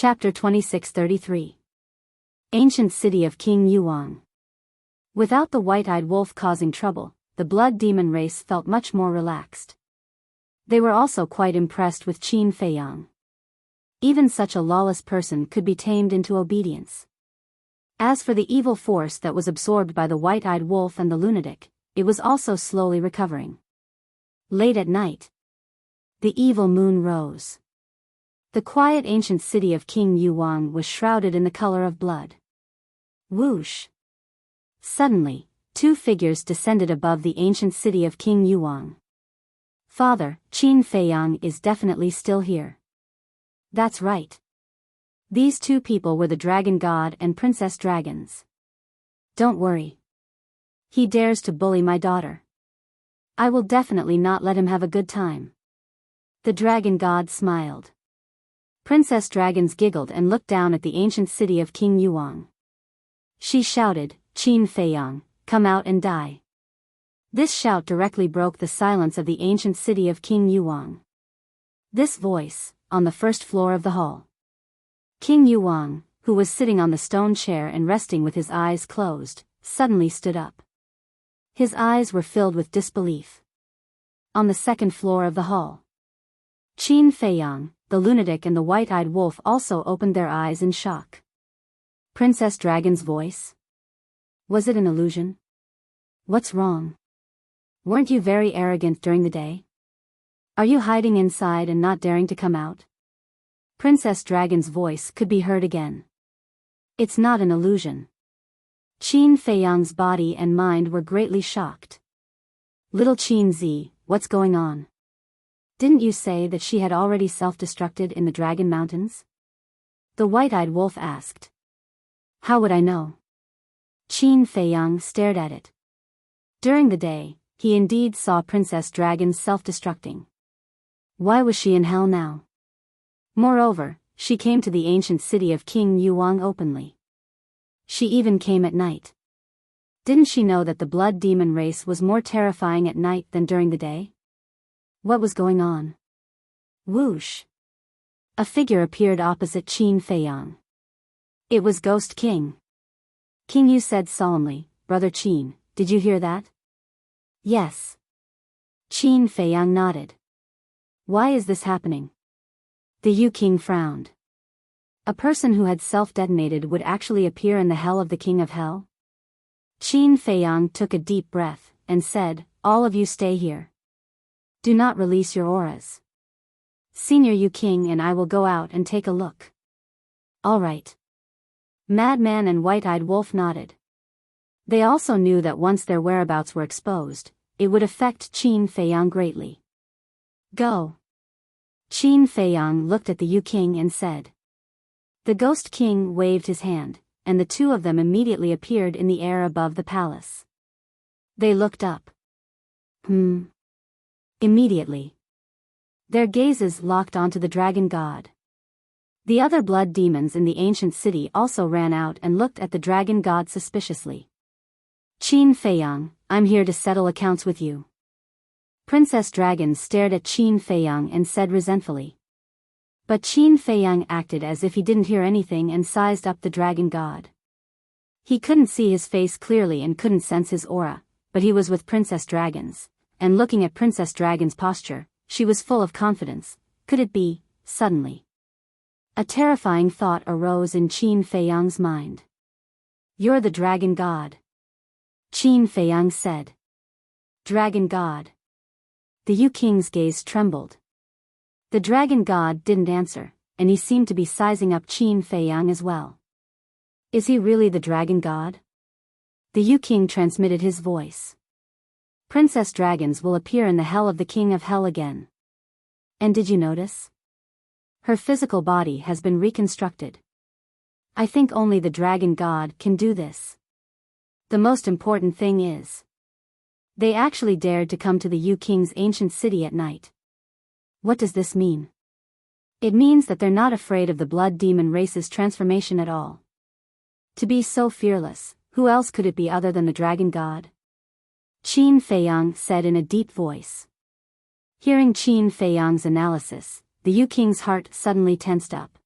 Chapter 2633. Ancient City of King Yuang. Without the white-eyed wolf causing trouble, the blood demon race felt much more relaxed. They were also quite impressed with Qin Feiyang. Even such a lawless person could be tamed into obedience. As for the evil force that was absorbed by the white-eyed wolf and the lunatic, it was also slowly recovering. Late at night, the evil moon rose. The quiet ancient city of King Yuang was shrouded in the color of blood. Whoosh! Suddenly, two figures descended above the ancient city of King Yuang. Father, Qin Feiyang is definitely still here. That's right. These two people were the Dragon God and Princess Dragons. Don't worry. He dares to bully my daughter. I will definitely not let him have a good time. The Dragon God smiled. Princess Dragons giggled and looked down at the ancient city of King Yuang. She shouted, Qin Feiyang, come out and die. This shout directly broke the silence of the ancient city of King Yuang. This voice, on the first floor of the hall. King Yuang, who was sitting on the stone chair and resting with his eyes closed, suddenly stood up. His eyes were filled with disbelief. On the second floor of the hall, Qin Feiyang, the lunatic and the white-eyed wolf also opened their eyes in shock. Princess Dragon's voice? Was it an illusion? What's wrong? Weren't you very arrogant during the day? Are you hiding inside and not daring to come out? Princess Dragon's voice could be heard again. It's not an illusion. Qin Feiyang's body and mind were greatly shocked. Little Qin Zi, what's going on? Didn't you say that she had already self-destructed in the Dragon Mountains? The white-eyed wolf asked. How would I know? Qin Feiyang stared at it. During the day, he indeed saw Princess Dragon self-destructing. Why was she in hell now? Moreover, she came to the ancient city of King Yuang openly. She even came at night. Didn't she know that the blood demon race was more terrifying at night than during the day? What was going on? Whoosh! A figure appeared opposite Qin Feiyang. It was Ghost King. King Yu said solemnly, Brother Qin, did you hear that? Yes. Qin Feiyang nodded. Why is this happening? The Yu King frowned. A person who had self-detonated would actually appear in the hell of the King of Hell? Qin Feiyang took a deep breath, and said, all of you stay here. Do not release your auras. Senior Yu King and I will go out and take a look. All right. Madman and White-Eyed Wolf nodded. They also knew that once their whereabouts were exposed, it would affect Qin Feiyang greatly. Go. Qin Feiyang looked at the Yu King and said. The Ghost King waved his hand, and the two of them immediately appeared in the air above the palace. They looked up. Immediately, their gazes locked onto the Dragon God. The other blood demons in the ancient city also ran out and looked at the Dragon God suspiciously. Qin Feiyang, I'm here to settle accounts with you. Princess Dragon stared at Qin Feiyang and said resentfully. But Qin Feiyang acted as if he didn't hear anything and sized up the Dragon God. He couldn't see his face clearly and couldn't sense his aura, but he was with Princess Dragons. And looking at Princess Dragon's posture, she was full of confidence. Could it be, suddenly? A terrifying thought arose in Qin Feiyang's mind. You're the Dragon God. Qin Feiyang said. Dragon God. The Yu King's gaze trembled. The Dragon God didn't answer, and he seemed to be sizing up Qin Feiyang as well. Is he really the Dragon God? The Yu King transmitted his voice. Princess Dragons will appear in the hell of the King of Hell again. And did you notice? Her physical body has been reconstructed. I think only the Dragon God can do this. The most important thing is, they actually dared to come to the Yu King's ancient city at night. What does this mean? It means that they're not afraid of the blood demon race's transformation at all. To be so fearless, who else could it be other than the Dragon God? Qin Feiyang said in a deep voice. Hearing Qin Feiyang's analysis, the Yu King's heart suddenly tensed up.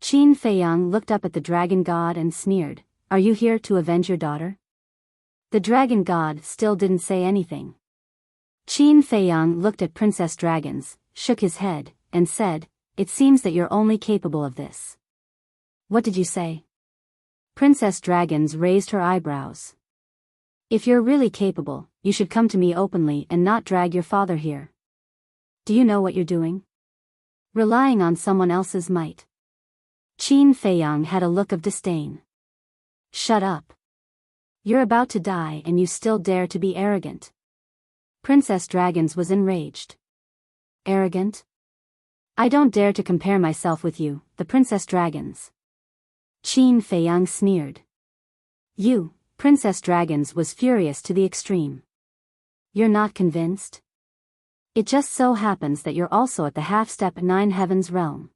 Qin Feiyang looked up at the dragon god and sneered, "Are you here to avenge your daughter?" The dragon god still didn't say anything. Qin Feiyang looked at Princess Dragons, shook his head, and said, "It seems that you're only capable of this." "What did you say?" Princess Dragons raised her eyebrows. "If you're really capable, you should come to me openly and not drag your father here. Do you know what you're doing? Relying on someone else's might." Qin Feiyang had a look of disdain. "Shut up. You're about to die and you still dare to be arrogant." Princess Dragons was enraged. "Arrogant? I don't dare to compare myself with you, the Princess Dragons." Qin Feiyang sneered. "You," Princess Dragons was furious to the extreme. "You're not convinced? It just so happens that you're also at the half-step 9 heavens realm.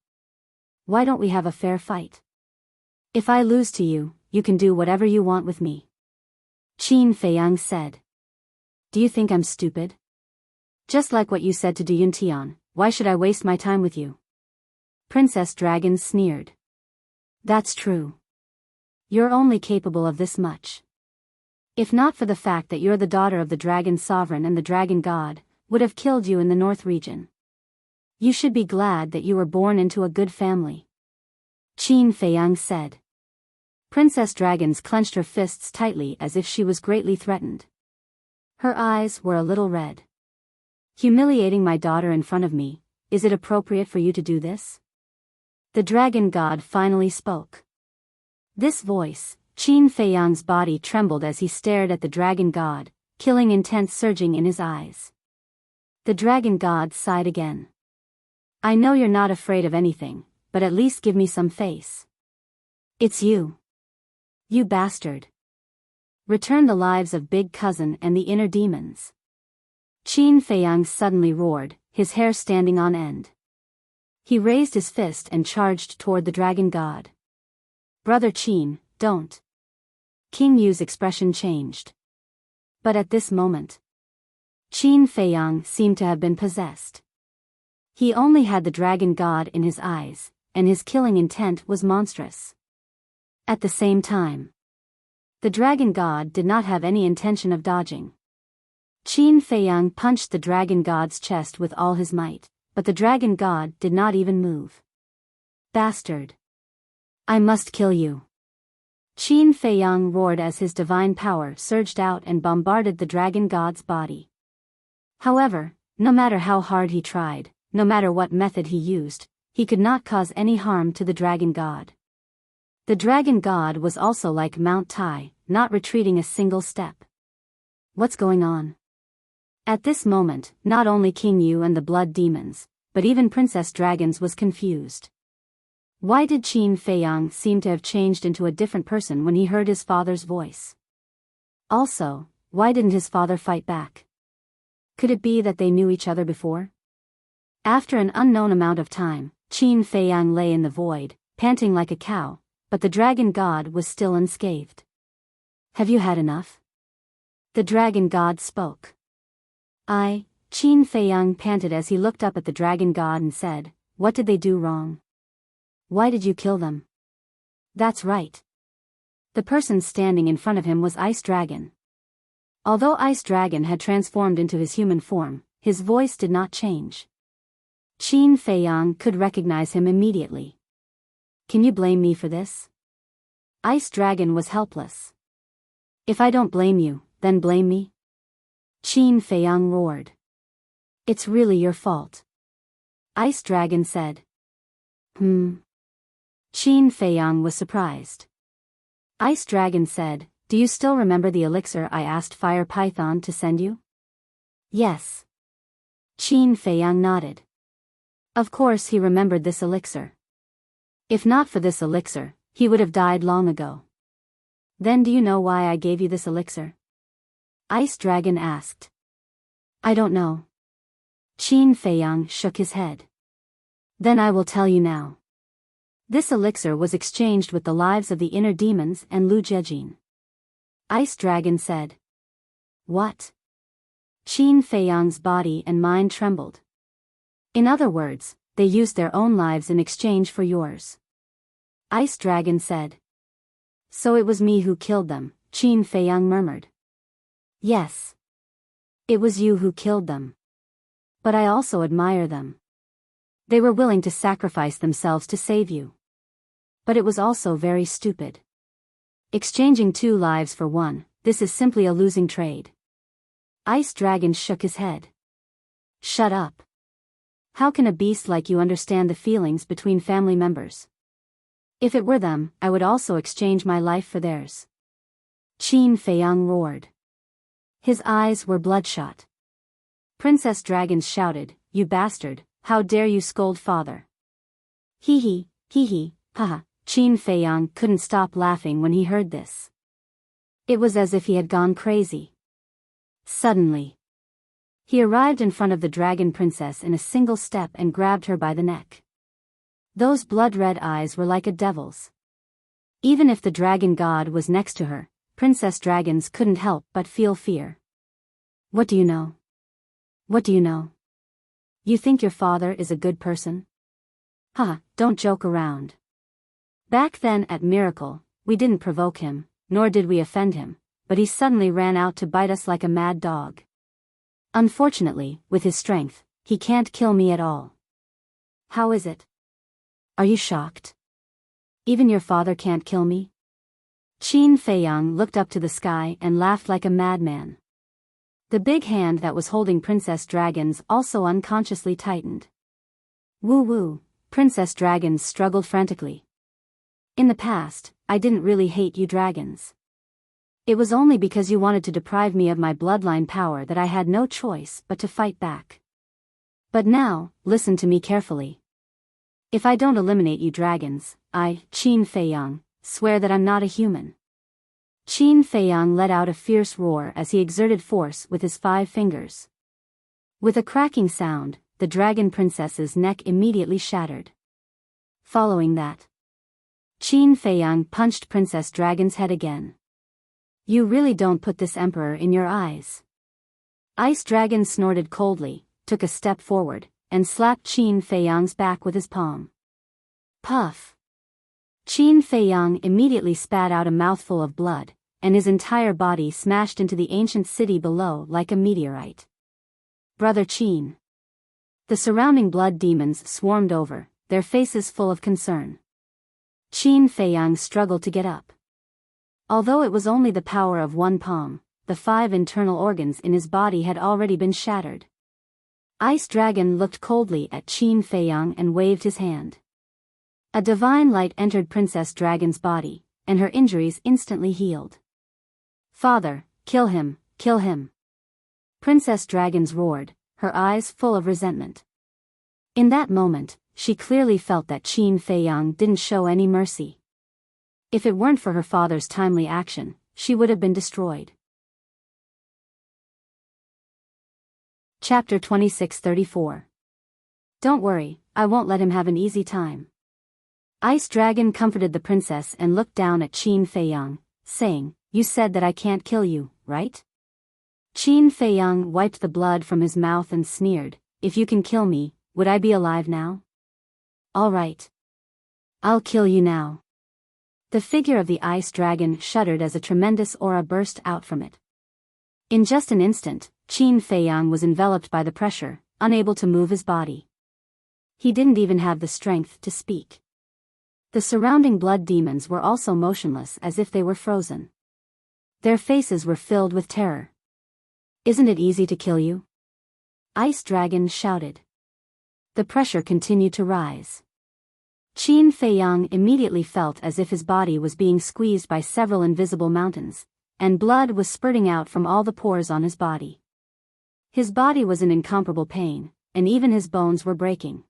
Why don't we have a fair fight? If I lose to you, you can do whatever you want with me." Qin Feiyang said. "Do you think I'm stupid? Just like what you said to Duyuntian, why should I waste my time with you?" Princess Dragon sneered. "That's true. You're only capable of this much. If not for the fact that you're the daughter of the Dragon Sovereign and the Dragon God, would have killed you in the North region. You should be glad that you were born into a good family." Qin Feiyang said. Princess Dragons clenched her fists tightly as if she was greatly threatened. Her eyes were a little red. "Humiliating my daughter in front of me, is it appropriate for you to do this?" The Dragon God finally spoke. This voice, Qin Feiyang's body trembled as he stared at the Dragon God, killing intent surging in his eyes. The Dragon God sighed again. "I know you're not afraid of anything, but at least give me some face. It's you. You bastard. Return the lives of Big Cousin and the inner demons." Qin Feiyang suddenly roared, his hair standing on end. He raised his fist and charged toward the Dragon God. "Brother Qin, don't." King Yu's expression changed. But at this moment, Qin Feiyang seemed to have been possessed. He only had the Dragon God in his eyes, and his killing intent was monstrous. At the same time, the Dragon God did not have any intention of dodging. Qin Feiyang punched the Dragon God's chest with all his might, but the Dragon God did not even move. "Bastard! I must kill you." Qin Feiyang roared as his divine power surged out and bombarded the Dragon God's body. However, no matter how hard he tried, no matter what method he used, he could not cause any harm to the Dragon God. The Dragon God was also like Mount Tai, not retreating a single step. What's going on? At this moment, not only King Yu and the Blood Demons, but even Princess Dragons was confused. Why did Qin Feiyang seem to have changed into a different person when he heard his father's voice? Also, why didn't his father fight back? Could it be that they knew each other before? After an unknown amount of time, Qin Feiyang lay in the void, panting like a cow, but the Dragon God was still unscathed. "Have you had enough?" The Dragon God spoke. Qin Feiyang panted as he looked up at the Dragon God and said, "What did they do wrong? Why did you kill them?" That's right. The person standing in front of him was Ice Dragon. Although Ice Dragon had transformed into his human form, his voice did not change. Qin Feiyang could recognize him immediately. "Can you blame me for this?" Ice Dragon was helpless. "If I don't blame you, then blame me?" Qin Feiyang roared. "It's really your fault." Ice Dragon said. Qin Feiyang was surprised. Ice Dragon said, "Do you still remember the elixir I asked Fire Python to send you?" "Yes." Qin Feiyang nodded. Of course he remembered this elixir. If not for this elixir, he would have died long ago. "Then do you know why I gave you this elixir?" Ice Dragon asked. "I don't know." Qin Feiyang shook his head. "Then I will tell you now. This elixir was exchanged with the lives of the inner demons and Lu Jejin." Ice Dragon said. "What?" Qin Feiyang's body and mind trembled. "In other words, they used their own lives in exchange for yours." Ice Dragon said. So it was me who killed them, Qin Feiyang murmured. Yes. It was you who killed them. But I also admire them. They were willing to sacrifice themselves to save you. But it was also very stupid. Exchanging 2 lives for 1, this is simply a losing trade. Ice Dragon shook his head. Shut up. How can a beast like you understand the feelings between family members? If it were them, I would also exchange my life for theirs. Qin Feiyang roared. His eyes were bloodshot. Princess Dragons shouted, You bastard, how dare you scold father? Hee hee, haha. Qin Feiyang couldn't stop laughing when he heard this. It was as if he had gone crazy. Suddenly, he arrived in front of the dragon princess in a single step and grabbed her by the neck. Those blood-red eyes were like a devil's. Even if the dragon god was next to her, Princess Dragons couldn't help but feel fear. What do you know? What do you know? You think your father is a good person? Haha, don't joke around. Back then at Miracle, we didn't provoke him, nor did we offend him, but he suddenly ran out to bite us like a mad dog. Unfortunately, with his strength, he can't kill me at all. How is it? Are you shocked? Even your father can't kill me? Qin Feiyang looked up to the sky and laughed like a madman. The big hand that was holding Princess Dragons also unconsciously tightened. Woo, Princess Dragons struggled frantically. In the past, I didn't really hate you dragons. It was only because you wanted to deprive me of my bloodline power that I had no choice but to fight back. But now, listen to me carefully. If I don't eliminate you dragons, I, Qin Feiyang, swear that I'm not a human. Qin Feiyang let out a fierce roar as he exerted force with his 5 fingers. With a cracking sound, the dragon princess's neck immediately shattered. Following that, Qin Feiyang punched Princess Dragon's head again. You really don't put this emperor in your eyes. Ice Dragon snorted coldly, took a step forward, and slapped Qin Feiyang's back with his palm. Puff! Qin Feiyang immediately spat out a mouthful of blood, and his entire body smashed into the ancient city below like a meteorite. Brother Qin. The surrounding blood demons swarmed over, their faces full of concern. Qin Feiyang struggled to get up. Although it was only the power of 1 palm, the 5 internal organs in his body had already been shattered. Ice Dragon looked coldly at Qin Feiyang and waved his hand. A divine light entered Princess Dragon's body, and her injuries instantly healed. Father, kill him, kill him. Princess Dragons roared, her eyes full of resentment. In that moment, she clearly felt that Qin Feiyang didn't show any mercy. If it weren't for her father's timely action, she would have been destroyed. Chapter 2634. Don't worry, I won't let him have an easy time. Ice Dragon comforted the princess and looked down at Qin Feiyang, saying, You said that I can't kill you, right? Qin Feiyang wiped the blood from his mouth and sneered, If you can kill me, would I be alive now? All right. I'll kill you now. The figure of the ice dragon shuddered as a tremendous aura burst out from it. In just an instant, Qin Feiyang was enveloped by the pressure, unable to move his body. He didn't even have the strength to speak. The surrounding blood demons were also motionless as if they were frozen. Their faces were filled with terror. Isn't it easy to kill you? Ice Dragon shouted. The pressure continued to rise. Qin Feiyang immediately felt as if his body was being squeezed by several invisible mountains, and blood was spurting out from all the pores on his body. His body was in incomparable pain, and even his bones were breaking.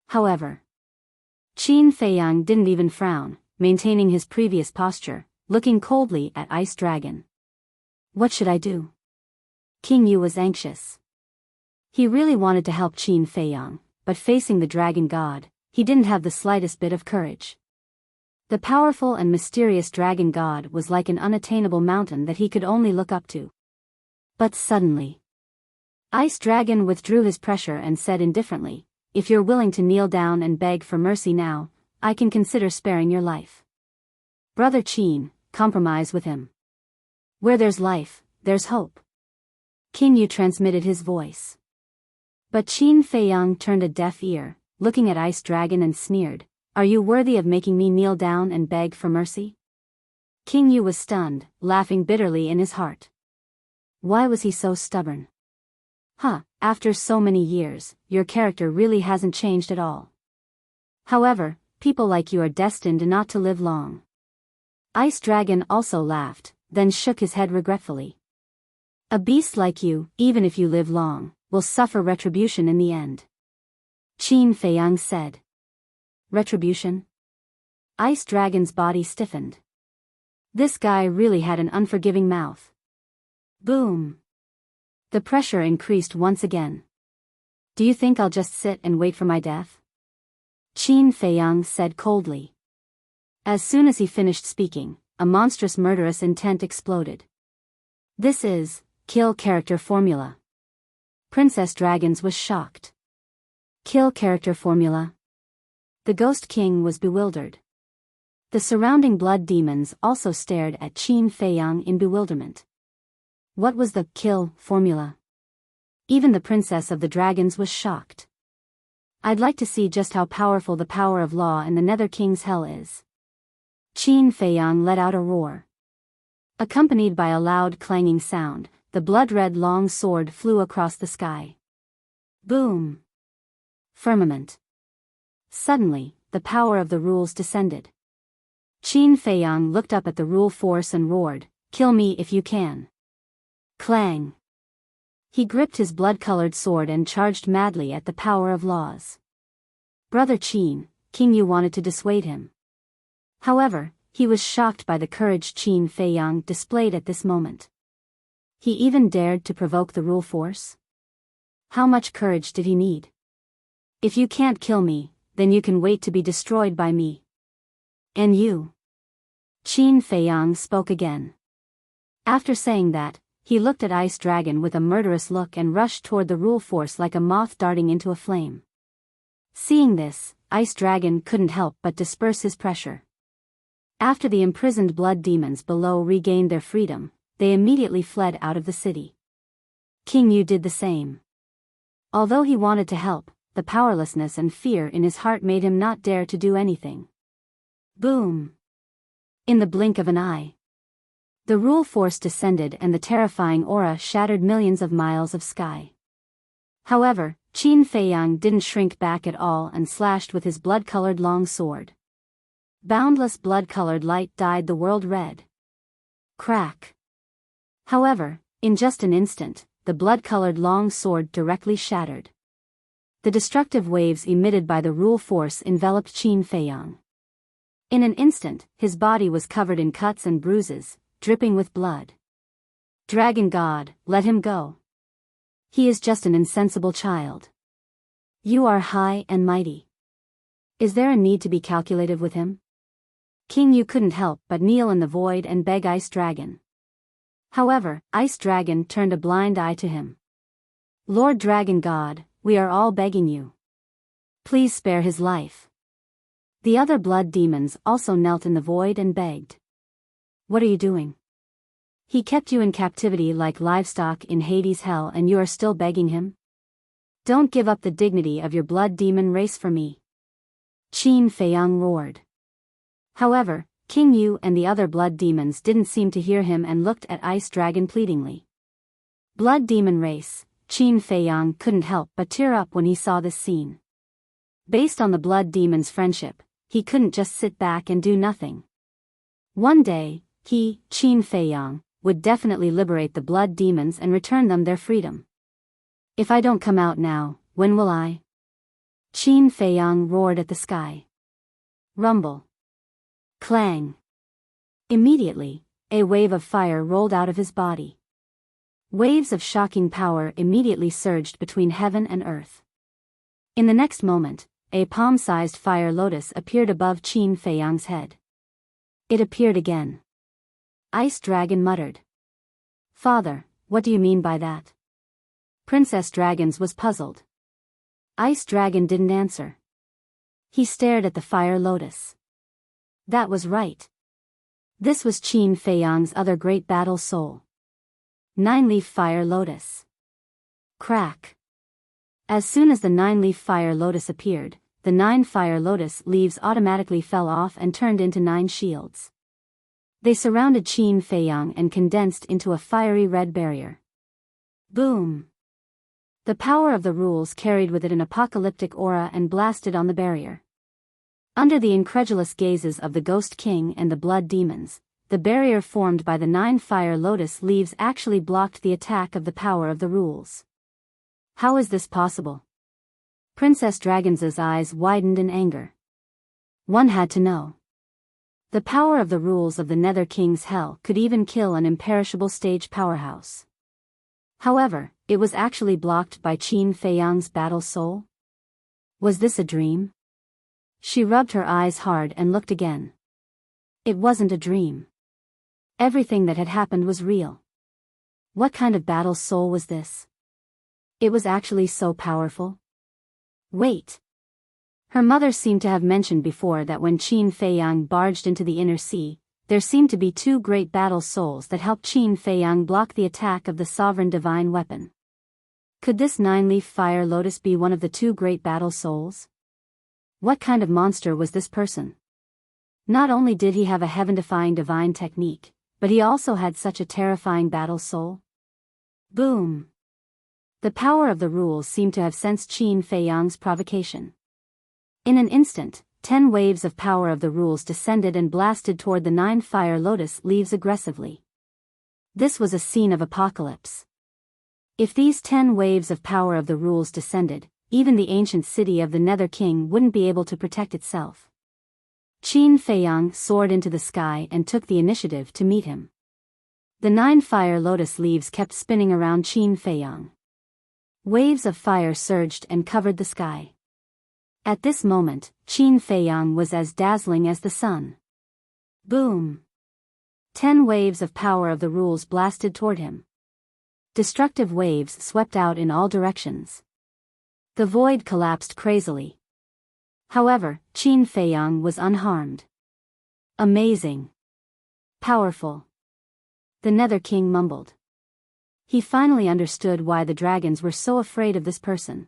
However, Qin Feiyang didn't even frown, maintaining his previous posture, looking coldly at Ice Dragon. What should I do? King Yu was anxious. He really wanted to help Qin Feiyang, but facing the dragon god, he didn't have the slightest bit of courage. The powerful and mysterious dragon god was like an unattainable mountain that he could only look up to. But suddenly, Ice Dragon withdrew his pressure and said indifferently, If you're willing to kneel down and beg for mercy now, I can consider sparing your life. Brother Qin, compromise with him. Where there's life, there's hope. King Yu transmitted his voice. But Qin Feiyang turned a deaf ear, looking at Ice Dragon and sneered, "Are you worthy of making me kneel down and beg for mercy?" King Yu was stunned, laughing bitterly in his heart. Why was he so stubborn? After so many years, your character really hasn't changed at all. However, people like you are destined not to live long. Ice Dragon also laughed, then shook his head regretfully. A beast like you, even if you live long, will suffer retribution in the end. Qin Feiyang said. Retribution? Ice Dragon's body stiffened. This guy really had an unforgiving mouth. Boom. The pressure increased once again. Do you think I'll just sit and wait for my death? Qin Feiyang said coldly. As soon as he finished speaking, a monstrous murderous intent exploded. This is kill character formula. Princess Dragons was shocked. Kill character formula? The Ghost King was bewildered. The surrounding blood demons also stared at Qin Feiyang in bewilderment. What was the kill formula? Even the Princess of the Dragons was shocked. I'd like to see just how powerful the power of law in the Nether King's hell is. Qin Feiyang let out a roar. Accompanied by a loud clanging sound, the blood-red long sword flew across the sky. Boom! Firmament. Suddenly, the power of the rules descended. Qin Feiyang looked up at the rule force and roared, "Kill me if you can." Clang! He gripped his blood-colored sword and charged madly at the power of laws. Brother Qin, King Yu wanted to dissuade him. However, he was shocked by the courage Qin Feiyang displayed at this moment. He even dared to provoke the rule force? How much courage did he need? If you can't kill me, then you can wait to be destroyed by me. And you? Qin Feiyang spoke again. After saying that, he looked at Ice Dragon with a murderous look and rushed toward the rule force like a moth darting into a flame. Seeing this, Ice Dragon couldn't help but disperse his pressure. After the imprisoned blood demons below regained their freedom, they immediately fled out of the city. King Yu did the same. Although he wanted to help, the powerlessness and fear in his heart made him not dare to do anything. Boom! In the blink of an eye, the rule force descended and the terrifying aura shattered millions of miles of sky. However, Qin Feiyang didn't shrink back at all and slashed with his blood-colored long sword. Boundless blood-colored light dyed the world red. Crack! However, in just an instant, the blood-colored long sword directly shattered. The destructive waves emitted by the rule force enveloped Qin Feiyang. In an instant, his body was covered in cuts and bruises, dripping with blood. Dragon God, let him go. He is just an insensible child. You are high and mighty. Is there a need to be calculative with him? King Yu couldn't help but kneel in the void and beg Ice Dragon. However, Ice Dragon turned a blind eye to him. Lord Dragon God, we are all begging you. Please spare his life. The other blood demons also knelt in the void and begged. What are you doing? He kept you in captivity like livestock in Hades' hell and you are still begging him? Don't give up the dignity of your blood demon race for me. Qin Feiyang roared. However, King Yu and the other blood demons didn't seem to hear him and looked at Ice Dragon pleadingly. Blood demon race, Qin Feiyang couldn't help but tear up when he saw this scene. Based on the blood demon's friendship, he couldn't just sit back and do nothing. One day, he, Qin Feiyang, would definitely liberate the blood demons and return them their freedom. If I don't come out now, when will I? Qin Feiyang roared at the sky. Rumble. Clang. Immediately, a wave of fire rolled out of his body. Waves of shocking power immediately surged between heaven and earth. In the next moment, a palm-sized fire lotus appeared above Qin Feiyang's head. It appeared again. Ice Dragon muttered. Father, what do you mean by that? Princess Dragons was puzzled. Ice Dragon didn't answer. He stared at the fire lotus. That was right. This was Qin Feiyang's other great battle soul. 9-leaf fire lotus. Crack. As soon as the 9-leaf fire lotus appeared, the 9 fire lotus leaves automatically fell off and turned into 9 shields. They surrounded Qin Feiyang and condensed into a fiery red barrier. Boom! The power of the rules carried with it an apocalyptic aura and blasted on the barrier. Under the incredulous gazes of the Ghost King and the Blood Demons, the barrier formed by the 9 fire lotus leaves actually blocked the attack of the power of the rules. How is this possible? Princess Dragon's eyes widened in anger. One had to know. The power of the rules of the Nether King's hell could even kill an imperishable stage powerhouse. However, it was actually blocked by Qin Feiyang's battle soul? Was this a dream? She rubbed her eyes hard and looked again. It wasn't a dream. Everything that had happened was real. What kind of battle soul was this? It was actually so powerful. Wait. Her mother seemed to have mentioned before that when Qin Feiyang barged into the inner sea, there seemed to be 2 great battle souls that helped Qin Feiyang block the attack of the sovereign divine weapon. Could this 9-leaf fire lotus be one of the 2 great battle souls? What kind of monster was this person? Not only did he have a heaven-defying divine technique, but he also had such a terrifying battle soul. Boom! The power of the rules seemed to have sensed Qin Feiyang's provocation. In an instant, 10 waves of power of the rules descended and blasted toward the 9 fire lotus leaves aggressively. This was a scene of apocalypse. If these 10 waves of power of the rules descended, even the ancient city of the Nether King wouldn't be able to protect itself. Qin Feiyang soared into the sky and took the initiative to meet him. The 9 fire lotus leaves kept spinning around Qin Feiyang. Waves of fire surged and covered the sky. At this moment, Qin Feiyang was as dazzling as the sun. Boom! 10 waves of power of the rules blasted toward him. Destructive waves swept out in all directions. The void collapsed crazily. However, Qin Feiyang was unharmed. Amazing. Powerful. The Nether King mumbled. He finally understood why the dragons were so afraid of this person.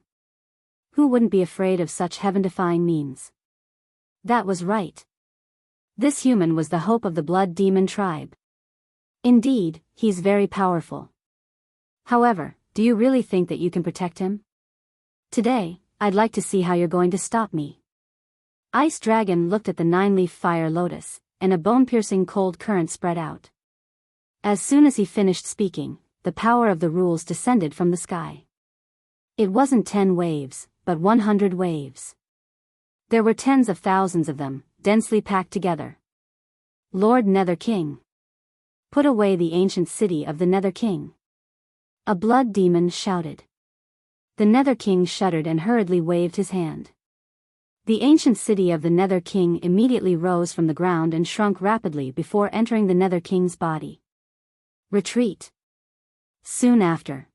Who wouldn't be afraid of such heaven-defying means? That was right. This human was the hope of the Blood Demon tribe. Indeed, he's very powerful. However, do you really think that you can protect him? Today, I'd like to see how you're going to stop me. Ice Dragon looked at the 9-leaf fire lotus, and a bone-piercing cold current spread out. As soon as he finished speaking, the power of the rules descended from the sky. It wasn't 10 waves, but 100 waves. There were tens of thousands of them, densely packed together. Lord Nether King. Put away the ancient city of the Nether King. A blood demon shouted. The Nether King shuddered and hurriedly waved his hand. The ancient city of the Nether King immediately rose from the ground and shrunk rapidly before entering the Nether King's body. Retreat. Soon after,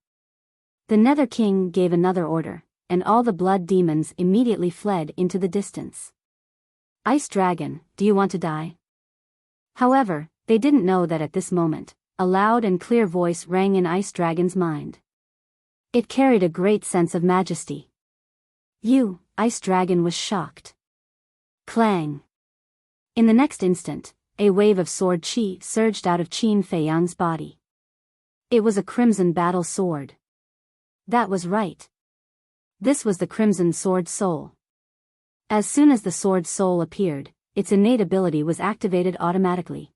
the Nether King gave another order, and all the blood demons immediately fled into the distance. Ice Dragon, do you want to die? However, they didn't know that at this moment, a loud and clear voice rang in Ice Dragon's mind. It carried a great sense of majesty. You, Ice Dragon was shocked. Clang! In the next instant, a wave of sword chi surged out of Qin Feiyang's body. It was a crimson battle sword. That was right. This was the Crimson Sword Soul. As soon as the Sword Soul appeared, its innate ability was activated automatically.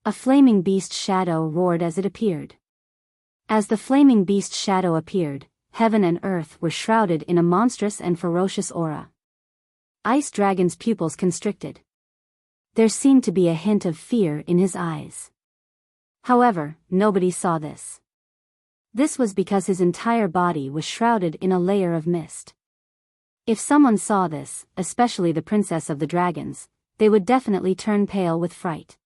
A flaming beast shadow roared as it appeared. As the flaming beast shadow appeared, heaven and earth were shrouded in a monstrous and ferocious aura. Ice Dragon's pupils constricted. There seemed to be a hint of fear in his eyes. However, nobody saw this. This was because his entire body was shrouded in a layer of mist. If someone saw this, especially the Princess of the Dragons, they would definitely turn pale with fright.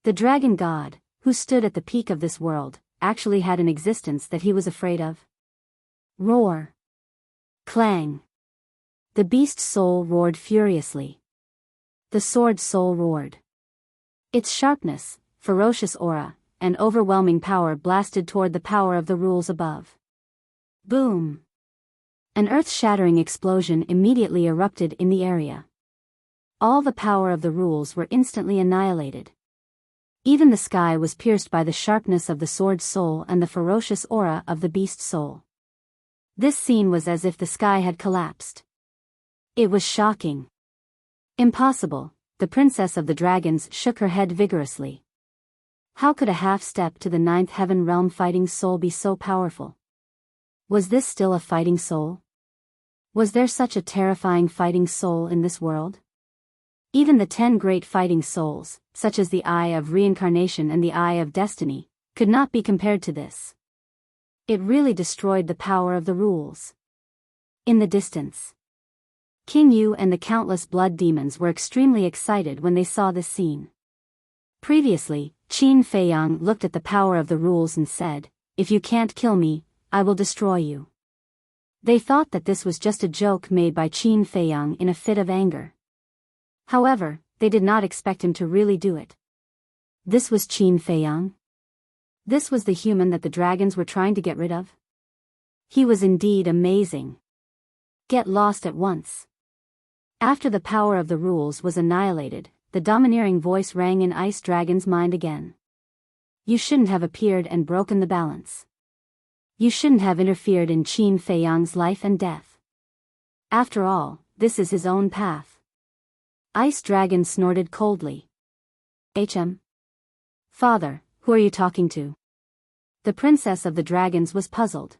The dragon god, who stood at the peak of this world, actually had an existence that he was afraid of. Roar! Clang! The beast soul roared furiously. The sword soul roared. Its sharpness, ferocious aura, and overwhelming power blasted toward the power of the rules above. Boom! An earth-shattering explosion immediately erupted in the area. All the power of the rules were instantly annihilated. Even the sky was pierced by the sharpness of the sword soul and the ferocious aura of the beast soul. This scene was as if the sky had collapsed. It was shocking. Impossible, the princess of the dragons shook her head vigorously. How could a half-step to the ninth heaven realm fighting soul be so powerful? Was this still a fighting soul? Was there such a terrifying fighting soul in this world? Even the 10 great fighting souls, such as the Eye of Reincarnation and the Eye of Destiny, could not be compared to this. It really destroyed the power of the rules. In the distance, King Yu and the countless blood demons were extremely excited when they saw this scene. Previously, Qin Feiyang looked at the power of the rules and said, "If you can't kill me, I will destroy you." They thought that this was just a joke made by Qin Feiyang in a fit of anger. However, they did not expect him to really do it. This was Qin Feiyang. This was the human that the dragons were trying to get rid of. He was indeed amazing. Get lost at once. After the power of the rules was annihilated, the domineering voice rang in Ice Dragon's mind again. You shouldn't have appeared and broken the balance. You shouldn't have interfered in Qin Feiyang's life and death. After all, this is his own path. Ice Dragon snorted coldly. Father, who are you talking to? The princess of the dragons was puzzled.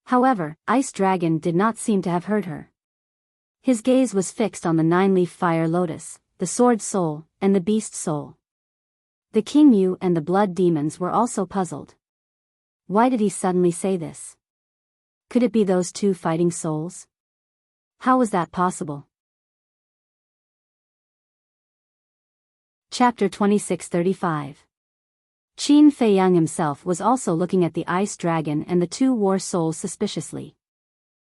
However, Ice Dragon did not seem to have heard her. His gaze was fixed on the 9-leaf fire lotus, the sword soul, and the beast soul. The King Yu and the blood demons were also puzzled. Why did he suddenly say this? Could it be those 2 fighting souls? How was that possible? Chapter 2635. Qin Feiyang himself was also looking at the Ice Dragon and the 2 war souls suspiciously.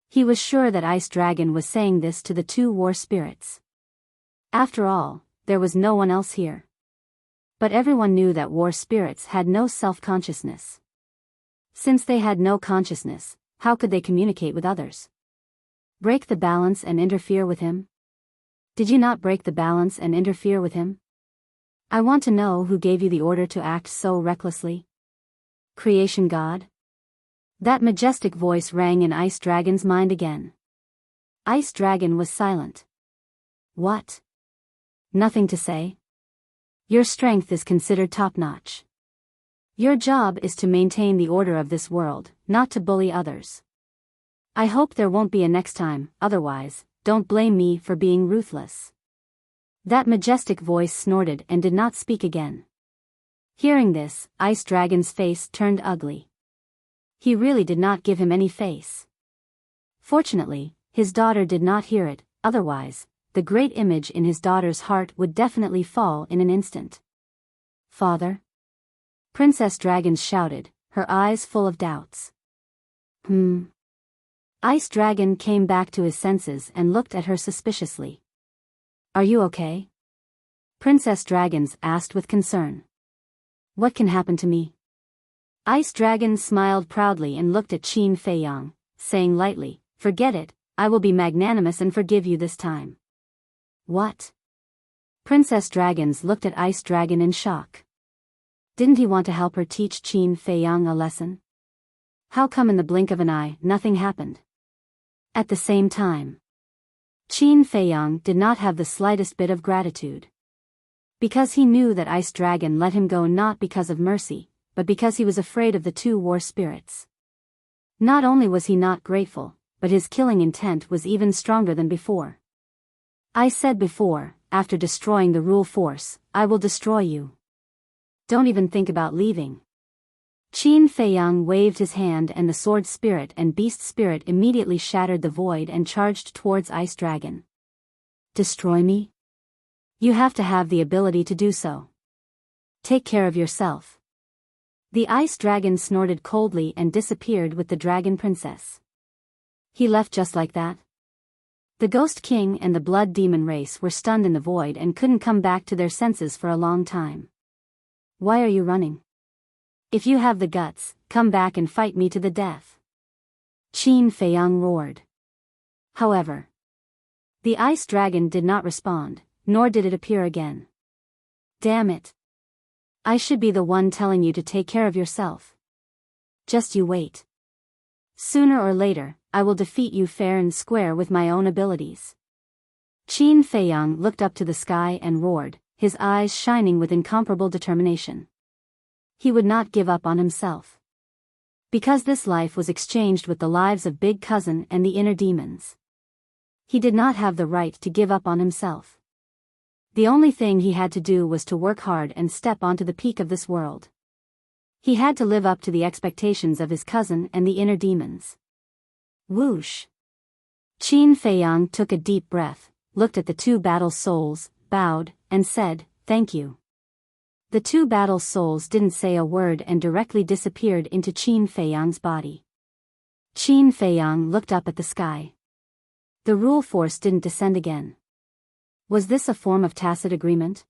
He was sure that Ice Dragon was saying this to the 2 war spirits. After all, there was no one else here. But everyone knew that war spirits had no self-consciousness. Since they had no consciousness, how could they communicate with others? Break the balance and interfere with him? Did you not break the balance and interfere with him? I want to know who gave you the order to act so recklessly. Creation God? That majestic voice rang in Ice Dragon's mind again. Ice Dragon was silent. What? Nothing to say? Your strength is considered top-notch. Your job is to maintain the order of this world, not to bully others. I hope there won't be a next time, otherwise, don't blame me for being ruthless. That majestic voice snorted and did not speak again. Hearing this, Ice Dragon's face turned ugly. He really did not give him any face. Fortunately, his daughter did not hear it, otherwise, the great image in his daughter's heart would definitely fall in an instant. Father? Princess Dragon shouted, her eyes full of doubts. Ice Dragon came back to his senses and looked at her suspiciously. Are you okay? Princess Dragons asked with concern. What can happen to me? Ice Dragon smiled proudly and looked at Qin Feiyang, saying lightly, forget it, I will be magnanimous and forgive you this time. What? Princess Dragons looked at Ice Dragon in shock. Didn't he want to help her teach Qin Feiyang a lesson? How come in the blink of an eye nothing happened? At the same time, Qin Feiyang did not have the slightest bit of gratitude. Because he knew that Ice Dragon let him go not because of mercy, but because he was afraid of the 2 war spirits. Not only was he not grateful, but his killing intent was even stronger than before. I said before, after destroying the rule force, I will destroy you. Don't even think about leaving. Qin Feiyang waved his hand and the sword spirit and beast spirit immediately shattered the void and charged towards Ice Dragon. Destroy me? You have to have the ability to do so. Take care of yourself. The Ice Dragon snorted coldly and disappeared with the Dragon Princess. He left just like that? The Ghost King and the Blood Demon race were stunned in the void and couldn't come back to their senses for a long time. Why are you running? If you have the guts, come back and fight me to the death. Qin Feiyang roared. However, the ice dragon did not respond, nor did it appear again. Damn it. I should be the one telling you to take care of yourself. Just you wait. Sooner or later, I will defeat you fair and square with my own abilities. Qin Feiyang looked up to the sky and roared, his eyes shining with incomparable determination. He would not give up on himself. Because this life was exchanged with the lives of Big Cousin and the inner demons. He did not have the right to give up on himself. The only thing he had to do was to work hard and step onto the peak of this world. He had to live up to the expectations of his cousin and the inner demons. Whoosh! Qin Feiyang took a deep breath, looked at the two battle souls, bowed, and said, "Thank you." The two battle souls didn't say a word and directly disappeared into Qin Feiyang's body. Qin Feiyang looked up at the sky. The rule force didn't descend again. Was this a form of tacit agreement?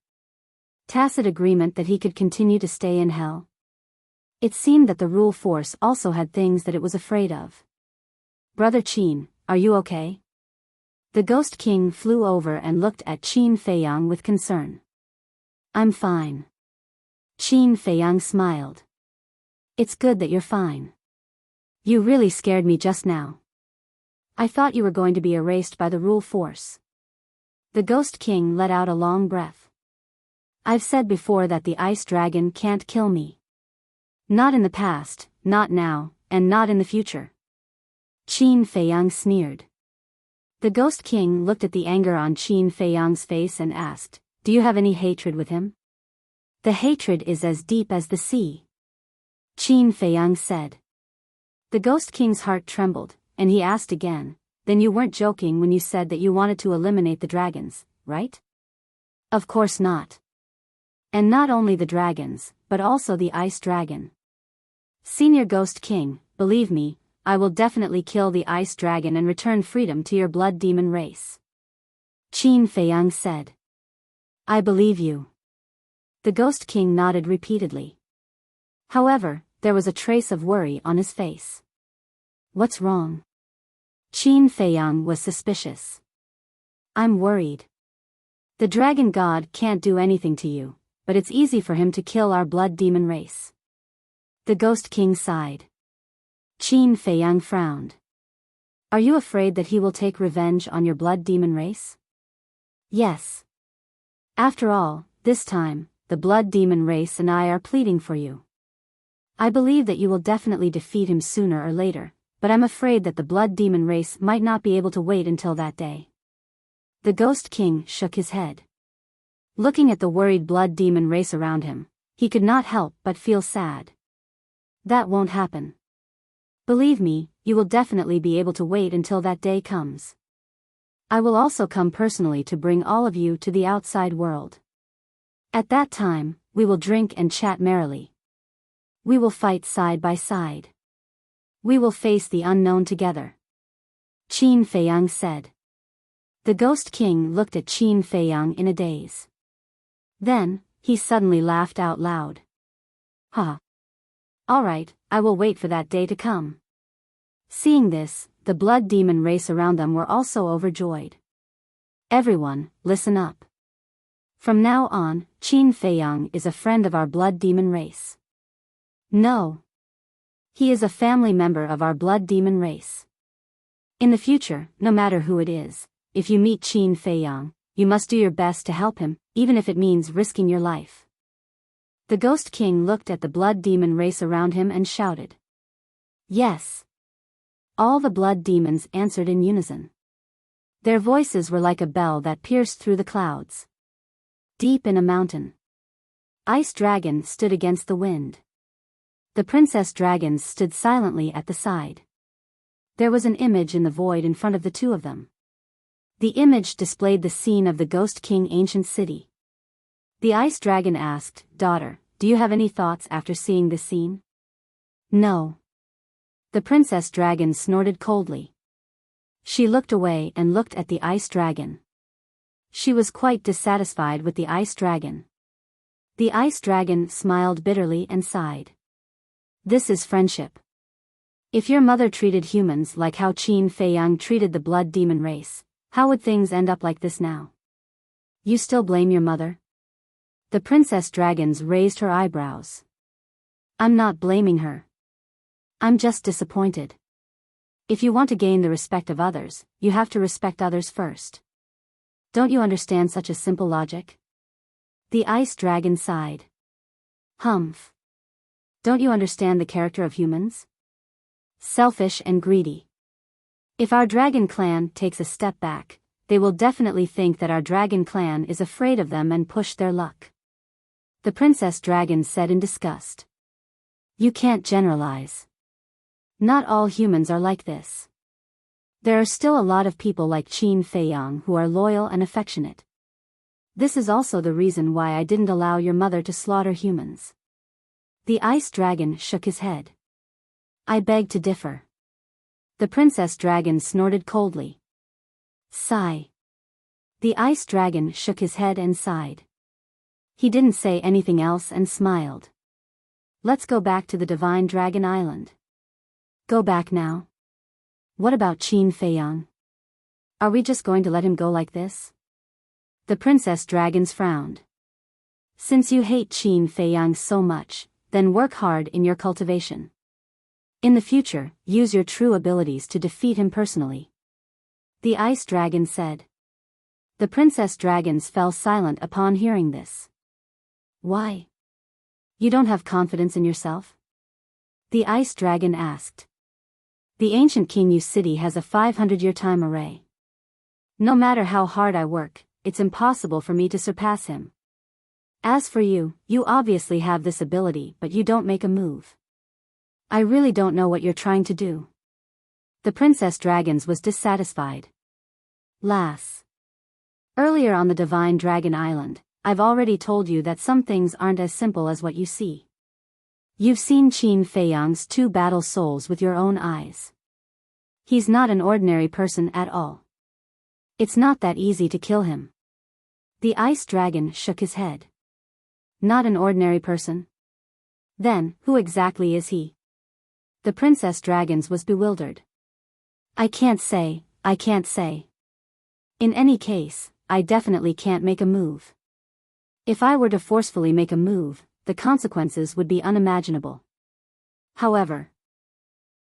Tacit agreement that he could continue to stay in hell? It seemed that the rule force also had things that it was afraid of. Brother Qin, are you okay? The Ghost King flew over and looked at Qin Feiyang with concern. I'm fine. Qin Feiyang smiled. It's good that you're fine. You really scared me just now. I thought you were going to be erased by the rule force. The Ghost King let out a long breath. I've said before that the ice dragon can't kill me. Not in the past, not now, and not in the future. Qin Feiyang sneered. The Ghost King looked at the anger on Qin Feiyang's face and asked, "Do you have any hatred with him?" "The hatred is as deep as the sea," Qin Feiyang said. The Ghost King's heart trembled, and he asked again, "Then you weren't joking when you said that you wanted to eliminate the dragons, right?" "Of course not. And not only the dragons, but also the ice dragon. Senior Ghost King, believe me, I will definitely kill the ice dragon and return freedom to your blood demon race," Qin Feiyang said. "I believe you." The Ghost King nodded repeatedly. However, there was a trace of worry on his face. "What's wrong?" Qin Feiyang was suspicious. "I'm worried. The dragon god can't do anything to you, but it's easy for him to kill our blood demon race." The Ghost King sighed. Qin Feiyang frowned. "Are you afraid that he will take revenge on your blood demon race?" "Yes. After all, this time, the blood demon race and I are pleading for you. I believe that you will definitely defeat him sooner or later, but I'm afraid that the blood demon race might not be able to wait until that day." The Ghost King shook his head. Looking at the worried blood demon race around him, he could not help but feel sad. "That won't happen. Believe me, you will definitely be able to wait until that day comes. I will also come personally to bring all of you to the outside world. At that time, we will drink and chat merrily. We will fight side by side. We will face the unknown together," Qin Feiyang said. The Ghost King looked at Qin Feiyang in a daze. Then, he suddenly laughed out loud. "Ha! All right, I will wait for that day to come." Seeing this, the blood demon race around them were also overjoyed. "Everyone, listen up. From now on, Qin Feiyang is a friend of our blood demon race. No. He is a family member of our blood demon race. In the future, no matter who it is, if you meet Qin Feiyang, you must do your best to help him, even if it means risking your life." The Ghost King looked at the blood demon race around him and shouted. "Yes." All the blood demons answered in unison. Their voices were like a bell that pierced through the clouds. Deep in a mountain, Ice Dragon stood against the wind. The princess dragons stood silently at the side. There was an image in the void in front of the two of them. The image displayed the scene of the Ghost King ancient city. The ice dragon asked, "Daughter, do you have any thoughts after seeing this scene?" "No." The princess dragon snorted coldly. She looked away and looked at the ice dragon. She was quite dissatisfied with the ice dragon. The ice dragon smiled bitterly and sighed. This is friendship. If your mother treated humans like how Qin Feiyang treated the blood demon race, how would things end up like this now? You still blame your mother? The princess dragons raised her eyebrows. I'm not blaming her. I'm just disappointed. If you want to gain the respect of others, you have to respect others first. Don't you understand such a simple logic? The ice dragon sighed. Humph. Don't you understand the character of humans? Selfish and greedy. If our dragon clan takes a step back, they will definitely think that our dragon clan is afraid of them and push their luck. The princess dragon said in disgust. You can't generalize. Not all humans are like this. There are still a lot of people like Qin Feiyang who are loyal and affectionate. This is also the reason why I didn't allow your mother to slaughter humans. The ice dragon shook his head. I beg to differ. The princess dragon snorted coldly. Sigh. The ice dragon shook his head and sighed. He didn't say anything else and smiled. Let's go back to the Divine Dragon Island. Go back now? What about Qin Feiyang? Are we just going to let him go like this? The princess dragons frowned. Since you hate Qin Feiyang so much, then work hard in your cultivation. In the future, use your true abilities to defeat him personally. The ice dragon said. The princess dragons fell silent upon hearing this. Why? You don't have confidence in yourself? The ice dragon asked. The ancient King Yu city has a 500-year time array. No matter how hard I work, it's impossible for me to surpass him. As for you, you obviously have this ability but you don't make a move. I really don't know what you're trying to do. The princess dragons was dissatisfied. Lass. Earlier on the Divine Dragon Island, I've already told you that some things aren't as simple as what you see. You've seen Qin Feiyang's 2 battle souls with your own eyes. He's not an ordinary person at all. It's not that easy to kill him. The ice dragon shook his head. Not an ordinary person? Then, who exactly is he? The princess dragons was bewildered. I can't say. In any case, I definitely can't make a move. If I were to forcefully make a move, the consequences would be unimaginable. However,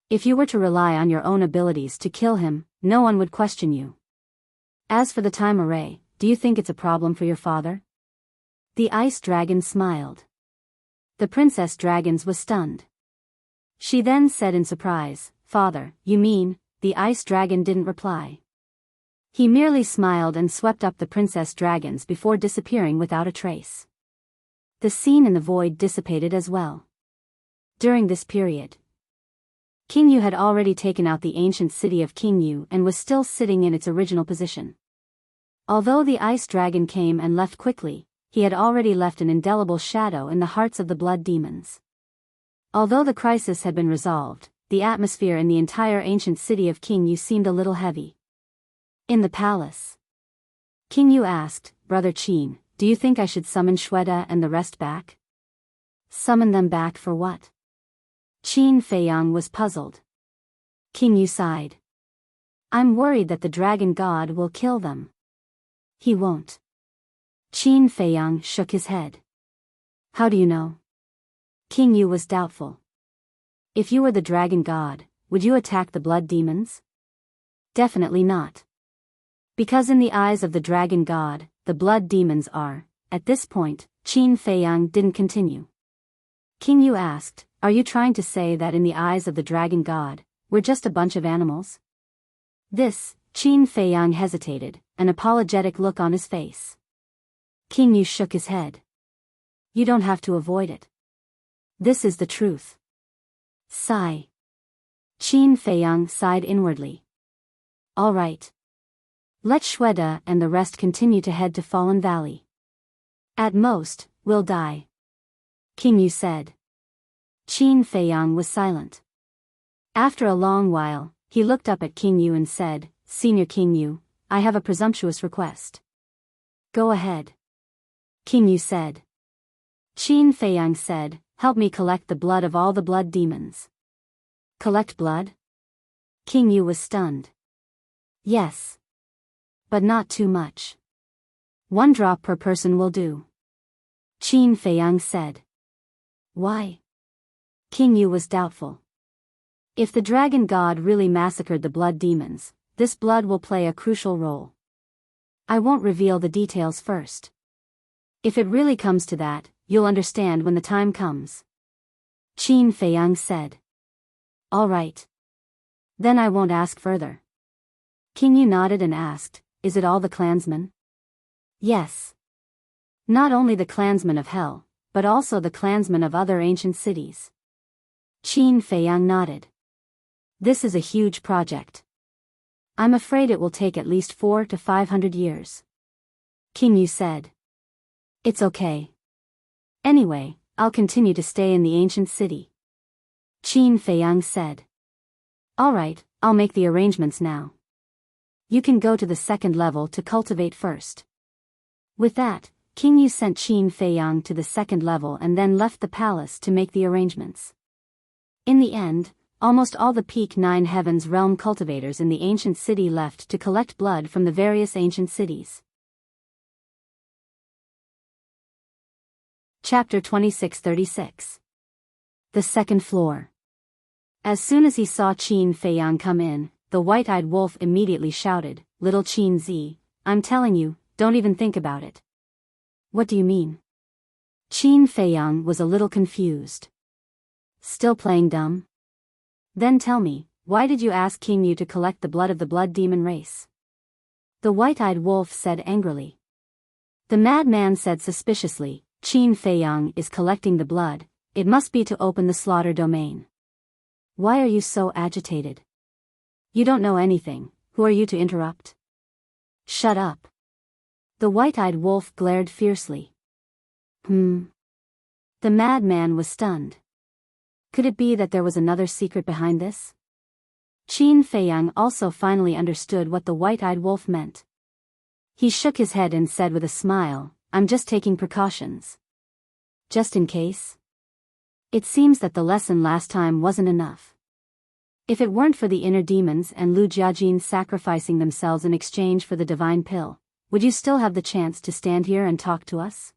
if you were to rely on your own abilities to kill him, no one would question you. As for the time array, do you think it's a problem for your father? The ice dragon smiled. The princess dragons was stunned. She then said in surprise, Father, you mean? The ice dragon didn't reply. He merely smiled and swept up the princess dragons before disappearing without a trace. The scene in the void dissipated as well. During this period, King Yu had already taken out the ancient city of King Yu and was still sitting in its original position. Although the ice dragon came and left quickly, he had already left an indelible shadow in the hearts of the blood demons. Although the crisis had been resolved, the atmosphere in the entire ancient city of King Yu seemed a little heavy. In the palace, King Yu asked, Brother Qin, do you think I should summon Shweta and the rest back? Summon them back for what? Qin Feiyang was puzzled. King Yu sighed. I'm worried that the dragon god will kill them. He won't. Qin Feiyang shook his head. How do you know? King Yu was doubtful. If you were the dragon god, would you attack the blood demons? Definitely not. Because in the eyes of the dragon god, the blood demons are, at this point, Qin Feiyang didn't continue. King Yu asked, are you trying to say that in the eyes of the dragon god, we're just a bunch of animals? This, Qin Feiyang hesitated, an apologetic look on his face. King Yu shook his head. You don't have to avoid it. This is the truth. Sigh. Qin Feiyang sighed inwardly. All right. Let Shweta and the rest continue to head to Fallen Valley. At most, we'll die. King Yu said. Qin Feiyang was silent. After a long while, he looked up at King Yu and said, Senior King Yu, I have a presumptuous request. Go ahead. King Yu said. Qin Feiyang said, help me collect the blood of all the blood demons. Collect blood? King Yu was stunned. Yes. But not too much. 1 drop per person will do. Qin Feiyang said. Why? King Yu was doubtful. If the dragon god really massacred the blood demons, this blood will play a crucial role. I won't reveal the details first. If it really comes to that, you'll understand when the time comes. Qin Feiyang said. All right. Then I won't ask further. King Yu nodded and asked, is it all the clansmen? Yes. Not only the clansmen of hell, but also the clansmen of other ancient cities. Qin Feiyang nodded. This is a huge project. I'm afraid it will take at least 400 to 500 years. King Yu said. It's okay. Anyway, I'll continue to stay in the ancient city. Qin Feiyang said. All right, I'll make the arrangements now. You can go to the 2nd level to cultivate first. With that, King Yu sent Qin Feiyang to the 2nd level and then left the palace to make the arrangements. In the end, almost all the Peak 9 Heavens realm cultivators in the ancient city left to collect blood from the various ancient cities. Chapter 2636. The 2nd floor. As soon as he saw Qin Feiyang come in, the white-eyed wolf immediately shouted, Little Qin Zi, I'm telling you, don't even think about it. What do you mean? Qin Feiyang was a little confused. Still playing dumb? Then tell me, why did you ask King Yu to collect the blood of the blood demon race? The white-eyed wolf said angrily. The madman said suspiciously, Qin Feiyang is collecting the blood, it must be to open the slaughter domain. Why are you so agitated? You don't know anything, who are you to interrupt? Shut up. The white-eyed wolf glared fiercely. The madman was stunned. Could it be that there was another secret behind this? Qin Feiyang also finally understood what the white-eyed wolf meant. He shook his head and said with a smile, I'm just taking precautions. Just in case? It seems that the lesson last time wasn't enough. If it weren't for the inner demons and Lu Jiajin sacrificing themselves in exchange for the divine pill, would you still have the chance to stand here and talk to us?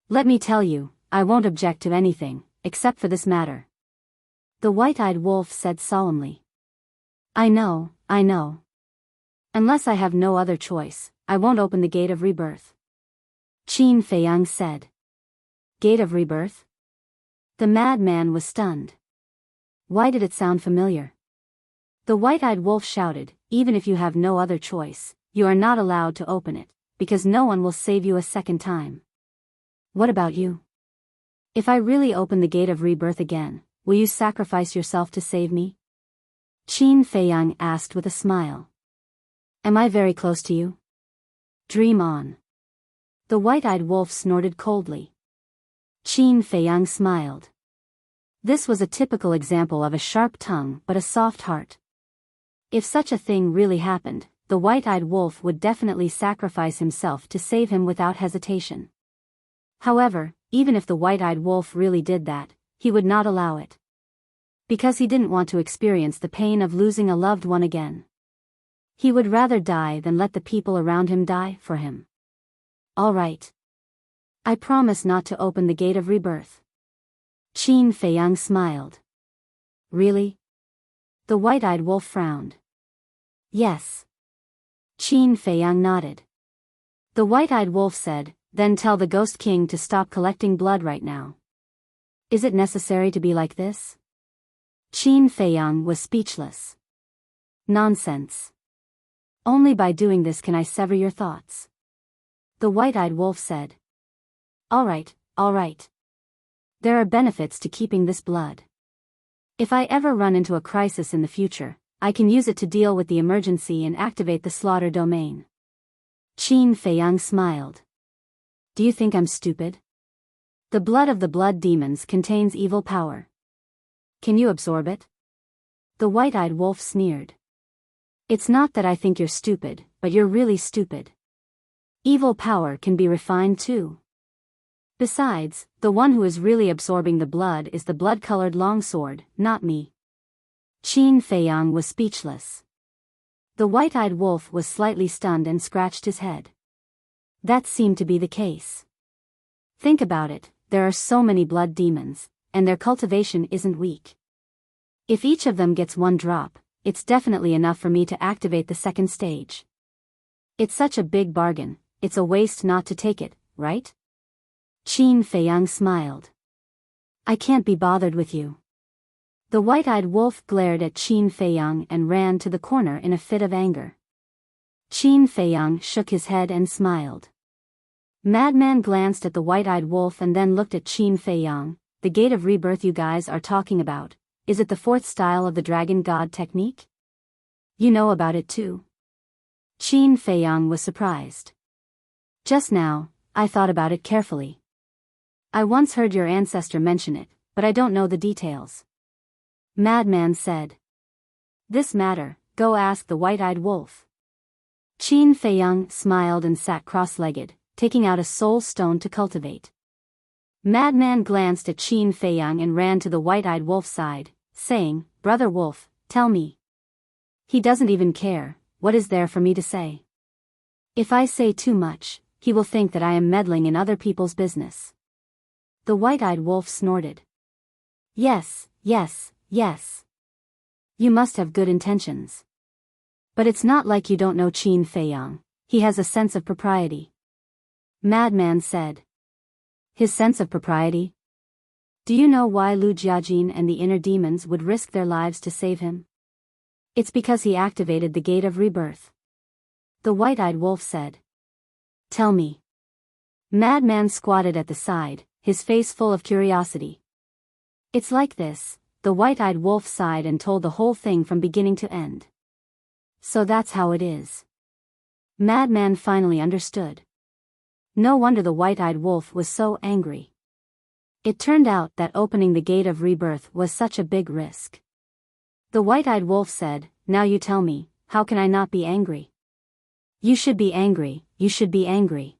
Let me tell you, I won't object to anything, except for this matter. The white-eyed wolf said solemnly. I know. Unless I have no other choice, I won't open the gate of rebirth. Qin Feiyang said. Gate of rebirth? The madman was stunned. Why did it sound familiar? The white-eyed wolf shouted, even if you have no other choice, you are not allowed to open it, because no one will save you a second time. What about you? If I really open the gate of rebirth again, will you sacrifice yourself to save me? Qin Feiyang asked with a smile. Am I very close to you? Dream on. The white-eyed wolf snorted coldly. Qin Feiyang smiled. This was a typical example of a sharp tongue but a soft heart. If such a thing really happened, the white-eyed wolf would definitely sacrifice himself to save him without hesitation. However, even if the white-eyed wolf really did that, he would not allow it. Because he didn't want to experience the pain of losing a loved one again. He would rather die than let the people around him die for him. All right. I promise not to open the gate of rebirth. Qin Feiyang smiled. Really? The white-eyed wolf frowned. Yes. Qin Feiyang nodded. The white-eyed wolf said, then tell the Ghost King to stop collecting blood right now. Is it necessary to be like this? Qin Feiyang was speechless. Nonsense. Only by doing this can I sever your thoughts. The white-eyed wolf said. All right. There are benefits to keeping this blood. If I ever run into a crisis in the future, I can use it to deal with the emergency and activate the slaughter domain. Qin Feiyang smiled. Do you think I'm stupid? The blood of the blood demons contains evil power. Can you absorb it? The white-eyed wolf sneered. It's not that I think you're stupid, but you're really stupid. Evil power can be refined too. Besides, the one who is really absorbing the blood is the blood-colored longsword, not me. Qin Feiyang was speechless. The white-eyed wolf was slightly stunned and scratched his head. That seemed to be the case. Think about it, there are so many blood demons, and their cultivation isn't weak. If each of them gets one drop, it's definitely enough for me to activate the second stage. It's such a big bargain, it's a waste not to take it, right? Qin Feiyang smiled. I can't be bothered with you. The white-eyed wolf glared at Qin Feiyang and ran to the corner in a fit of anger. Qin Feiyang shook his head and smiled. Madman glanced at the white-eyed wolf and then looked at Qin Feiyang. The gate of rebirth you guys are talking about, is it the fourth style of the dragon god technique? You know about it too. Qin Feiyang was surprised. Just now, I thought about it carefully. I once heard your ancestor mention it, but I don't know the details. Madman said. This matter, go ask the white-eyed wolf. Qin Feiyang smiled and sat cross-legged, taking out a soul stone to cultivate. Madman glanced at Qin Feiyang and ran to the white-eyed wolf's side, saying, Brother Wolf, tell me. He doesn't even care, what is there for me to say? If I say too much, he will think that I am meddling in other people's business. The white-eyed wolf snorted. Yes, yes, yes. You must have good intentions. But it's not like you don't know Qin Feiyang, he has a sense of propriety. Madman said. His sense of propriety? Do you know why Lu Jiajin and the inner demons would risk their lives to save him? It's because he activated the gate of rebirth. The white-eyed wolf said. Tell me. Madman squatted at the side, his face full of curiosity. It's like this, the white-eyed wolf sighed and told the whole thing from beginning to end. So that's how it is. Madman finally understood. No wonder the white-eyed wolf was so angry. It turned out that opening the gate of rebirth was such a big risk. The white-eyed wolf said, Now you tell me, how can I not be angry? You should be angry, you should be angry.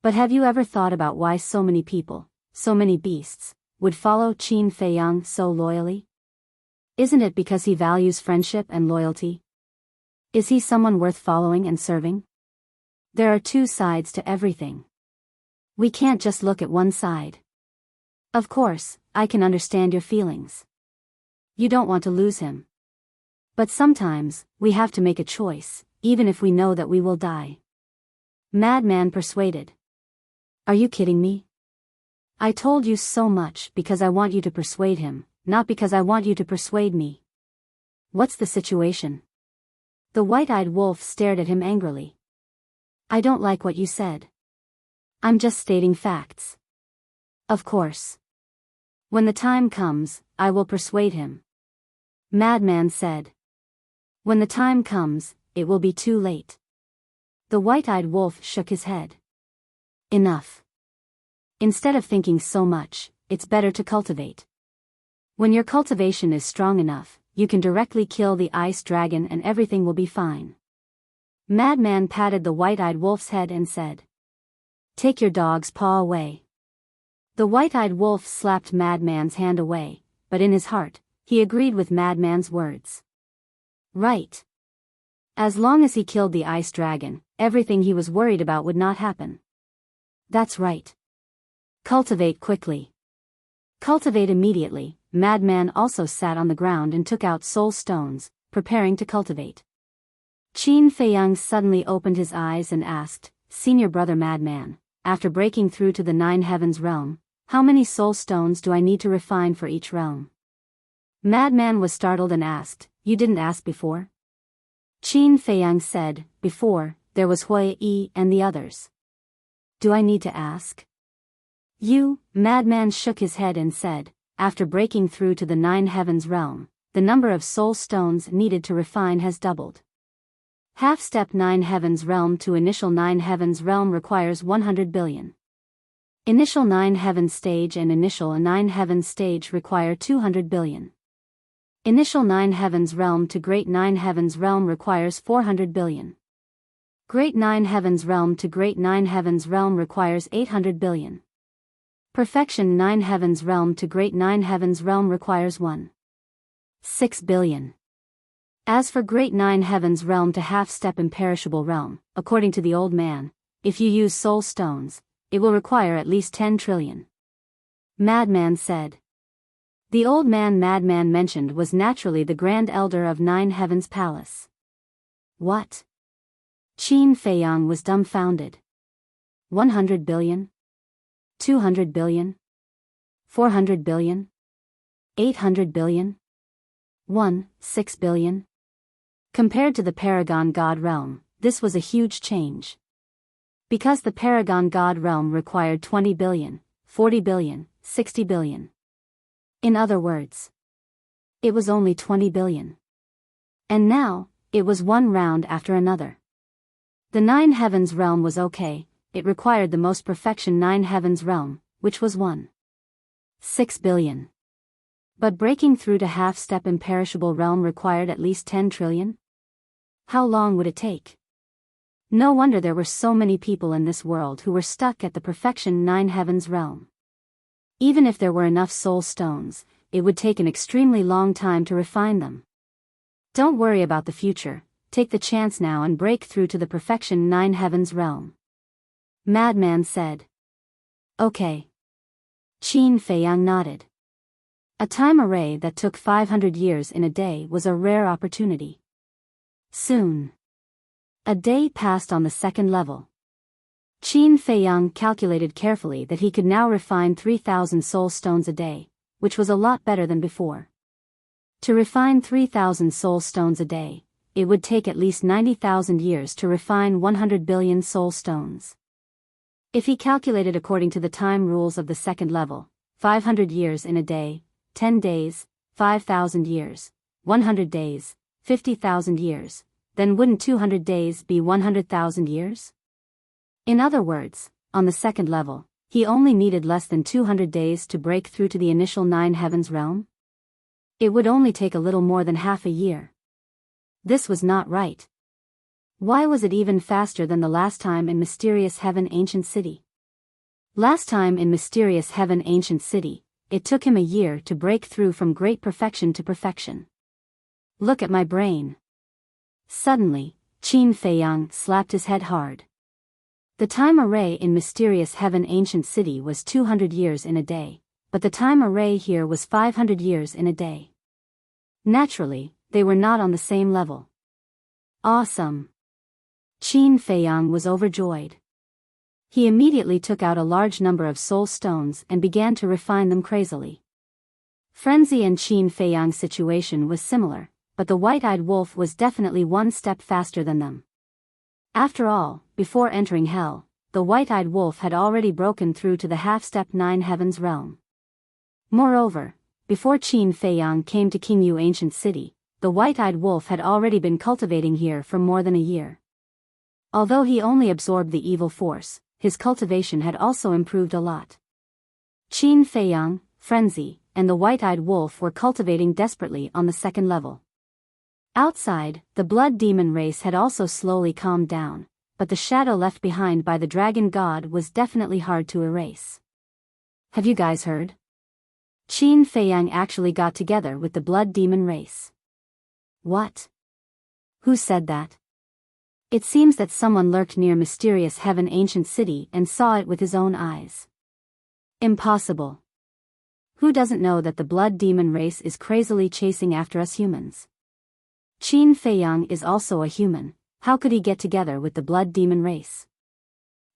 But have you ever thought about why so many people, so many beasts, would follow Qin Feiyang so loyally? Isn't it because he values friendship and loyalty? Is he someone worth following and serving? There are two sides to everything. We can't just look at one side. Of course, I can understand your feelings. You don't want to lose him. But sometimes, we have to make a choice, even if we know that we will die. Madman persuaded. Are you kidding me? I told you so much because I want you to persuade him, not because I want you to persuade me. What's the situation? The white-eyed wolf stared at him angrily. I don't like what you said. I'm just stating facts. Of course. When the time comes, I will persuade him. Madman said. When the time comes, it will be too late. The white-eyed wolf shook his head. Enough. Instead of thinking so much, it's better to cultivate. When your cultivation is strong enough, you can directly kill the ice dragon and everything will be fine. Madman patted the white-eyed wolf's head and said. Take your dog's paw away. The white-eyed wolf slapped Madman's hand away, but in his heart, he agreed with Madman's words. Right. As long as he killed the ice dragon, everything he was worried about would not happen. That's right. Cultivate quickly. Cultivate immediately. Madman also sat on the ground and took out soul stones, preparing to cultivate. Qin Feiyang suddenly opened his eyes and asked, Senior brother Madman, after breaking through to the Nine Heavens realm, how many soul stones do I need to refine for each realm? Madman was startled and asked, You didn't ask before? Qin Feiyang said, Before, there was Hui Yi and the others. Do I need to ask? You, Madman shook his head and said, After breaking through to the Nine Heavens realm, the number of soul stones needed to refine has doubled. Half-step Nine Heavens realm to initial Nine Heavens realm requires 100 billion. Initial Nine Heavens stage and initial Nine Heavens stage require 200 billion. Initial 9 heavens realm to Great 9 heavens realm requires 400 billion. Great 9 heavens realm to Great 9 heavens realm requires 800 billion. Perfection 9 heavens realm to Great 9 heavens realm requires 1.6 billion. As for Great 9 heavens realm to half-step imperishable realm, according to the old man, if you use soul stones, it will require at least 10 trillion. Madman said. The old man Madman mentioned was naturally the Grand Elder of 9 Heavens Palace. What? Qin Feiyang was dumbfounded. 100 billion? 200 billion? 400 billion? 800 billion? 1.6 billion? Compared to the Paragon God realm, this was a huge change. Because the Paragon God realm required 20 billion, 40 billion, 60 billion. In other words, it was only 20 billion. And now, it was one round after another. The 9 heavens realm was okay, it required the most perfection 9 heavens realm, which was 1.6 billion. But breaking through to half-step imperishable realm required at least 10 trillion? How long would it take? No wonder there were so many people in this world who were stuck at the perfection 9 heavens realm. Even if there were enough soul stones, it would take an extremely long time to refine them. Don't worry about the future, take the chance now and break through to the perfection 9 heavens realm. Madman said. Okay. Qin Feiyang nodded. A time array that took 500 years in a day was a rare opportunity. Soon. A day passed on the second level. Qin Feiyang calculated carefully that he could now refine 3,000 soul stones a day, which was a lot better than before. To refine 3,000 soul stones a day, it would take at least 90,000 years to refine 100 billion soul stones. If he calculated according to the time rules of the second level, 500 years in a day, 10 days, 5,000 years, 100 days, 50,000 years, then wouldn't 200 days be 100,000 years? In other words, on the second level, he only needed less than 200 days to break through to the initial 9 heavens realm? It would only take a little more than half a year. This was not right. Why was it even faster than the last time in Mysterious Heaven Ancient City? Last time in Mysterious Heaven Ancient City, it took him a year to break through from great perfection to perfection. Look at my brain. Suddenly, Qin Feiyang slapped his head hard. The time array in Mysterious Heaven Ancient City was 200 years in a day, but the time array here was 500 years in a day. Naturally, they were not on the same level. Awesome! Qin Feiyang was overjoyed. He immediately took out a large number of soul stones and began to refine them crazily. Frenzy and Qin Feiyang's situation was similar, but the white-eyed wolf was definitely one step faster than them. After all, before entering hell, the white-eyed wolf had already broken through to the half-step 9 heavens realm. Moreover, before Qin Feiyang came to Qingyu Ancient City, the white-eyed wolf had already been cultivating here for more than a year. Although he only absorbed the evil force, his cultivation had also improved a lot. Qin Feiyang, Frenzy, and the white-eyed wolf were cultivating desperately on the second level. Outside, the blood demon race had also slowly calmed down, but the shadow left behind by the dragon god was definitely hard to erase. Have you guys heard? Qin Feiyang actually got together with the blood demon race. What? Who said that? It seems that someone lurked near Mysterious Heaven Ancient City and saw it with his own eyes. Impossible. Who doesn't know that the blood demon race is crazily chasing after us humans? Qin Feiyang is also a human, how could he get together with the blood demon race?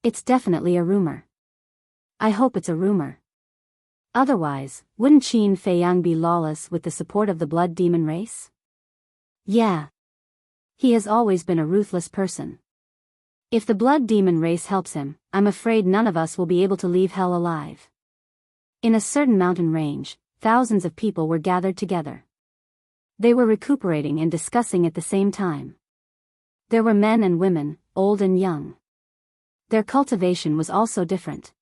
It's definitely a rumor. I hope it's a rumor. Otherwise, wouldn't Qin Feiyang be lawless with the support of the blood demon race? Yeah. He has always been a ruthless person. If the blood demon race helps him, I'm afraid none of us will be able to leave hell alive. In a certain mountain range, thousands of people were gathered together. They were recuperating and discussing at the same time. There were men and women, old and young. Their cultivation was also different.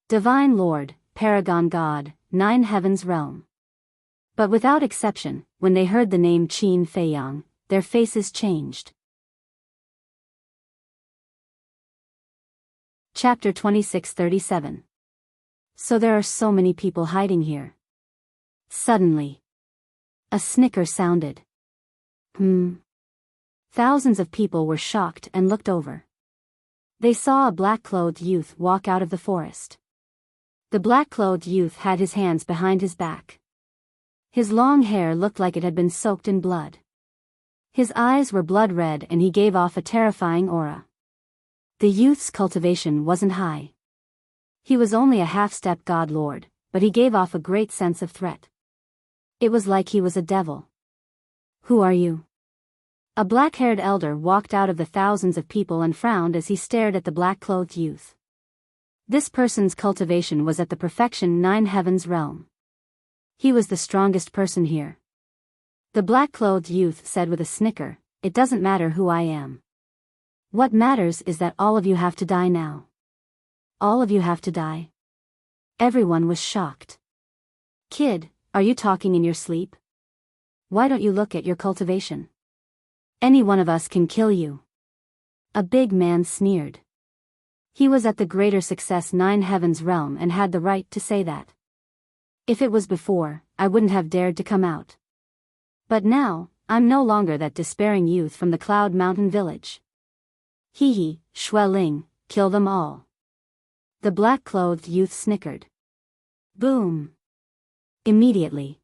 Divine Lord, Paragon God, 9 Heavens Realm. But without exception, when they heard the name Qin Feiyang, their faces changed. Chapter 26:37. So there are so many people hiding here. Suddenly, a snicker sounded. Thousands of people were shocked and looked over. They saw a black-clothed youth walk out of the forest. The black-clothed youth had his hands behind his back. His long hair looked like it had been soaked in blood. His eyes were blood red and he gave off a terrifying aura. The youth's cultivation wasn't high. He was only a half-step god lord, but he gave off a great sense of threat. It was like he was a devil. Who are you? A black-haired elder walked out of the thousands of people and frowned as he stared at the black-clothed youth. This person's cultivation was at the perfection 9 heavens realm. He was the strongest person here. The black-clothed youth said with a snicker, "It doesn't matter who I am. What matters is that all of you have to die now." All of you have to die? Everyone was shocked. Kid, are you talking in your sleep? Why don't you look at your cultivation? Any one of us can kill you. A big man sneered. He was at the greater success 9 heavens realm and had the right to say that. If it was before, I wouldn't have dared to come out. But now, I'm no longer that despairing youth from the Cloud Mountain village. Hee, Xueling, kill them all. The black-clothed youth snickered. Boom. Immediately,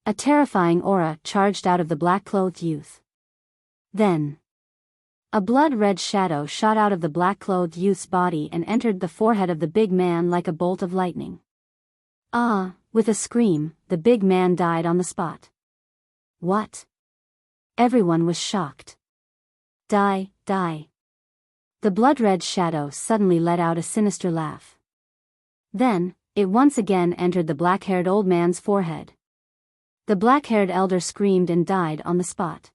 a terrifying aura charged out of the black-clothed youth. Then, a blood-red shadow shot out of the black-clothed youth's body and entered the forehead of the big man like a bolt of lightning. With a scream, the big man died on the spot. What? Everyone was shocked. Die, die. The blood-red shadow suddenly let out a sinister laugh. Then, it once again entered the black-haired old man's forehead. The black-haired elder screamed and died on the spot.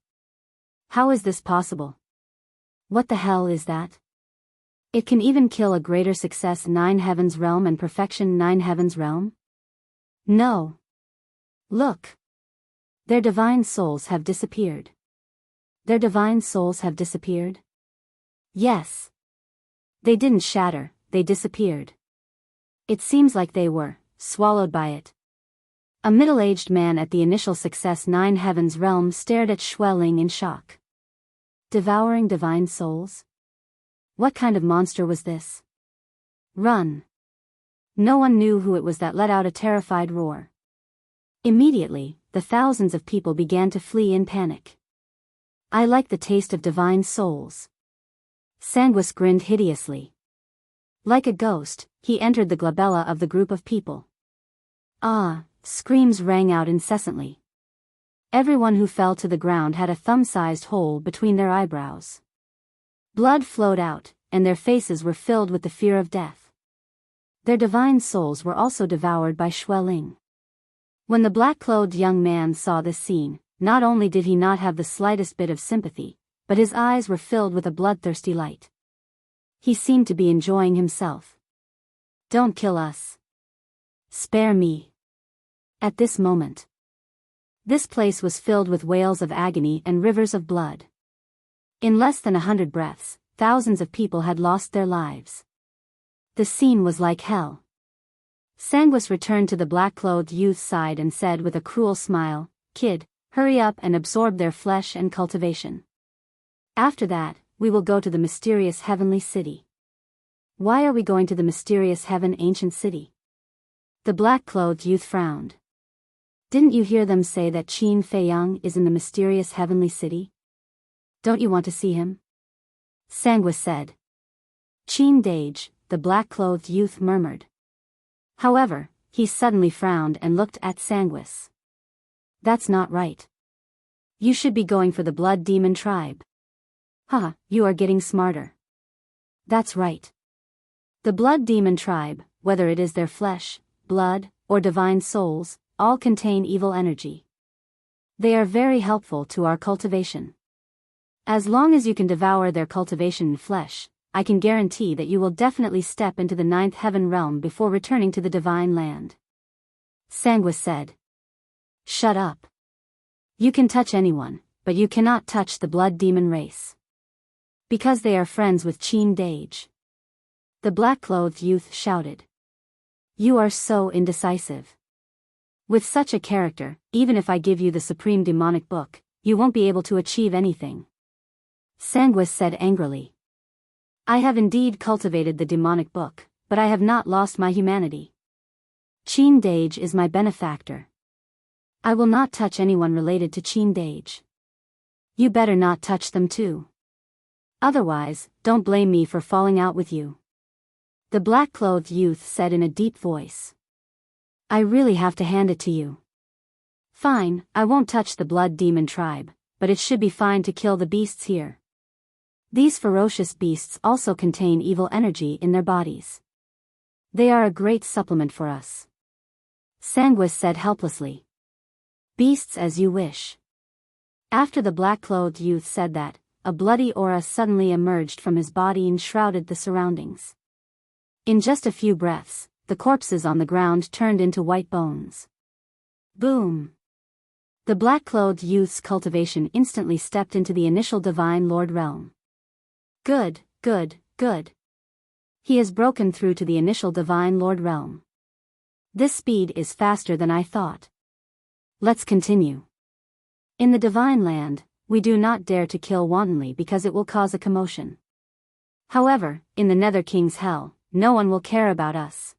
How is this possible? What the hell is that? It can even kill a greater success 9 heavens realm and perfection 9 heavens realm? No. Look. Their divine souls have disappeared. Their divine souls have disappeared? Yes. They didn't shatter, they disappeared. It seems like they were swallowed by it. A middle-aged man at the initial success 9 heavens realm stared at Xueling in shock. Devouring divine souls? What kind of monster was this? Run. No one knew who it was that let out a terrified roar. Immediately, the thousands of people began to flee in panic. I like the taste of divine souls. Sanguis grinned hideously. Like a ghost, he entered the glabella of the group of people. Screams rang out incessantly. Everyone who fell to the ground had a thumb-sized hole between their eyebrows. Blood flowed out, and their faces were filled with the fear of death. Their divine souls were also devoured by Xueling. When the black-clothed young man saw this scene, not only did he not have the slightest bit of sympathy, but his eyes were filled with a bloodthirsty light. He seemed to be enjoying himself. Don't kill us. Spare me. At this moment, this place was filled with wails of agony and rivers of blood. In less than 100 breaths, thousands of people had lost their lives. The scene was like hell. Sanguis returned to the black-clothed youth's side and said with a cruel smile, "Kid, hurry up and absorb their flesh and cultivation. After that, we will go to the mysterious heavenly city." Why are we going to the mysterious heaven ancient city? The black-clothed youth frowned. Didn't you hear them say that Qin Feiyang is in the mysterious heavenly city? Don't you want to see him? Sanguis said. Qin Dage, the black-clothed youth murmured. However, he suddenly frowned and looked at Sanguis. That's not right. You should be going for the blood demon tribe. You are getting smarter. That's right. The blood demon tribe, whether it is their flesh, blood, or divine souls, all contain evil energy. They are very helpful to our cultivation. As long as you can devour their cultivation in flesh, I can guarantee that you will definitely step into the 9th heaven realm before returning to the divine land. Sanguis said. Shut up. You can touch anyone, but you cannot touch the blood demon race. Because they are friends with Qin Deity. The black-clothed youth shouted. You are so indecisive. With such a character, even if I give you the supreme demonic book, you won't be able to achieve anything. Sanguis said angrily. I have indeed cultivated the demonic book, but I have not lost my humanity. Qin Deity is my benefactor. I will not touch anyone related to Qin Deity. You better not touch them too. Otherwise, don't blame me for falling out with you. The black-clothed youth said in a deep voice. I really have to hand it to you. Fine, I won't touch the blood demon tribe, but it should be fine to kill the beasts here. These ferocious beasts also contain evil energy in their bodies. They are a great supplement for us. Sanguis said helplessly. Beasts as you wish. After the black-clothed youth said that, a bloody aura suddenly emerged from his body and shrouded the surroundings. In just a few breaths, the corpses on the ground turned into white bones. Boom! The black-clothed youth's cultivation instantly stepped into the initial Divine Lord realm. Good, good, good. He has broken through to the initial Divine Lord realm. This speed is faster than I thought. Let's continue. In the Divine Land, we do not dare to kill wantonly because it will cause a commotion. However, in the Nether King's hell, no one will care about us.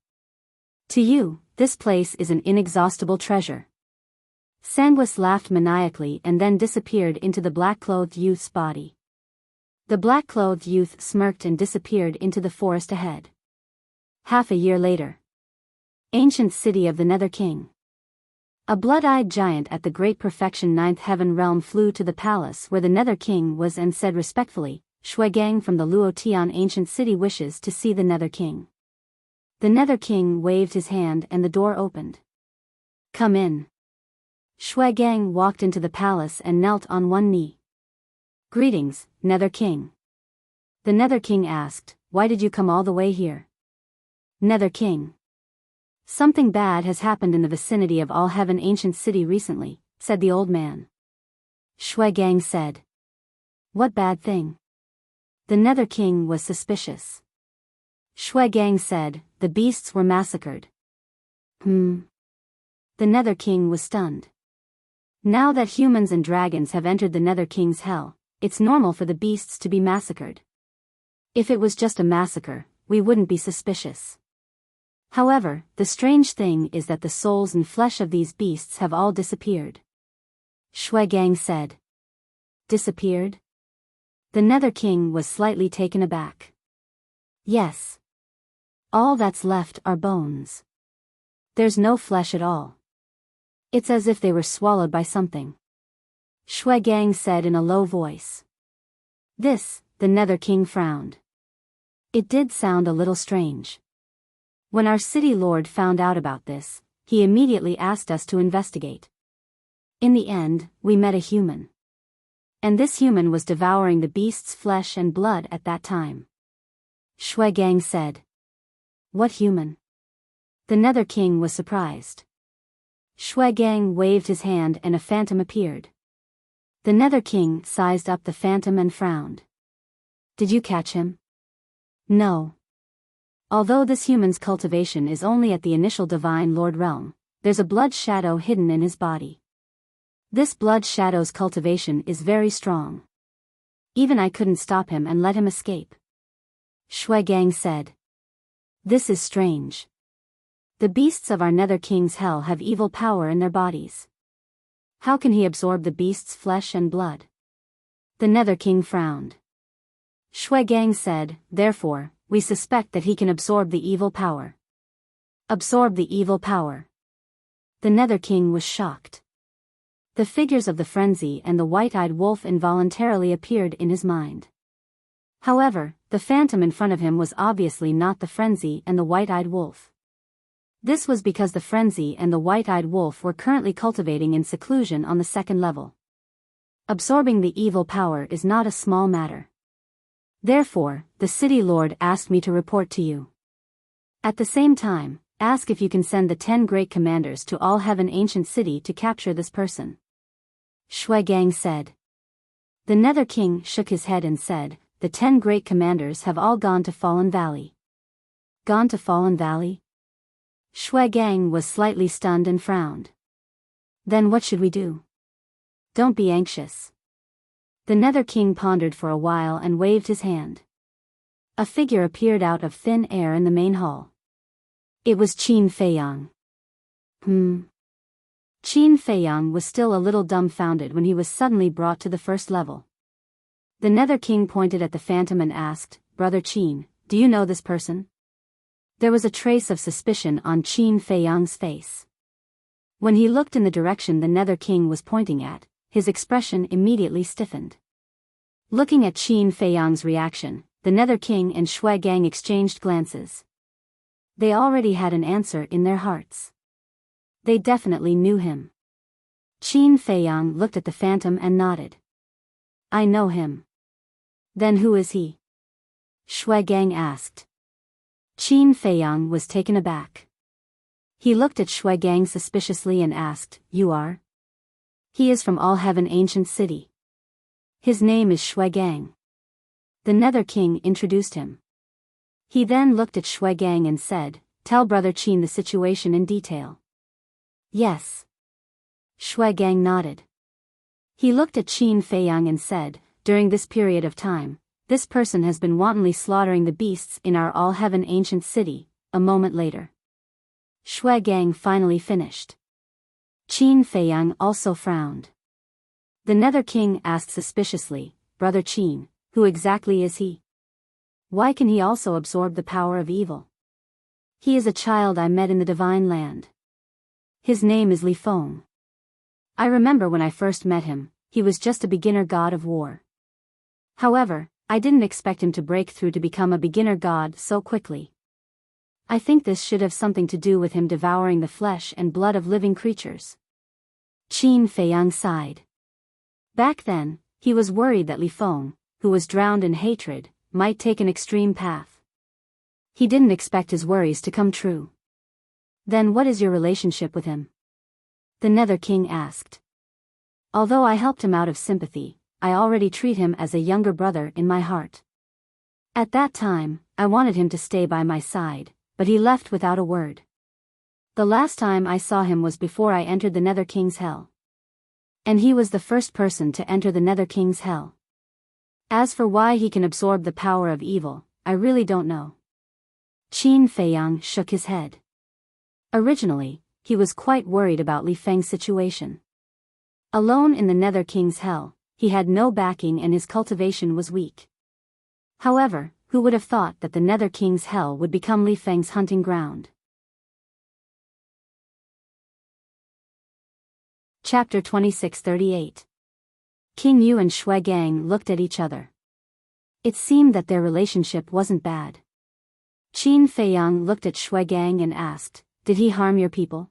To you, this place is an inexhaustible treasure. Sanguis laughed maniacally and then disappeared into the black-clothed youth's body. The black-clothed youth smirked and disappeared into the forest ahead. Half a year later. Ancient city of the Nether King. A blood-eyed giant at the Great Perfection Ninth Heaven realm flew to the palace where the Nether King was and said respectfully, Shuigang from the Luotian ancient city wishes to see the Nether King. The Nether King waved his hand and the door opened. Come in. Shuigang walked into the palace and knelt on one knee. Greetings, Nether King. The Nether King asked, why did you come all the way here? Nether King. Something bad has happened in the vicinity of All Heaven Ancient City recently, said the old man. Shuigang said. What bad thing? The Nether King was suspicious. Shuigang said, the beasts were massacred. The Nether King was stunned. Now that humans and dragons have entered the Nether King's hell, it's normal for the beasts to be massacred. If it was just a massacre, we wouldn't be suspicious. However, the strange thing is that the souls and flesh of these beasts have all disappeared. Shuigang said. Disappeared? The Nether King was slightly taken aback. Yes. All that's left are bones. There's no flesh at all. It's as if they were swallowed by something. Shuigang said in a low voice. This, the Nether King frowned. It did sound a little strange. When our city lord found out about this, he immediately asked us to investigate. In the end, we met a human. And this human was devouring the beast's flesh and blood at that time. Shuigang said. What human? The Nether King was surprised. Shuigang waved his hand and a phantom appeared. The Nether King sized up the phantom and frowned. Did you catch him? No. Although this human's cultivation is only at the initial Divine Lord realm, there's a blood shadow hidden in his body. This blood shadow's cultivation is very strong. Even I couldn't stop him and let him escape. Shuigang said. This is strange. The beasts of our Nether King's hell have evil power in their bodies. How can he absorb the beast's flesh and blood? The Nether King frowned. Shuigang said, therefore, we suspect that he can absorb the evil power. Absorb the evil power. The Nether King was shocked. The figures of the frenzy and the white-eyed wolf involuntarily appeared in his mind. However, the phantom in front of him was obviously not the frenzy and the white-eyed wolf. This was because the frenzy and the white-eyed wolf were currently cultivating in seclusion on the second level. Absorbing the evil power is not a small matter. Therefore, the city lord asked me to report to you. At the same time, Ask if you can send the 10 great commanders to all heaven ancient city to capture this person. Shui Gang said. The Nether King shook his head and said, the 10 great commanders have all gone to Fallen Valley. Gone to Fallen Valley? Shui Gang was slightly stunned and frowned. Then what should we do? Don't be anxious. The Nether King pondered for a while and waved his hand. A figure appeared out of thin air in the main hall. It was Qin Feiyang. Qin Feiyang was still a little dumbfounded when he was suddenly brought to the first level. The Nether King pointed at the phantom and asked, Brother Qin, do you know this person? There was a trace of suspicion on Qin Feiyang's face. When he looked in the direction the Nether King was pointing at, his expression immediately stiffened. Looking at Qin Feiyang's reaction, the Nether King and Shui Gang exchanged glances. They already had an answer in their hearts. They definitely knew him. Qin Feiyang looked at the phantom and nodded. I know him. Then who is he? Shui Gang asked. Qin Feiyang was taken aback. He looked at Shui Gang suspiciously and asked, You are? He is from All Heaven Ancient City. His name is Shui Gang. The Nether King introduced him. He then looked at Shui Gang and said, Tell Brother Qin the situation in detail. Yes. Shui Gang nodded. He looked at Qin Feiyang and said, During this period of time, this person has been wantonly slaughtering the beasts in our All Heaven Ancient City. A moment later, Shui Gang finally finished. Qin Feiyang also frowned. The Nether King asked suspiciously, Brother Qin, who exactly is he? Why can he also absorb the power of evil? He is a child I met in the Divine Land. His name is Li Feng. I remember when I first met him, he was just a beginner god of war. However, I didn't expect him to break through to become a beginner god so quickly. I think this should have something to do with him devouring the flesh and blood of living creatures. Qin Feiyang sighed. Back then, he was worried that Li Feng, who was drowned in hatred, might take an extreme path. He didn't expect his worries to come true. Then what is your relationship with him? The Nether King asked. Although I helped him out of sympathy, I already treat him as a younger brother in my heart. At that time, I wanted him to stay by my side, but he left without a word. The last time I saw him was before I entered the Nether King's hell. And he was the first person to enter the Nether King's hell. As for why he can absorb the power of evil, I really don't know. Qin Feiyang shook his head. Originally, he was quite worried about Li Feng's situation. Alone in the Nether King's hell, he had no backing and his cultivation was weak. However, who would have thought that the Nether King's hell would become Li Feng's hunting ground? Chapter 2638. King Yu and Shui Gang looked at each other. It seemed that their relationship wasn't bad. Qin Feiyang looked at Shui Gang and asked, Did he harm your people?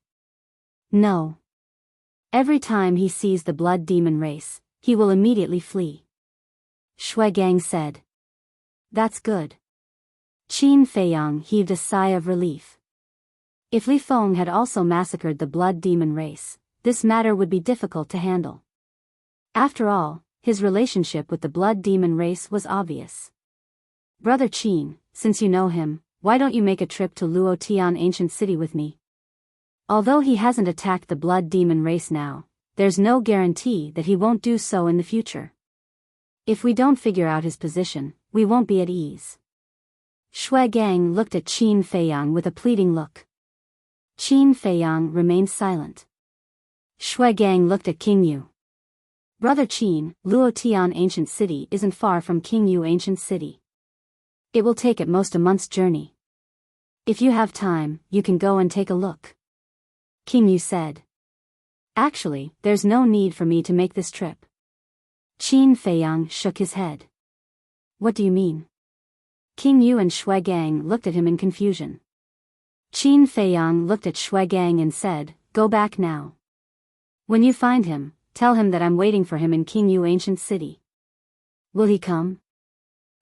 No. Every time he sees the blood demon race, he will immediately flee. Shui Gang said. That's good. Qin Feiyang heaved a sigh of relief. If Li Feng had also massacred the blood demon race, this matter would be difficult to handle. After all, his relationship with the blood demon race was obvious. Brother Qin, since you know him, why don't you make a trip to Luotian Ancient City with me? Although he hasn't attacked the blood demon race now, there's no guarantee that he won't do so in the future. If we don't figure out his position, we won't be at ease. Shui Gang looked at Qin Feiyang with a pleading look. Qin Feiyang remained silent. Shui Gang looked at King Yu. Brother Qin, Luotian Ancient City isn't far from King Yu Ancient City. It will take at most a month's journey. If you have time, you can go and take a look. King Yu said. Actually, there's no need for me to make this trip. Qin Feiyang shook his head. What do you mean? King Yu and Shui Gang looked at him in confusion. Qin Feiyang looked at Shui Gang and said, Go back now. When you find him, tell him that I'm waiting for him in King Yu Ancient City. Will he come?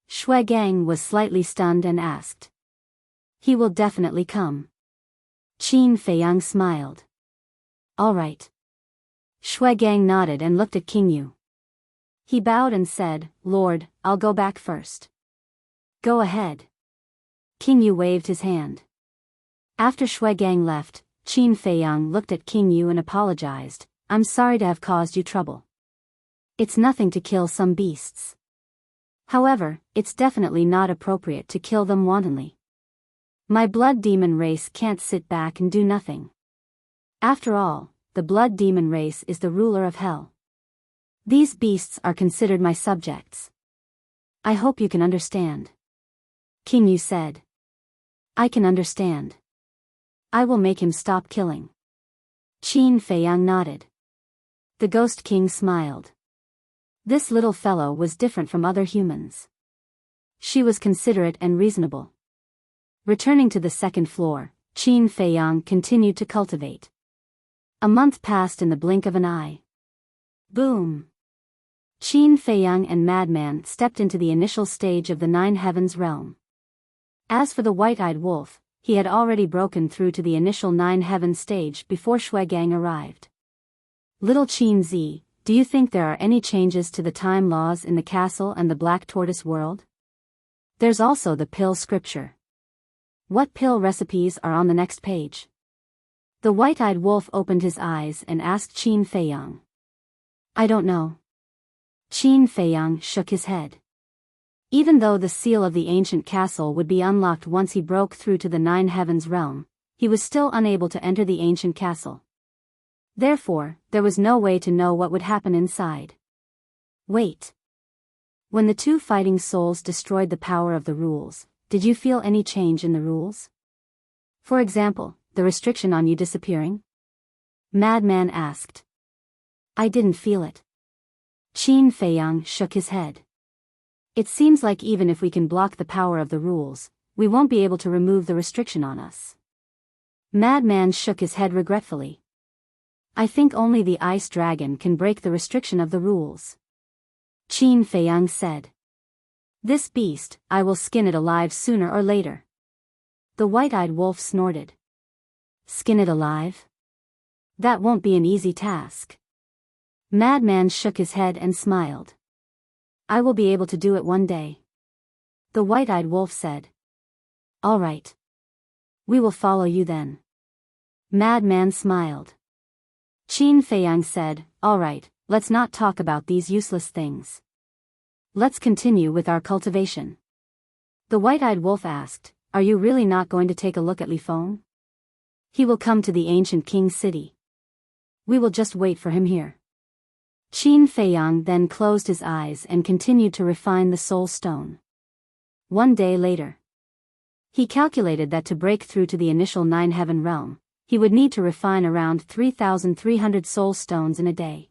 Shui Gang was slightly stunned and asked. He will definitely come. Qin Feiyang smiled. All right. Shui Gang nodded and looked at King Yu. He bowed and said, Lord, I'll go back first. Go ahead. King Yu waved his hand. After Shui Gang left, Qin Feiyang looked at King Yu and apologized. I'm sorry to have caused you trouble. It's nothing to kill some beasts. However, it's definitely not appropriate to kill them wantonly. My blood demon race can't sit back and do nothing. After all, the blood demon race is the ruler of hell. These beasts are considered my subjects. I hope you can understand. King Yu said. I can understand. I will make him stop killing. Qin Feiyang nodded. The Ghost King smiled. This little fellow was different from other humans. She was considerate and reasonable. Returning to the second floor, Qin Feiyang continued to cultivate. A month passed in the blink of an eye. Boom! Qin Feiyang and Madman stepped into the initial stage of the Nine Heavens realm. As for the white-eyed wolf, he had already broken through to the initial Nine Heavens stage before Shui Gang arrived. Little Qin Zi, do you think there are any changes to the time laws in the castle and the Black Tortoise world? There's also the pill scripture. What pill recipes are on the next page? The white-eyed wolf opened his eyes and asked Qin Feiyang. I don't know. Qin Feiyang shook his head. Even though the seal of the ancient castle would be unlocked once he broke through to the Nine Heavens realm, he was still unable to enter the ancient castle. Therefore, there was no way to know what would happen inside. Wait. When the two fighting souls destroyed the power of the rules, did you feel any change in the rules? For example, the restriction on you disappearing? Madman asked. I didn't feel it. Qin Feiyang shook his head. It seems like even if we can block the power of the rules, we won't be able to remove the restriction on us. Madman shook his head regretfully. I think only the ice dragon can break the restriction of the rules. Qin Feiyang said. This beast, I will skin it alive sooner or later. The white-eyed wolf snorted. Skin it alive? That won't be an easy task. Madman shook his head and smiled. I will be able to do it one day. The white-eyed wolf said. All right. We will follow you then. Madman smiled. Qin Feiyang said, all right, let's not talk about these useless things. Let's continue with our cultivation. The white-eyed wolf asked, are you really not going to take a look at Li Feng? He will come to the ancient king's city. We will just wait for him here. Qin Feiyang then closed his eyes and continued to refine the soul stone. One day later, he calculated that to break through to the initial Nine Heaven realm, he would need to refine around 3,300 soul stones in a day.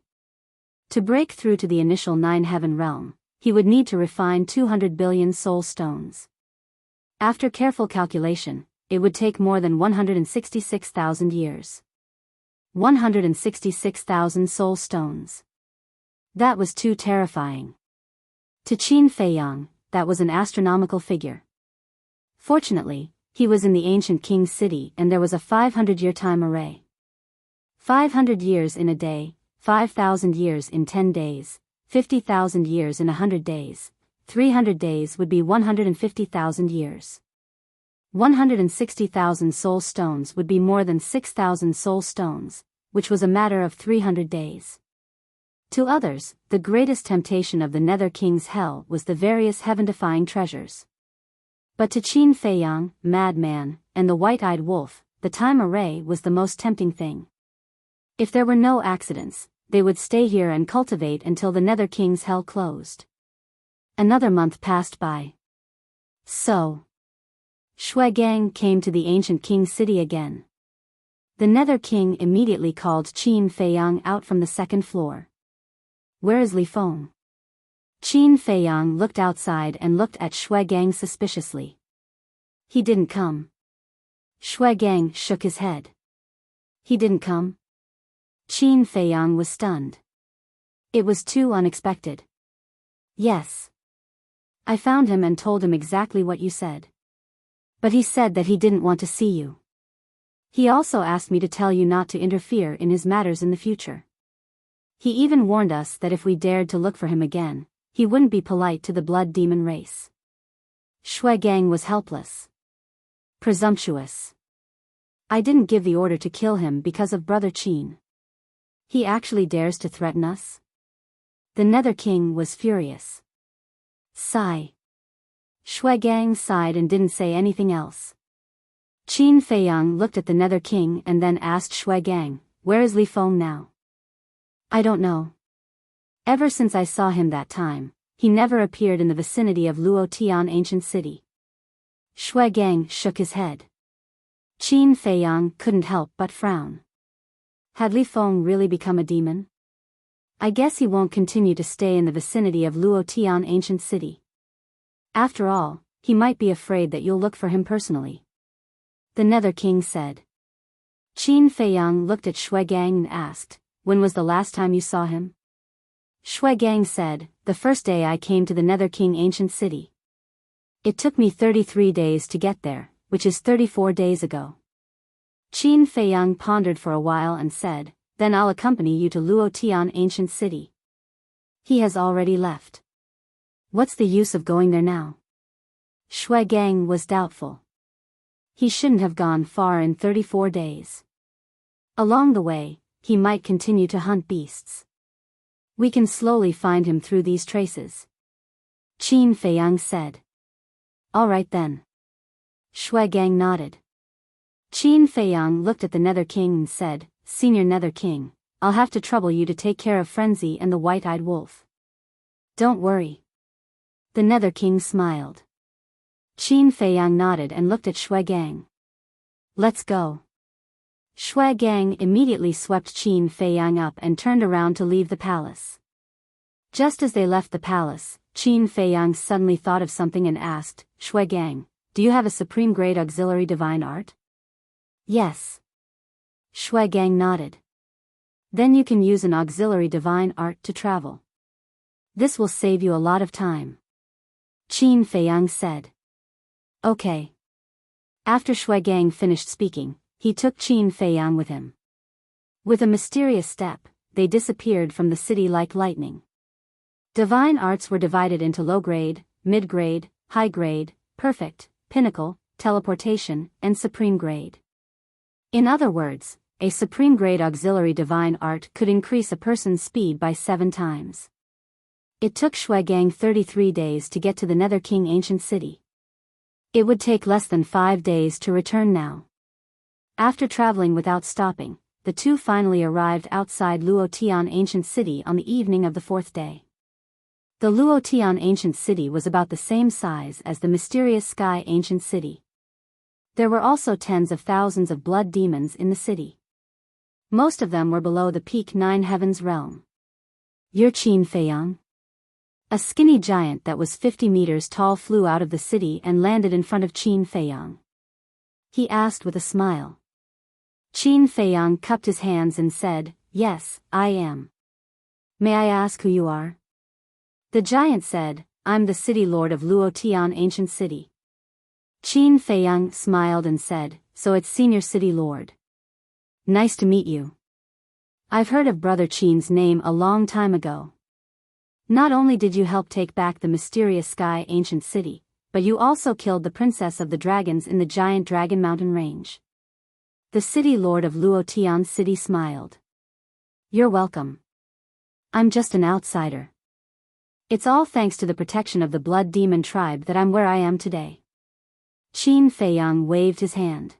To break through to the initial Nine Heaven realm, he would need to refine 200 billion soul stones. After careful calculation, it would take more than 166,000 years. 166,000 soul stones. That was too terrifying. To Qin Feiyang, that was an astronomical figure. Fortunately, he was in the ancient king's city and there was a 500-year time array. 500 years in a day, 5,000 years in 10 days, 50,000 years in 100 days, 300 days would be 150,000 years. 160,000 soul stones would be more than 6,000 soul stones, which was a matter of 300 days. To others, the greatest temptation of the Nether King's hell was the various heaven-defying treasures. But to Qin Feiyang, Madman, and the white-eyed wolf, the time array was the most tempting thing. If there were no accidents, they would stay here and cultivate until the Nether King's hell closed. Another month passed by. So, Shui Gang came to the ancient king's city again. The Nether King immediately called Qin Feiyang out from the second floor. Where is Li Feng? Qin Feiyang looked outside and looked at Shui Gang suspiciously. He didn't come. Shui Gang shook his head. He didn't come? Qin Feiyang was stunned. It was too unexpected. Yes. I found him and told him exactly what you said. But he said that he didn't want to see you. He also asked me to tell you not to interfere in his matters in the future. He even warned us that if we dared to look for him again, he wouldn't be polite to the blood demon race. Shui Gang was helpless. Presumptuous. I didn't give the order to kill him because of Brother Qin. He actually dares to threaten us? The Nether King was furious. Sigh. Shui Gang sighed and didn't say anything else. Qin Feiyang looked at the Nether King and then asked Shui Gang, "Where is Li Feng now?" "I don't know. Ever since I saw him that time, he never appeared in the vicinity of Luo Tian ancient city." Shui Gang shook his head. Qin Feiyang couldn't help but frown. Had Li Feng really become a demon? I guess he won't continue to stay in the vicinity of Luo Tian ancient city. After all, he might be afraid that you'll look for him personally. The Nether King said. Qin Feiyang looked at Shui Gang and asked, "When was the last time you saw him?" Shui Gang said, "The first day I came to the Nether King ancient city. It took me 33 days to get there, which is 34 days ago." Qin Feiyang pondered for a while and said, "Then I'll accompany you to Luo Tian ancient city." He has already left. What's the use of going there now? Shui Gang was doubtful. He shouldn't have gone far in 34 days. Along the way, he might continue to hunt beasts. We can slowly find him through these traces. Qin Feiyang said. All right then. Shui Gang nodded. Qin Feiyang looked at the Nether King and said, "Senior Nether King, I'll have to trouble you to take care of Frenzy and the White-Eyed Wolf." "Don't worry." The Nether King smiled. Qin Feiyang nodded and looked at Shui Gang. "Let's go." Shui Gang immediately swept Qin Feiyang up and turned around to leave the palace. Just as they left the palace, Qin Feiyang suddenly thought of something and asked, "Shui Gang, do you have a supreme grade auxiliary divine art?" "Yes." Shui Gang nodded. "Then you can use an auxiliary divine art to travel. This will save you a lot of time." Qin Feiyang said. "Okay." After Shui Gang finished speaking, he took Qin Feiyang with him. With a mysterious step, they disappeared from the city like lightning. Divine arts were divided into low-grade, mid-grade, high-grade, perfect, pinnacle, teleportation, and supreme grade. In other words, a supreme grade auxiliary divine art could increase a person's speed by 7 times. It took Shui Gang 33 days to get to the Nether King ancient city. It would take less than 5 days to return now. After traveling without stopping, the two finally arrived outside Luo Tian ancient city on the evening of the 4th day. The Luo Tian ancient city was about the same size as the mysterious Sky ancient city. There were also tens of thousands of blood demons in the city. Most of them were below the peak 9 heavens realm. "You're Qin Feiyang?" A skinny giant that was 50 meters tall flew out of the city and landed in front of Qin Feiyang. He asked with a smile. Qin Feiyang cupped his hands and said, "Yes, I am." "May I ask who you are?" The giant said, "I'm the city lord of Luo Tian ancient city." Qin Feiyang smiled and said, "So it's senior city lord. Nice to meet you. I've heard of Brother Qin's name a long time ago. Not only did you help take back the mysterious Sky ancient city, but you also killed the princess of the dragons in the giant Dragon Mountain range." The city lord of Luo Tian city smiled. "You're welcome. I'm just an outsider. It's all thanks to the protection of the blood demon tribe that I'm where I am today." Qin Feiyang waved his hand.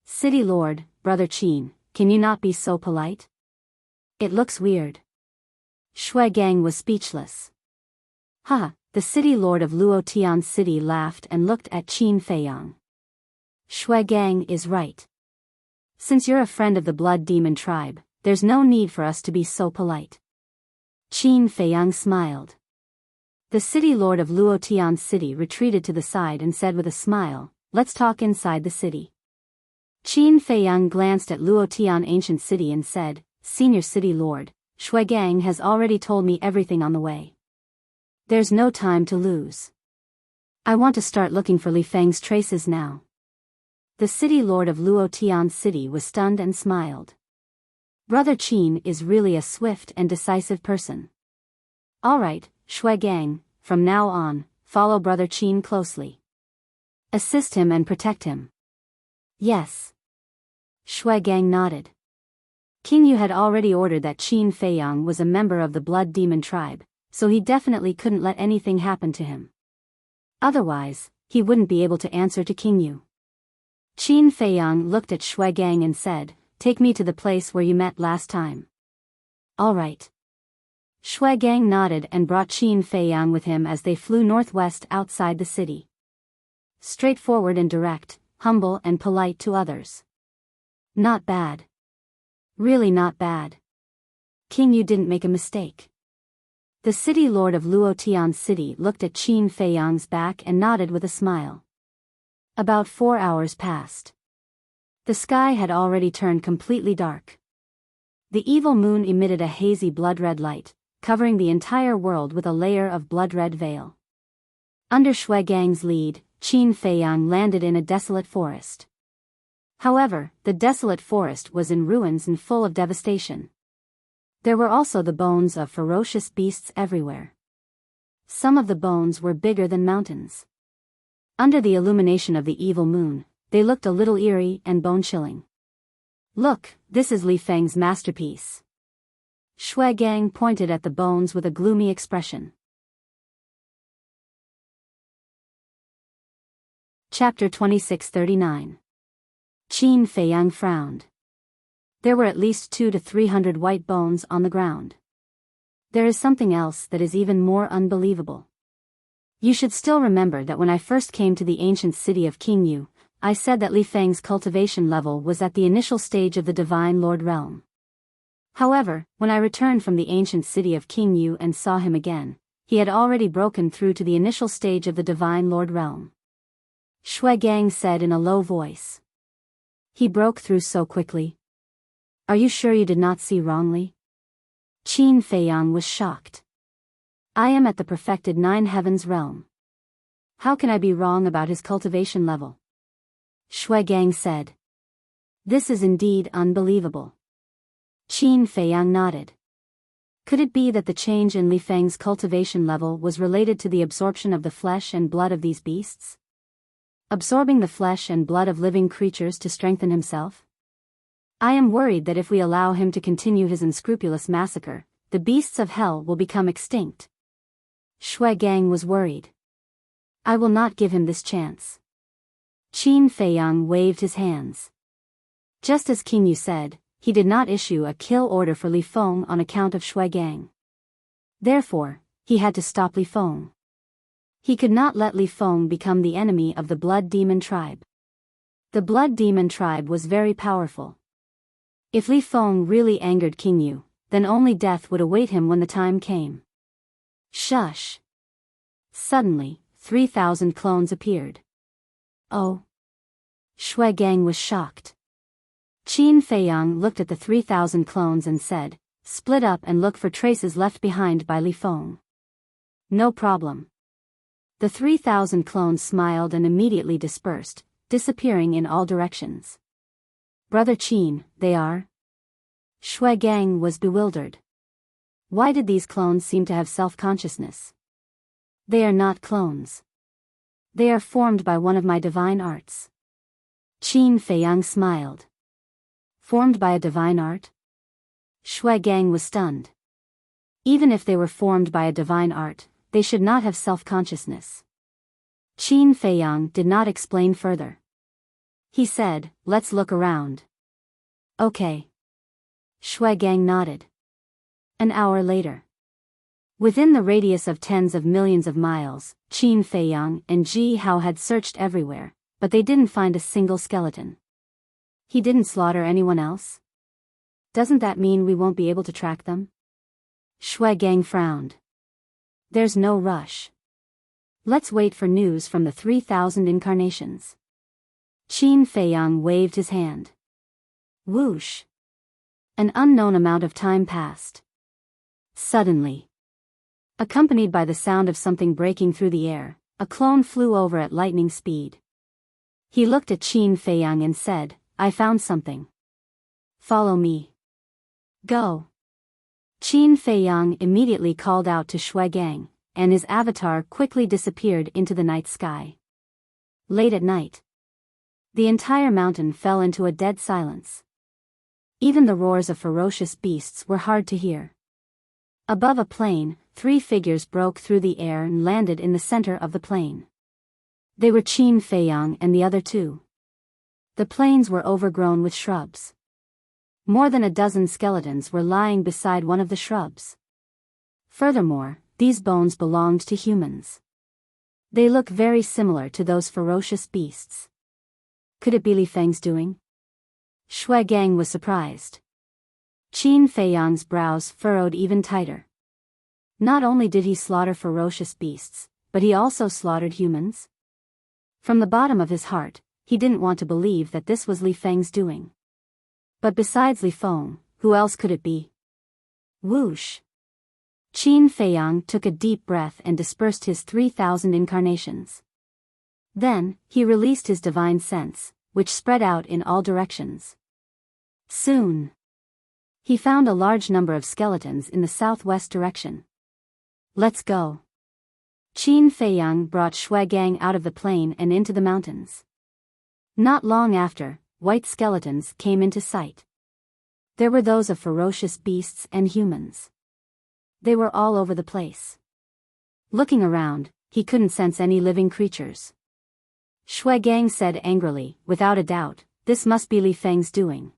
"City lord, Brother Qin, can you not be so polite? It looks weird." Shui Gang was speechless. "Haha," the city lord of Luo Tian city laughed and looked at Qin Feiyang. "Shui Gang is right. Since you're a friend of the blood demon tribe, there's no need for us to be so polite." Qin Feiyang smiled. The city lord of Luo Tian city retreated to the side and said with a smile, "Let's talk inside the city." Qin Feiyang glanced at Luo Tian ancient city and said, "Senior city lord, Shui Gang has already told me everything on the way. There's no time to lose. I want to start looking for Li Feng's traces now." The city lord of Luotian City was stunned and smiled. Brother Qin is really a swift and decisive person. All right, Shui Gang, from now on, follow Brother Qin closely. Assist him and protect him. Yes. Shui Gang nodded. King Yu had already ordered that Qin Feiyang was a member of the Blood Demon tribe, so he definitely couldn't let anything happen to him. Otherwise, he wouldn't be able to answer to King Yu. Qin Feiyang looked at Shui Gang and said, "Take me to the place where you met last time." All right. Shui Gang nodded and brought Qin Feiyang with him as they flew northwest outside the city. Straightforward and direct, humble and polite to others. Not bad. Really not bad. King Yu didn't make a mistake. The city lord of Luotian City looked at Qin Feiyang's back and nodded with a smile. About 4 hours passed. The sky had already turned completely dark. The evil moon emitted a hazy blood-red light, covering the entire world with a layer of blood-red veil. Under Shui Gang's lead, Qin Feiyang landed in a desolate forest. However, the desolate forest was in ruins and full of devastation. There were also the bones of ferocious beasts everywhere. Some of the bones were bigger than mountains. Under the illumination of the evil moon, they looked a little eerie and bone-chilling. Look, this is Li Feng's masterpiece. Shui Gang pointed at the bones with a gloomy expression. Chapter 2639. Qin Feiyang frowned. There were at least 200 to 300 white bones on the ground. There is something else that is even more unbelievable. You should still remember that when I first came to the ancient city of King Yu, I said that Li Feng's cultivation level was at the initial stage of the Divine Lord realm. However, when I returned from the ancient city of King Yu and saw him again, he had already broken through to the initial stage of the Divine Lord realm. Shui Gang said in a low voice. He broke through so quickly. Are you sure you did not see wrongly? Qin Feiyang was shocked. I am at the perfected 9 heavens realm. How can I be wrong about his cultivation level? Shui Gang said. This is indeed unbelievable. Qin Feiyang nodded. Could it be that the change in Li Feng's cultivation level was related to the absorption of the flesh and blood of these beasts? Absorbing the flesh and blood of living creatures to strengthen himself? I am worried that if we allow him to continue his unscrupulous massacre, the beasts of hell will become extinct. Shui Gang was worried. I will not give him this chance. Qin Feiyang waved his hands. Just as King Yu said, he did not issue a kill order for Li Feng on account of Shui Gang. Therefore, he had to stop Li Feng. He could not let Li Feng become the enemy of the Blood Demon tribe. The Blood Demon tribe was very powerful. If Li Feng really angered King Yu, then only death would await him when the time came. Shush! Suddenly, 3,000 clones appeared. Oh! Shui Gang was shocked. Qin Feiyang looked at the 3,000 clones and said, split up and look for traces left behind by Li Feng. No problem. The 3,000 clones smiled and immediately dispersed, disappearing in all directions. Brother Qin, they are? Shui Gang was bewildered. Why did these clones seem to have self-consciousness? They are not clones. They are formed by one of my divine arts. Qin Feiyang smiled. Formed by a divine art? Shui Gang was stunned. Even if they were formed by a divine art, they should not have self-consciousness. Qin Feiyang did not explain further. He said, let's look around. Okay. Shui Gang nodded. An hour later. Within the radius of tens of millions of miles, Qin Feiyang and Ji Hao had searched everywhere, but they didn't find a single skeleton. He didn't slaughter anyone else? Doesn't that mean we won't be able to track them? Shui Gang frowned. There's no rush. Let's wait for news from the 3,000 incarnations. Qin Feiyang waved his hand. Whoosh! An unknown amount of time passed. Suddenly, accompanied by the sound of something breaking through the air, a clone flew over at lightning speed. He looked at Qin Feiyang and said, I found something. Follow me. Go. Qin Feiyang immediately called out to Shui Gang, and his avatar quickly disappeared into the night sky. Late at night, the entire mountain fell into a dead silence. Even the roars of ferocious beasts were hard to hear. Above a plain, 3 figures broke through the air and landed in the center of the plain. They were Qin Feiyang and the other 2. The plains were overgrown with shrubs. More than a dozen skeletons were lying beside one of the shrubs. Furthermore, these bones belonged to humans. They look very similar to those ferocious beasts. Could it be Li Feng's doing? Shui Gang was surprised. Qin Feiyang's brows furrowed even tighter. Not only did he slaughter ferocious beasts, but he also slaughtered humans. From the bottom of his heart, he didn't want to believe that this was Li Feng's doing. But besides Li Feng, who else could it be? Whoosh! Qin Feiyang took a deep breath and dispersed his 3,000 incarnations. Then, he released his divine sense, which spread out in all directions. Soon, he found a large number of skeletons in the southwest direction. Let's go. Qin Feiyang brought Shui Gang out of the plain and into the mountains. Not long after, white skeletons came into sight. There were those of ferocious beasts and humans. They were all over the place. Looking around, he couldn't sense any living creatures. Shui Gang said angrily, without a doubt, this must be Li Feng's doing.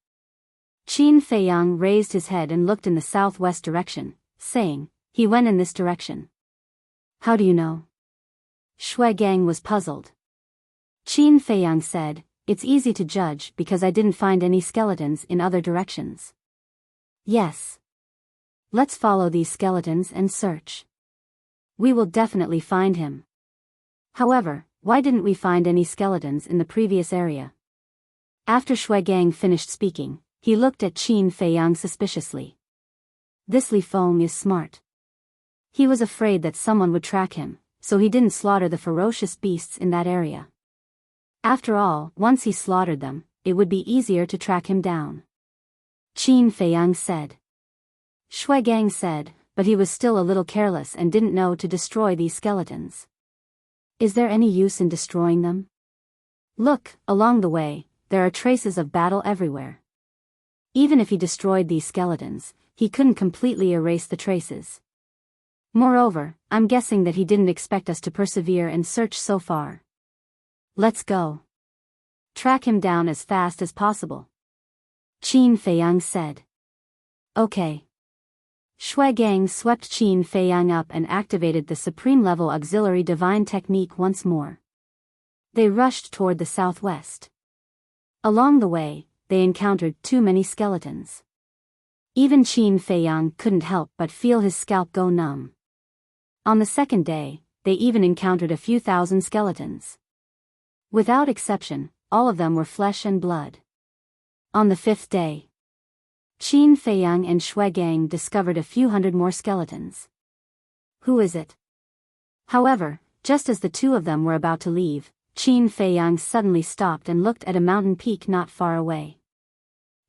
Qin Feiyang raised his head and looked in the southwest direction, saying, he went in this direction. How do you know? Shui Gang was puzzled. Qin Feiyang said, it's easy to judge because I didn't find any skeletons in other directions. Yes. Let's follow these skeletons and search. We will definitely find him. However, why didn't we find any skeletons in the previous area? After Shui Gang finished speaking, he looked at Qin Feiyang suspiciously. This Li Feng is smart. He was afraid that someone would track him, so he didn't slaughter the ferocious beasts in that area. After all, once he slaughtered them, it would be easier to track him down. Qin Feiyang said. Shui Gang said, but he was still a little careless and didn't know to destroy these skeletons. Is there any use in destroying them? Look, along the way, there are traces of battle everywhere. Even if he destroyed these skeletons, he couldn't completely erase the traces. Moreover, I'm guessing that he didn't expect us to persevere and search so far. Let's go. Track him down as fast as possible. Qin Feiyang said. Okay. Shui Gang swept Qin Feiyang up and activated the supreme-level auxiliary divine technique once more. They rushed toward the southwest. Along the way, they encountered too many skeletons. Even Qin Feiyang couldn't help but feel his scalp go numb. On the second day, they even encountered a few thousand skeletons. Without exception, all of them were flesh and blood. On the 5th day, Qin Feiyang and Shui Gang discovered a few hundred more skeletons. Who is it? However, just as the 2 of them were about to leave, Qin Feiyang suddenly stopped and looked at a mountain peak not far away.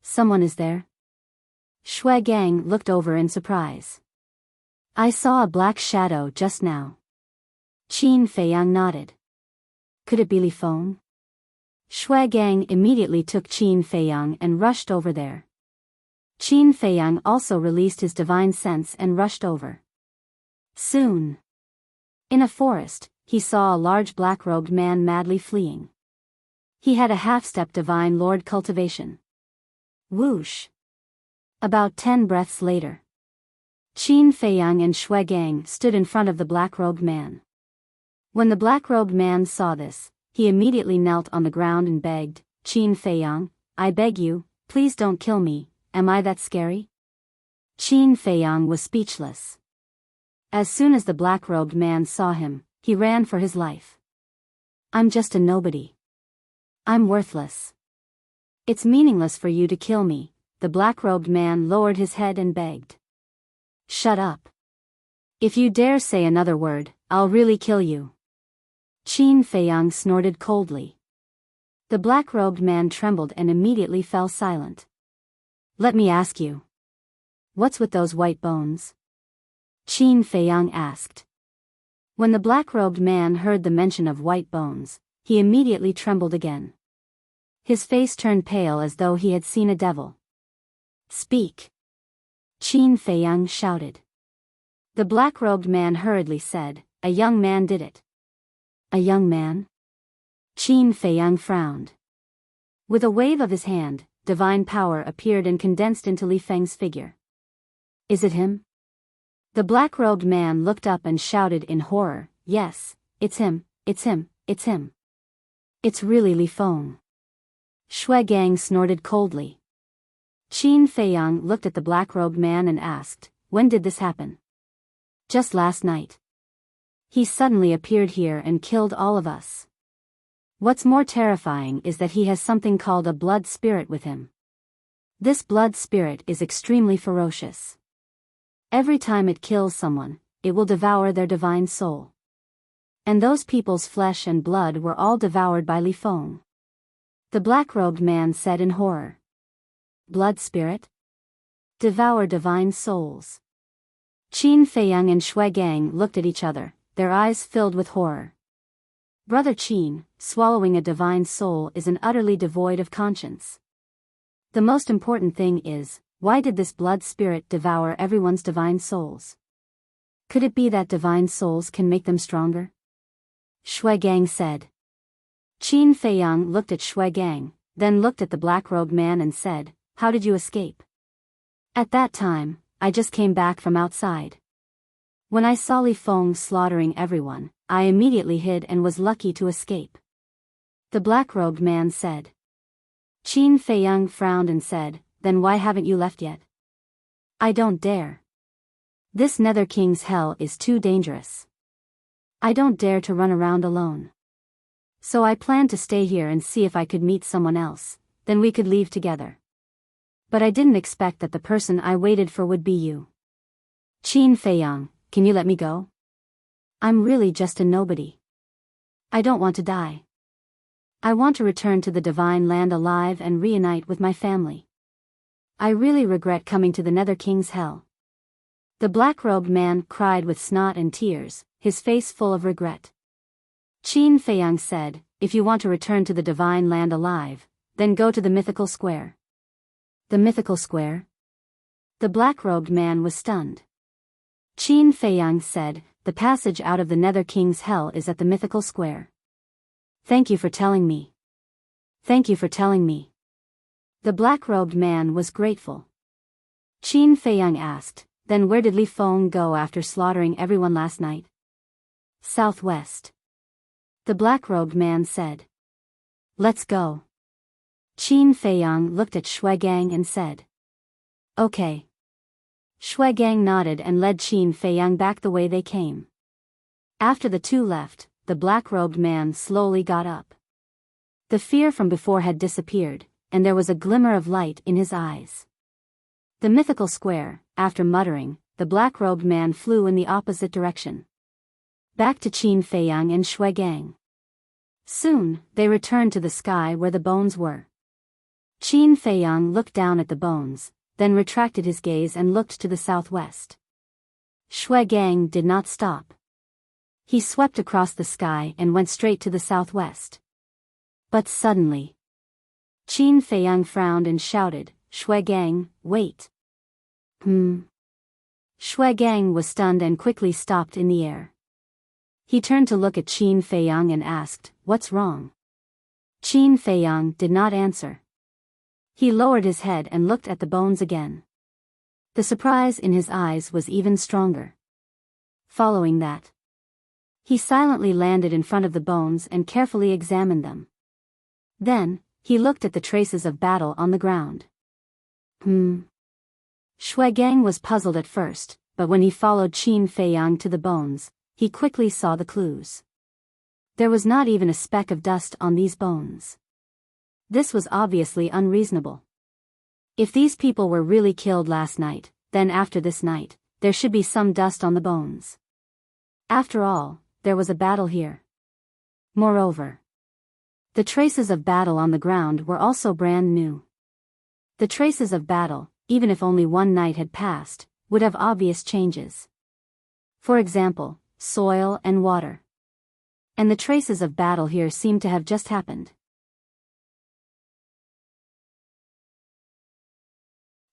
Someone is there? Shui Gang looked over in surprise. I saw a black shadow just now. Qin Feiyang nodded. Could it be Li Feng? Shui Gang immediately took Qin Feiyang and rushed over there. Qin Feiyang also released his divine sense and rushed over. Soon, in a forest, he saw a large black-robed man madly fleeing. He had a half-step divine lord cultivation. Whoosh! About 10 breaths later, Qin Feiyang and Shui Gang stood in front of the black-robed man. When the black-robed man saw this, he immediately knelt on the ground and begged, Qin Feiyang, I beg you, please don't kill me, am I that scary? Qin Feiyang was speechless. As soon as the black-robed man saw him, he ran for his life. I'm just a nobody. I'm worthless. It's meaningless for you to kill me, the black-robed man lowered his head and begged. Shut up. If you dare say another word, I'll really kill you. Qin Feiyang snorted coldly. The black-robed man trembled and immediately fell silent. Let me ask you. What's with those white bones? Qin Feiyang asked. When the black-robed man heard the mention of white bones, he immediately trembled again. His face turned pale as though he had seen a devil. Speak! Qin Feiyang shouted. The black-robed man hurriedly said, a young man did it. A young man? Qin Feiyang frowned. With a wave of his hand, divine power appeared and condensed into Li Feng's figure. Is it him? The black-robed man looked up and shouted in horror, yes, it's him, it's him, it's him. It's really Li Feng. Shui Gang snorted coldly. Qin Feiyang looked at the black-robed man and asked, when did this happen? Just last night. He suddenly appeared here and killed all of us. What's more terrifying is that he has something called a blood spirit with him. This blood spirit is extremely ferocious. Every time it kills someone, it will devour their divine soul. And those people's flesh and blood were all devoured by Li Feng. The black-robed man said in horror. Blood spirit? Devour divine souls. Qin Feiyang and Shui Gang looked at each other, their eyes filled with horror. Brother Qin, swallowing a divine soul is an utterly devoid of conscience. The most important thing is, why did this blood spirit devour everyone's divine souls? Could it be that divine souls can make them stronger? Shui Gang said. Qin Feiyang looked at Shui Gang, then looked at the black-robed man and said, how did you escape? At that time, I just came back from outside. When I saw Li Feng slaughtering everyone, I immediately hid and was lucky to escape. The black-robed man said. Qin Feiyang frowned and said, then why haven't you left yet? I don't dare. This Nether King's hell is too dangerous. I don't dare to run around alone. So I planned to stay here and see if I could meet someone else, then we could leave together. But I didn't expect that the person I waited for would be you. Qin Feiyang, can you let me go? I'm really just a nobody. I don't want to die. I want to return to the divine land alive and reunite with my family. I really regret coming to the Nether King's hell. The black-robed man cried with snot and tears, his face full of regret. Qin Feiyang said, if you want to return to the divine land alive, then go to the mythical square. The mythical square? The black-robed man was stunned. Qin Feiyang said, the passage out of the Nether King's hell is at the mythical square. Thank you for telling me. Thank you for telling me. The black-robed man was grateful. Qin Feiyang asked, then where did Li Feng go after slaughtering everyone last night? Southwest. The black-robed man said. Let's go. Qin Feiyang looked at Shui Gang and said. Okay. Shui Gang nodded and led Qin Feiyang back the way they came. After the two left, the black-robed man slowly got up. The fear from before had disappeared, and there was a glimmer of light in his eyes. The mythical square, after muttering, the black-robed man flew in the opposite direction. Back to Qin Feiyang and Shui Gang. Soon, they returned to the sky where the bones were. Qin Feiyang looked down at the bones, then retracted his gaze and looked to the southwest. Shui Gang did not stop. He swept across the sky and went straight to the southwest. But suddenly, Qin Feiyang frowned and shouted, Shui Gang, wait. Shui Gang was stunned and quickly stopped in the air. He turned to look at Qin Feiyang and asked, what's wrong? Qin Feiyang did not answer. He lowered his head and looked at the bones again. The surprise in his eyes was even stronger. Following that, he silently landed in front of the bones and carefully examined them. Then, he looked at the traces of battle on the ground. Shui Gang was puzzled at first, but when he followed Qin Feiyang to the bones, he quickly saw the clues. There was not even a speck of dust on these bones. This was obviously unreasonable. If these people were really killed last night, then after this night, there should be some dust on the bones. After all, there was a battle here. Moreover, The traces of battle on the ground were also brand new. The traces of battle, even if only one night had passed, would have obvious changes. For example, soil and water. And the traces of battle here seemed to have just happened.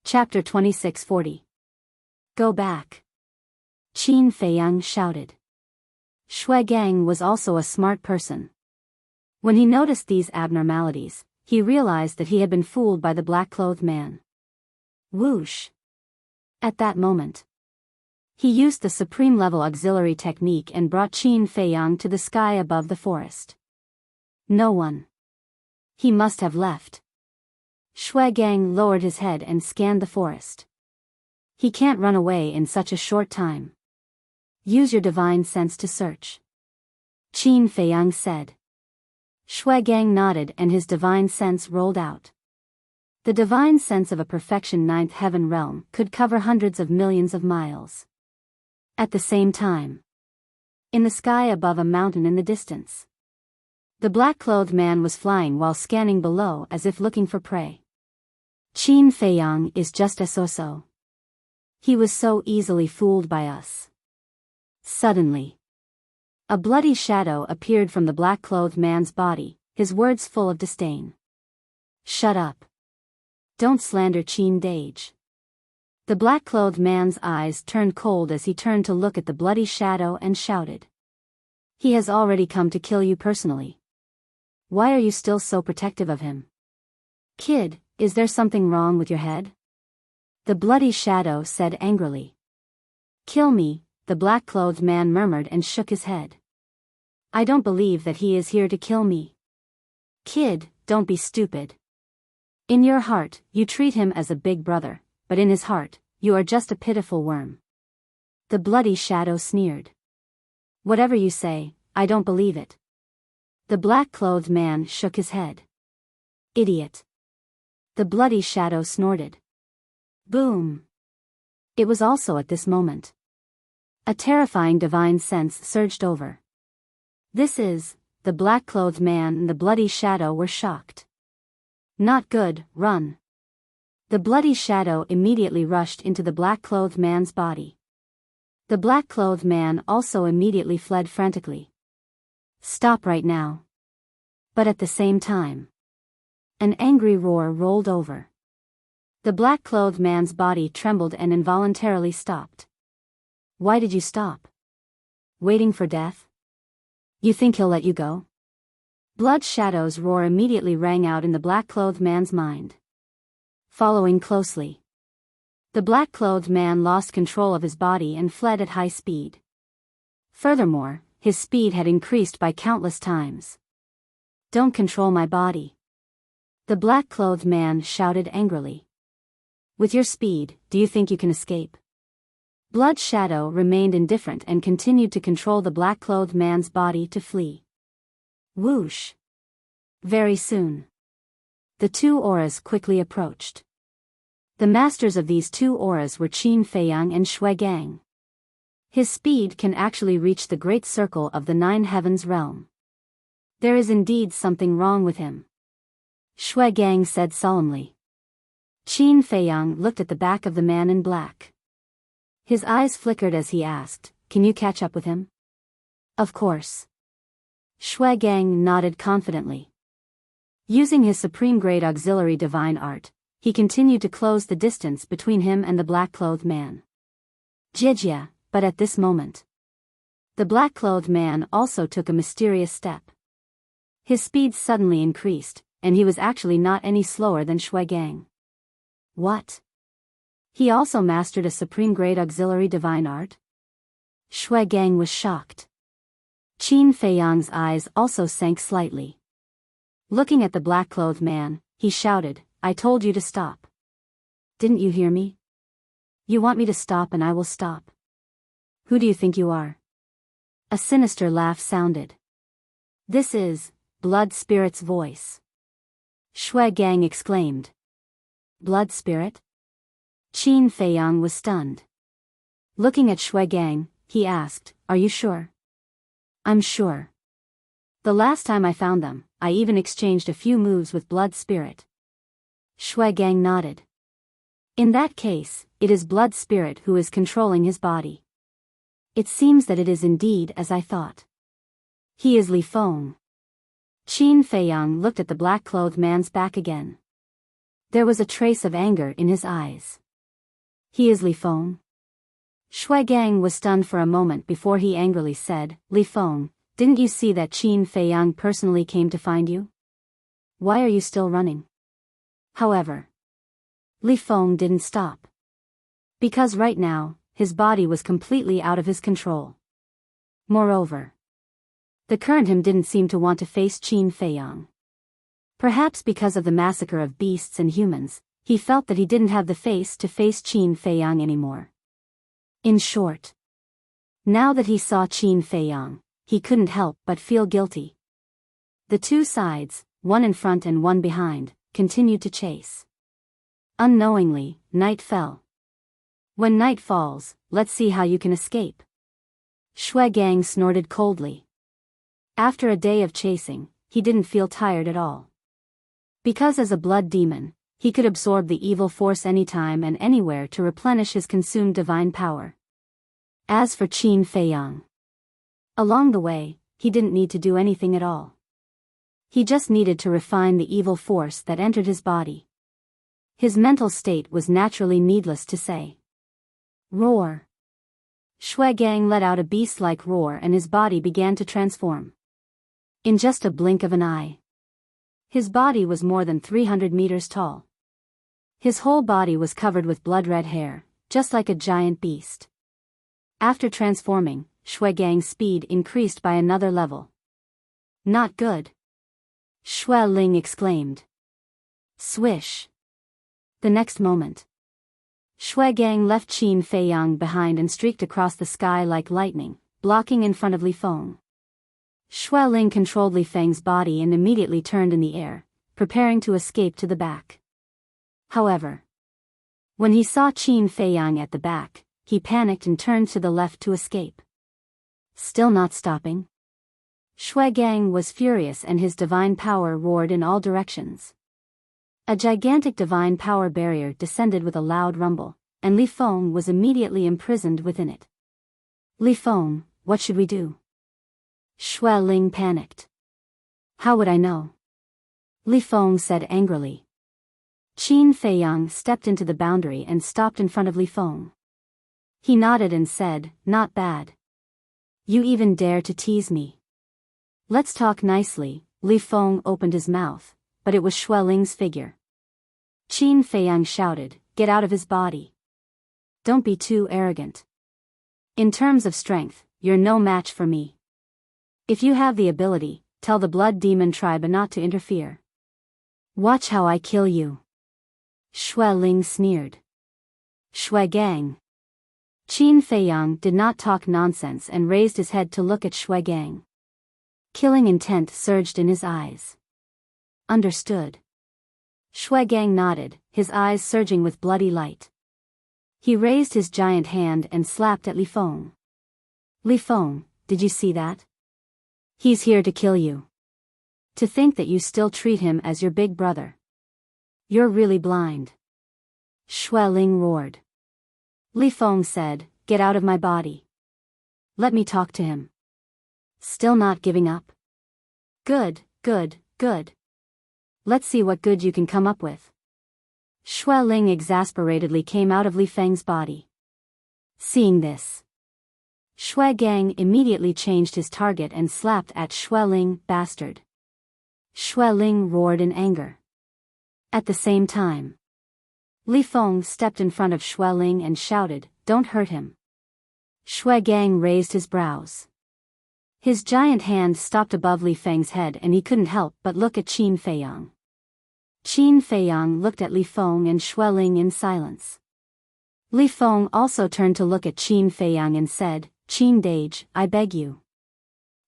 Chapter 2640. Go back. Qin Feiyang shouted. Shui Gang was also a smart person. When he noticed these abnormalities, he realized that he had been fooled by the black-clothed man. Whoosh! At that moment, he used the supreme-level auxiliary technique and brought Qin Feiyang to the sky above the forest. No one. He must have left. Shui Gang lowered his head and scanned the forest. He can't run away in such a short time. Use your divine sense to search. Qin Feiyang said. Shui Gang nodded and his divine sense rolled out. The divine sense of a perfection ninth heaven realm could cover hundreds of millions of miles. At the same time, in the sky above a mountain in the distance, the black-clothed man was flying while scanning below as if looking for prey. Qin Feiyang is just a so-so. He was so easily fooled by us. Suddenly, a bloody shadow appeared from the black-clothed man's body, his words full of disdain. Shut up. Don't slander Qin Dage. The black-clothed man's eyes turned cold as he turned to look at the bloody shadow and shouted. He has already come to kill you personally. Why are you still so protective of him? Kid, is there something wrong with your head? The bloody shadow said angrily. Kill me, the black-clothed man murmured and shook his head. I don't believe that he is here to kill me. Kid, don't be stupid. In your heart, you treat him as a big brother, but in his heart, you are just a pitiful worm. The bloody shadow sneered. Whatever you say, I don't believe it. The black-clothed man shook his head. Idiot. The bloody shadow snorted. Boom. It was also at this moment. A terrifying divine sense surged over. This is, the black-clothed man and the bloody shadow were shocked. Not good, run. The bloody shadow immediately rushed into the black-clothed man's body. The black-clothed man also immediately fled frantically. Stop right now. But at the same time, an angry roar rolled over. The black-clothed man's body trembled and involuntarily stopped. Why did you stop? Waiting for death? You think he'll let you go? Blood Shadow's roar immediately rang out in the black-clothed man's mind. Following closely, the black-clothed man lost control of his body and fled at high speed. Furthermore, his speed had increased by countless times. Don't control my body. The black-clothed man shouted angrily. With your speed, do you think you can escape? Blood Shadow remained indifferent and continued to control the black-clothed man's body to flee. Whoosh! Very soon, the two auras quickly approached. The masters of these two auras were Qin Feiyang and Shui Gang. His speed can actually reach the great circle of the nine heavens realm. There is indeed something wrong with him, Shui Gang said solemnly. Qin Feiyang looked at the back of the man in black. His eyes flickered as he asked, "Can you catch up with him?" "Of course." Shui Gang nodded confidently. Using his supreme-grade auxiliary divine art, he continued to close the distance between him and the black-clothed man. Jijia, but at this moment, the black-clothed man also took a mysterious step. His speed suddenly increased, and he was actually not any slower than Shui Gang. What? He also mastered a supreme-grade auxiliary divine art? Shui Gang was shocked. Qin Feiyang's eyes also sank slightly. Looking at the black-clothed man, he shouted, "I told you to stop. Didn't you hear me? You want me to stop and I will stop. Who do you think you are?" A sinister laugh sounded. "This is Blood Spirit's voice," Shui Gang exclaimed. Blood Spirit? Qin Feiyang was stunned. Looking at Shui Gang, he asked, "Are you sure?" "I'm sure." The last time I found them, I even exchanged a few moves with Blood Spirit. Shui Gang nodded. In that case, it is Blood Spirit who is controlling his body. It seems that it is indeed as I thought. He is Li Feng. Qin Feiyang looked at the black-clothed man's back again. There was a trace of anger in his eyes. He is Li Feng? Shui Gang was stunned for a moment before he angrily said, Li Feng, didn't you see that Qin Feiyang personally came to find you? Why are you still running? However, Li Feng didn't stop. Because right now, his body was completely out of his control. Moreover, the current him didn't seem to want to face Qin Feiyang. Perhaps because of the massacre of beasts and humans, he felt that he didn't have the face to face Qin Feiyang anymore. In short, now that he saw Qin Feiyang, he couldn't help but feel guilty. The two sides, one in front and one behind, continued to chase. Unknowingly, night fell. When night falls, let's see how you can escape. Shui Gang snorted coldly. After a day of chasing, he didn't feel tired at all. Because as a blood demon, he could absorb the evil force anytime and anywhere to replenish his consumed divine power. As for Qin Feiyang, along the way, he didn't need to do anything at all. He just needed to refine the evil force that entered his body. His mental state was naturally needless to say. Roar. Shui Gang let out a beast-like roar and his body began to transform. In just a blink of an eye. His body was more than 300 meters tall. His whole body was covered with blood-red hair, just like a giant beast. After transforming, Shui Gang's speed increased by another level. Not good. Shui Ling exclaimed. Swish. The next moment, Shui Gang left Qin Feiyang behind and streaked across the sky like lightning, blocking in front of Li Feng. Shui Ling controlled Li Feng's body and immediately turned in the air, preparing to escape to the back. However, when he saw Qin Feiyang at the back, he panicked and turned to the left to escape. Still not stopping, Shui Gang was furious and his divine power roared in all directions. A gigantic divine power barrier descended with a loud rumble, and Li Feng was immediately imprisoned within it. Li Feng, what should we do? Shui Ling panicked. How would I know? Li Feng said angrily. Qin Feiyang stepped into the boundary and stopped in front of Li Feng. He nodded and said, not bad. You even dare to tease me. Let's talk nicely. Li Feng opened his mouth, but it was Shui Ling's figure. Qin Feiyang shouted, get out of his body. Don't be too arrogant. In terms of strength, you're no match for me. If you have the ability, tell the blood demon tribe not to interfere. Watch how I kill you. Shui Ling sneered. Shui Gang. Qin Feiyang did not talk nonsense and raised his head to look at Shui Gang. Killing intent surged in his eyes. Understood. Shui Gang nodded, his eyes surging with bloody light. He raised his giant hand and slapped at Li Feng. Li Feng, did you see that? He's here to kill you. To think that you still treat him as your big brother. You're really blind. Shui Ling roared. Li Feng said, get out of my body. Let me talk to him. Still not giving up? Good, good, good. Let's see what good you can come up with. Shui Ling exasperatedly came out of Li Feng's body. Seeing this, Shui Gang immediately changed his target and slapped at Shui Ling, bastard. Shui Ling roared in anger. At the same time, Li Feng stepped in front of Shui Ling and shouted, don't hurt him. Shui Gang raised his brows. His giant hand stopped above Li Feng's head and he couldn't help but look at Qin Feiyang. Qin Feiyang looked at Li Feng and Shui Ling in silence. Li Feng also turned to look at Qin Feiyang and said, Qin Dage, I beg you.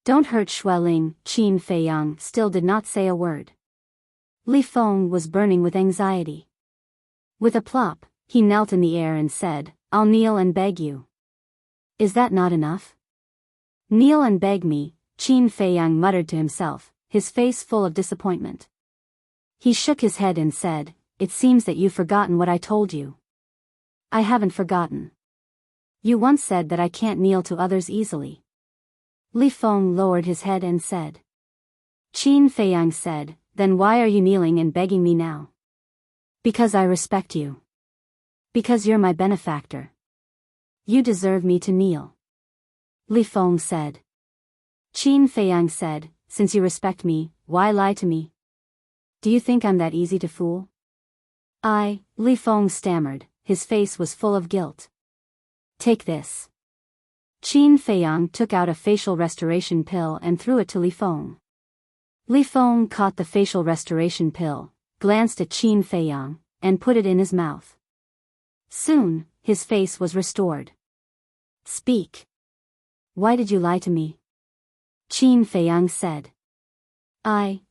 Don't hurt Shui Ling. Qin Feiyang still did not say a word. Li Feng was burning with anxiety. With a plop, he knelt in the air and said, I'll kneel and beg you. Is that not enough? Kneel and beg me. Qin Feiyang muttered to himself, his face full of disappointment. He shook his head and said, "It seems that you've forgotten what I told you." "I haven't forgotten. You once said that I can't kneel to others easily." Li Feng lowered his head and said. Qin Feiyang said, "Then why are you kneeling and begging me now?" "Because I respect you. Because you're my benefactor. You deserve me to kneel." Li Feng said. Qin Feiyang said, "Since you respect me, why lie to me? Do you think I'm that easy to fool?" Li Feng stammered, his face was full of guilt. "Take this." Qin Feiyang took out a facial restoration pill and threw it to Li Feng. Li Feng caught the facial restoration pill, glanced at Qin Feiyang, and put it in his mouth. Soon, his face was restored. "Speak. Why did you lie to me?" Qin Feiyang said.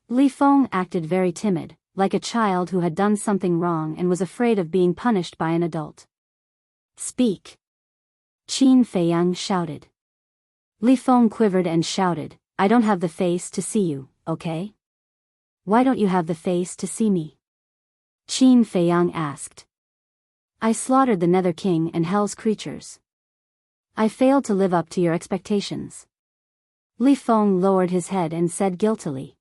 Li Feng acted very timid, like a child who had done something wrong and was afraid of being punished by an adult. "Speak." Qin Feiyang shouted. Li Feng quivered and shouted, "I don't have the face to see you, okay? Why don't you have the face to see me?" Qin Feiyang asked. "I slaughtered the Nether King and Hell's creatures. I failed to live up to your expectations." Li Feng lowered his head and said guiltily.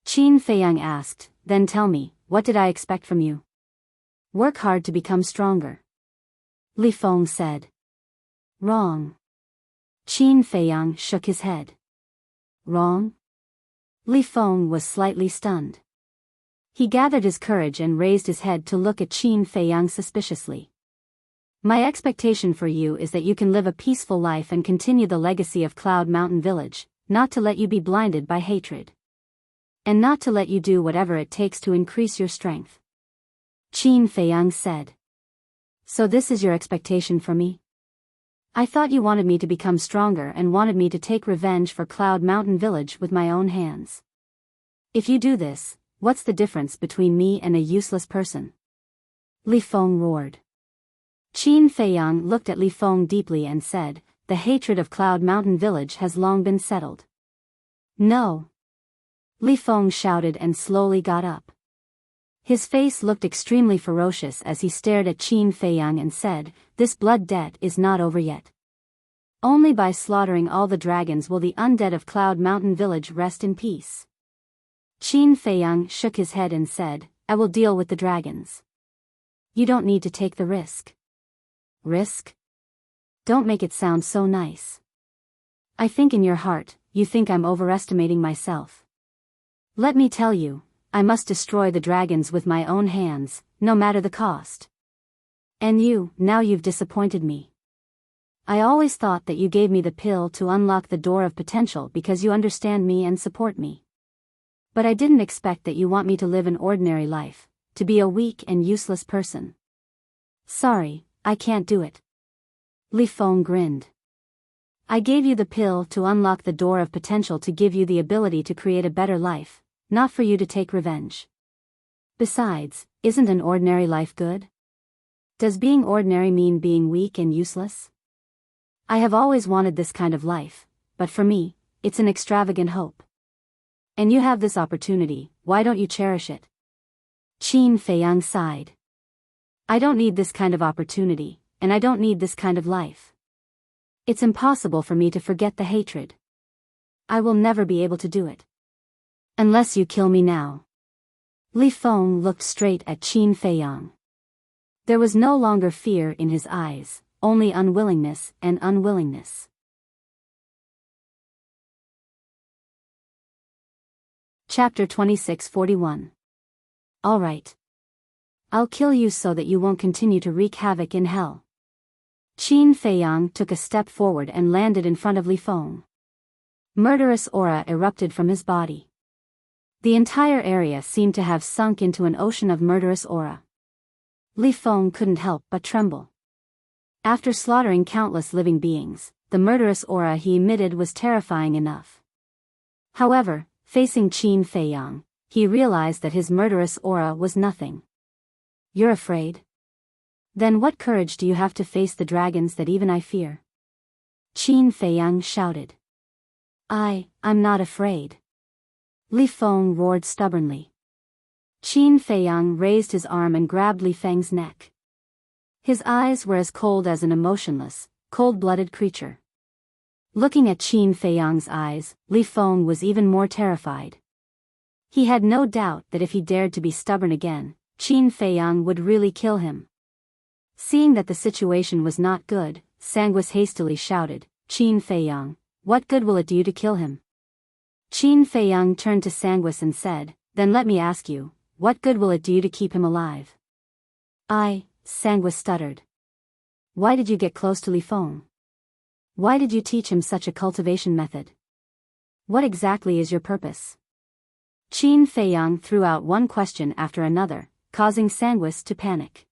Qin Feiyang asked, "Then tell me, what did I expect from you?" "Work hard to become stronger." Li Feng said. "Wrong." Qin Feiyang shook his head. "Wrong?" Li Feng was slightly stunned. He gathered his courage and raised his head to look at Qin Feiyang suspiciously. "My expectation for you is that you can live a peaceful life and continue the legacy of Cloud Mountain Village, not to let you be blinded by hatred. And not to let you do whatever it takes to increase your strength." Qin Feiyang said. "So this is your expectation for me? I thought you wanted me to become stronger and wanted me to take revenge for Cloud Mountain Village with my own hands. If you do this, what's the difference between me and a useless person?" Li Feng roared. Qin Feiyang looked at Li Feng deeply and said, "The hatred of Cloud Mountain Village has long been settled." "No." Li Feng shouted and slowly got up. His face looked extremely ferocious as he stared at Qin Feiyang and said, "This blood debt is not over yet. Only by slaughtering all the dragons will the undead of Cloud Mountain Village rest in peace." Qin Feiyang shook his head and said, "I will deal with the dragons. You don't need to take the risk." "Risk? Don't make it sound so nice. I think in your heart, you think I'm overestimating myself. Let me tell you, I must destroy the dragons with my own hands, no matter the cost. And now you've disappointed me. I always thought that you gave me the pill to unlock the door of potential because you understand me and support me. But I didn't expect that you want me to live an ordinary life, to be a weak and useless person. Sorry, I can't do it." Li Feng grinned. "I gave you the pill to unlock the door of potential to give you the ability to create a better life, not for you to take revenge. Besides, isn't an ordinary life good? Does being ordinary mean being weak and useless? I have always wanted this kind of life, but for me, it's an extravagant hope. And you have this opportunity, why don't you cherish it?" Qin Feiyang sighed. "I don't need this kind of opportunity, and I don't need this kind of life. It's impossible for me to forget the hatred. I will never be able to do it. Unless you kill me now." Li Feng looked straight at Qin Feiyang. There was no longer fear in his eyes, only unwillingness and unwillingness. Chapter 2641. All right. I'll kill you so that you won't continue to wreak havoc in hell. Qin Feiyang took a step forward and landed in front of Li Feng. Murderous aura erupted from his body. The entire area seemed to have sunk into an ocean of murderous aura. Li Feng couldn't help but tremble. After slaughtering countless living beings, the murderous aura he emitted was terrifying enough. However, facing Qin Feiyang, he realized that his murderous aura was nothing. "You're afraid? Then what courage do you have to face the dragons that even I fear?" Qin Feiyang shouted. I'm not afraid. Li Feng roared stubbornly. Qin Feiyang raised his arm and grabbed Li Feng's neck. His eyes were as cold as an emotionless, cold-blooded creature. Looking at Qin Feiyang's eyes, Li Feng was even more terrified. He had no doubt that if he dared to be stubborn again, Qin Feiyang would really kill him. Seeing that the situation was not good, Sanguis hastily shouted, "Qin Feiyang, what good will it do you to kill him?" Qin Feiyang turned to Sanguis and said, "Then let me ask you, what good will it do you to keep him alive?" Sanguis stuttered. "Why did you get close to Li Feng? Why did you teach him such a cultivation method? What exactly is your purpose?" Qin Feiyang threw out one question after another, causing Sanguis to panic.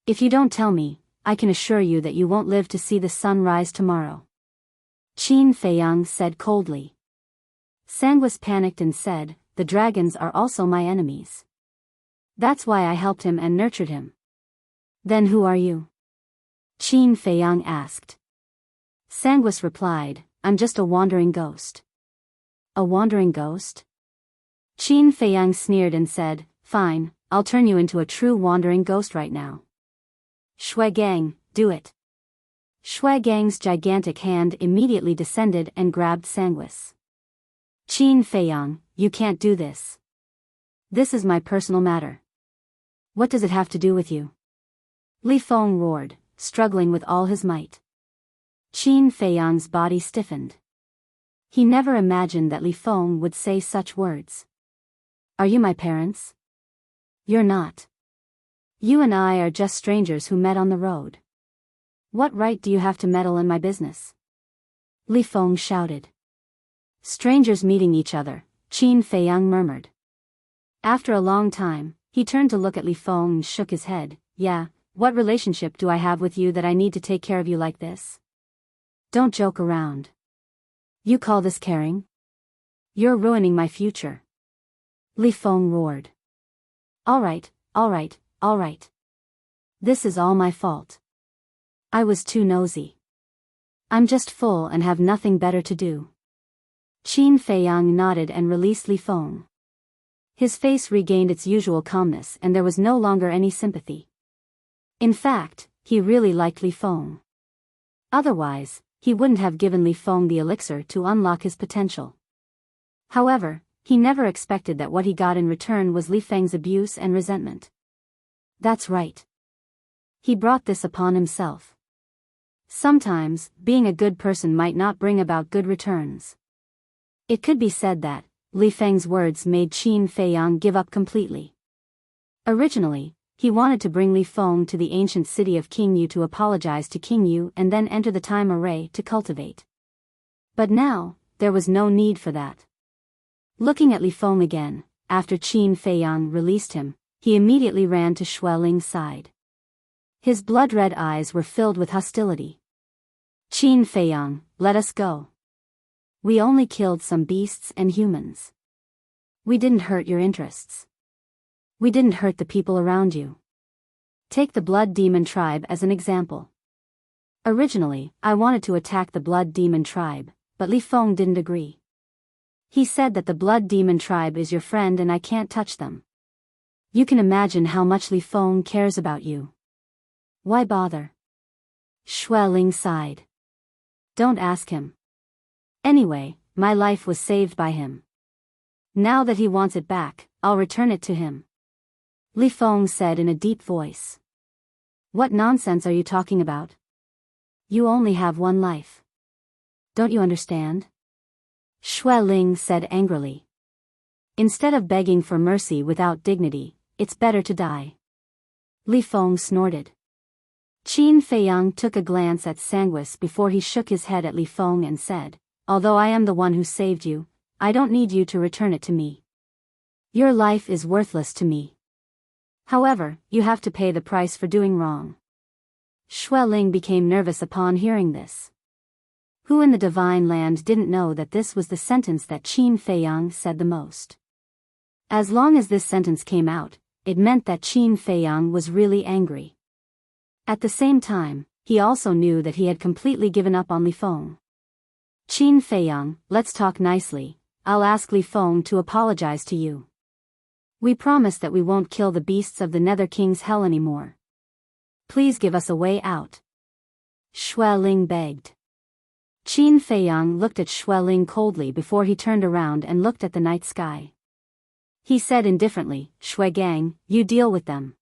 "If you don't tell me, I can assure you that you won't live to see the sun rise tomorrow," Qin Feiyang said coldly. Sanguis panicked and said, "The dragons are also my enemies. That's why I helped him and nurtured him." "Then who are you?" Qin Feiyang asked. Sanguis replied, "I'm just a wandering ghost." "A wandering ghost?" Qin Feiyang sneered and said, "Fine, I'll turn you into a true wandering ghost right now. Shui Gang, do it." Shui Gang's gigantic hand immediately descended and grabbed Sanguis. "Qin Feiyang, you can't do this. This is my personal matter. What does it have to do with you?" Li Feng roared, struggling with all his might. Qin Feiyang's body stiffened. He never imagined that Li Feng would say such words. "Are you my parents?" "You're not. You and I are just strangers who met on the road. What right do you have to meddle in my business?" Li Feng shouted. "Strangers meeting each other," Qin Feiyang murmured. After a long time, he turned to look at Li Feng and shook his head. "Yeah, what relationship do I have with you that I need to take care of you like this? Don't joke around. You call this caring? You're ruining my future." Li Feng roared. All right. This is all my fault. I was too nosy. I'm just full and have nothing better to do." Qin Feiyang nodded and released Li Feng. His face regained its usual calmness and there was no longer any sympathy. In fact, he really liked Li Feng. Otherwise, he wouldn't have given Li Feng the elixir to unlock his potential. However, he never expected that what he got in return was Li Feng's abuse and resentment. That's right. He brought this upon himself. Sometimes, being a good person might not bring about good returns. It could be said that Li Feng's words made Qin Feiyang give up completely. Originally, he wanted to bring Li Feng to the ancient city of King Yu to apologize to King Yu and then enter the time array to cultivate. But now, there was no need for that. Looking at Li Feng again, after Qin Feiyang released him, he immediately ran to Xueling's side. His blood-red eyes were filled with hostility. "Qin Feiyang, let us go. We only killed some beasts and humans. We didn't hurt your interests. We didn't hurt the people around you. Take the Blood Demon tribe as an example. Originally, I wanted to attack the Blood Demon tribe, but Li Feng didn't agree. He said that the Blood Demon tribe is your friend and I can't touch them. You can imagine how much Li Feng cares about you. Why bother?" Xueling sighed. "Don't ask him. Anyway, my life was saved by him. Now that he wants it back, I'll return it to him," Li Feng said in a deep voice. "What nonsense are you talking about? You only have one life. Don't you understand?" Xueling said angrily. "Instead of begging for mercy without dignity, it's better to die." Li Feng snorted. Qin Feiyang took a glance at Sanguis before he shook his head at Li Feng and said, "Although I am the one who saved you, I don't need you to return it to me. Your life is worthless to me. However, you have to pay the price for doing wrong." Xueling became nervous upon hearing this. Who in the divine land didn't know that this was the sentence that Qin Feiyang said the most? As long as this sentence came out, it meant that Qin Feiyang was really angry. At the same time, he also knew that he had completely given up on Li Feng. Qin Feiyang, let's talk nicely. I'll ask Li Feng to apologize to you. We promise that we won't kill the beasts of the Nether King's hell anymore. Please give us a way out. Xueling begged. Qin Feiyang looked at Xueling coldly before he turned around and looked at the night sky. He said indifferently, Xuegang, you deal with them.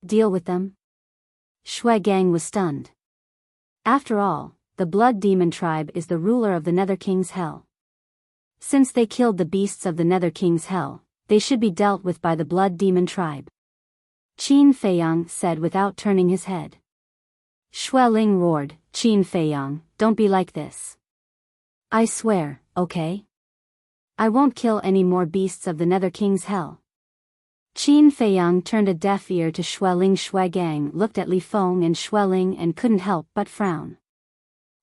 Deal with them? Xuegang was stunned. After all, the Blood Demon tribe is the ruler of the Nether King's hell. Since they killed the beasts of the Nether King's hell, they should be dealt with by the Blood Demon tribe. Qin Feiyang said without turning his head. Xueling roared, Qin Feiyang, don't be like this. I swear, okay? I won't kill any more beasts of the Nether King's hell. Qin Feiyang turned a deaf ear to Xueling. Xuegang looked at Li Feng and Xueling and couldn't help but frown.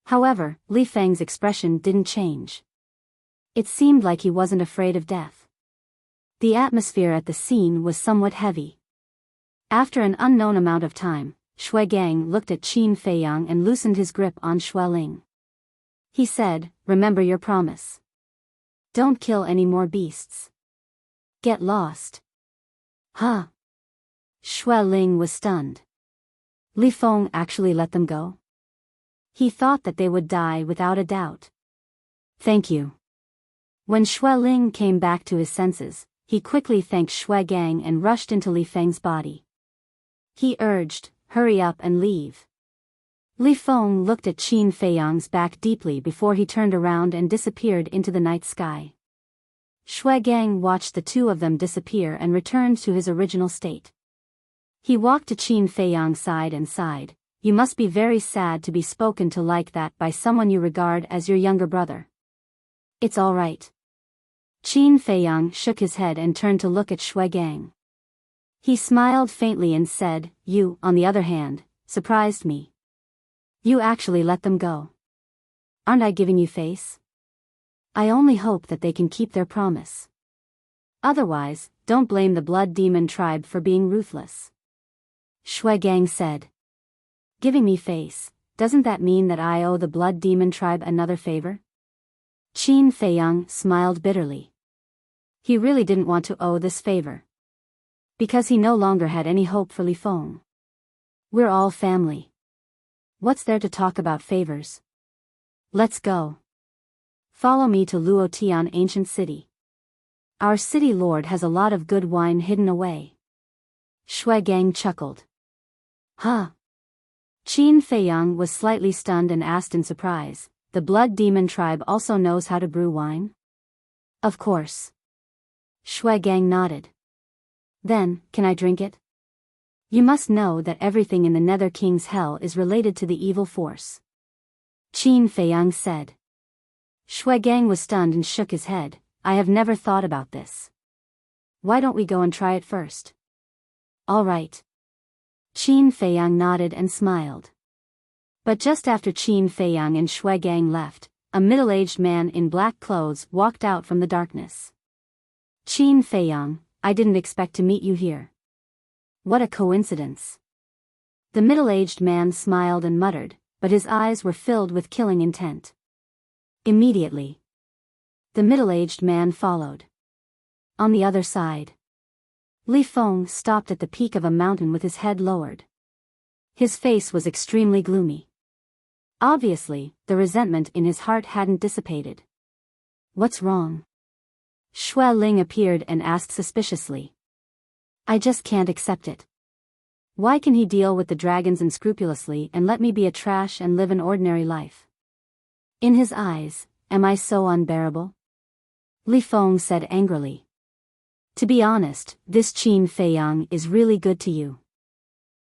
However, Li Feng's expression didn't change. It seemed like he wasn't afraid of death. The atmosphere at the scene was somewhat heavy. After an unknown amount of time, Xuegang looked at Qin Feiyang and loosened his grip on Xueling. He said, remember your promise. Don't kill any more beasts. Get lost. Huh? Xueling was stunned. Li Feng actually let them go? He thought that they would die without a doubt. Thank you. When Xueling came back to his senses, he quickly thanked Xuegang and rushed into Li Feng's body. He urged, hurry up and leave. Li Feng looked at Qin Feiyang's back deeply before he turned around and disappeared into the night sky. Xuegang watched the two of them disappear and returned to his original state. He walked to Qin Feiyang's side and sighed, you must be very sad to be spoken to like that by someone you regard as your younger brother. It's all right. Qin Feiyang shook his head and turned to look at Xuegang. He smiled faintly and said, you, on the other hand, surprised me. You actually let them go. Aren't I giving you face? I only hope that they can keep their promise. Otherwise, don't blame the Blood Demon tribe for being ruthless. Xuegang said. Giving me face, doesn't that mean that I owe the Blood Demon tribe another favor? Qin Feiyang smiled bitterly. He really didn't want to owe this favor. Because he no longer had any hope for Li Feng. We're all family. What's there to talk about favors? Let's go. Follow me to Luotian Ancient City. Our city lord has a lot of good wine hidden away. Xuegang chuckled. Huh? Qin Feiyang was slightly stunned and asked in surprise, the Blood Demon tribe also knows how to brew wine? Of course. Xuegang nodded. Then, can I drink it? You must know that everything in the Nether King's hell is related to the evil force. Qin Feiyang said. Xuegang was stunned and shook his head, I have never thought about this. Why don't we go and try it first? All right. Qin Feiyang nodded and smiled. But just after Qin Feiyang and Xuegang left, a middle-aged man in black clothes walked out from the darkness. Qin Feiyang, I didn't expect to meet you here. What a coincidence. The middle-aged man smiled and muttered, but his eyes were filled with killing intent. Immediately, the middle-aged man followed. On the other side, Li Feng stopped at the peak of a mountain with his head lowered. His face was extremely gloomy. Obviously, the resentment in his heart hadn't dissipated. What's wrong? Xueling appeared and asked suspiciously. I just can't accept it. Why can he deal with the dragons unscrupulously and let me be a trash and live an ordinary life? In his eyes, am I so unbearable? Li Feng said angrily. To be honest, this Qin Feiyang is really good to you.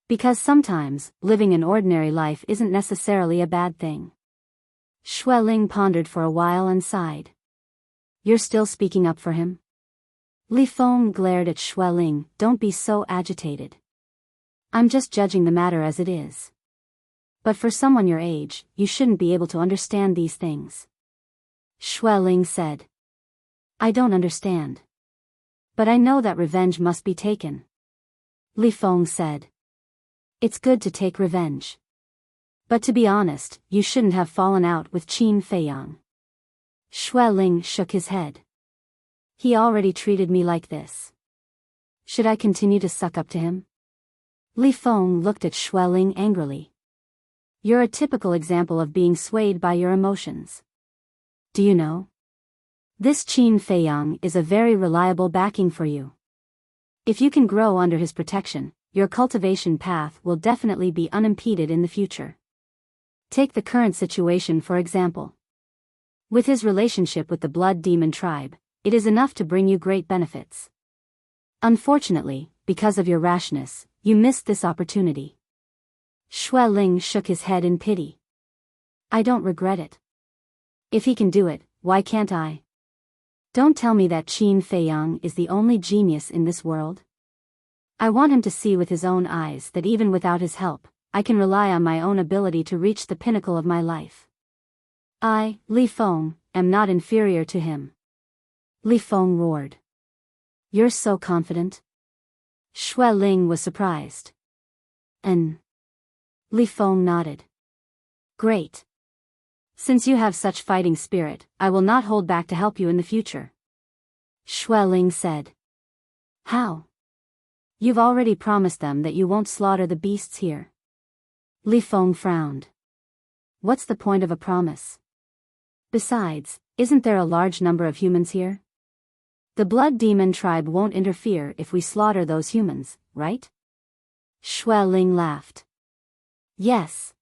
Because sometimes, living an ordinary life isn't necessarily a bad thing. Xueling pondered for a while and sighed. You're still speaking up for him? Li Feng glared at Xueling, don't be so agitated. I'm just judging the matter as it is. But for someone your age, you shouldn't be able to understand these things. Xueling said. I don't understand. But I know that revenge must be taken. Li Feng said. It's good to take revenge. But to be honest, you shouldn't have fallen out with Qin Feiyang. Xue Ling shook his head. He already treated me like this. Should I continue to suck up to him? Li Feng looked at Xue Ling angrily. You're a typical example of being swayed by your emotions. Do you know? This Qin Feiyang is a very reliable backing for you. If you can grow under his protection, your cultivation path will definitely be unimpeded in the future. Take the current situation for example. With his relationship with the Blood Demon tribe, it is enough to bring you great benefits. Unfortunately, because of your rashness, you missed this opportunity. Xue Ling shook his head in pity. I don't regret it. If he can do it, why can't I? Don't tell me that Qin Feiyang is the only genius in this world. I want him to see with his own eyes that even without his help, I can rely on my own ability to reach the pinnacle of my life. I, Li Feng, am not inferior to him. Li Feng roared. You're so confident? Xue Ling was surprised. Li Feng nodded. Great. Since you have such fighting spirit, I will not hold back to help you in the future. Xue Ling said. How? You've already promised them that you won't slaughter the beasts here. Li Feng frowned. What's the point of a promise? Besides, isn't there a large number of humans here? The Blood Demon tribe won't interfere if we slaughter those humans, right? Xue Ling laughed. Yes.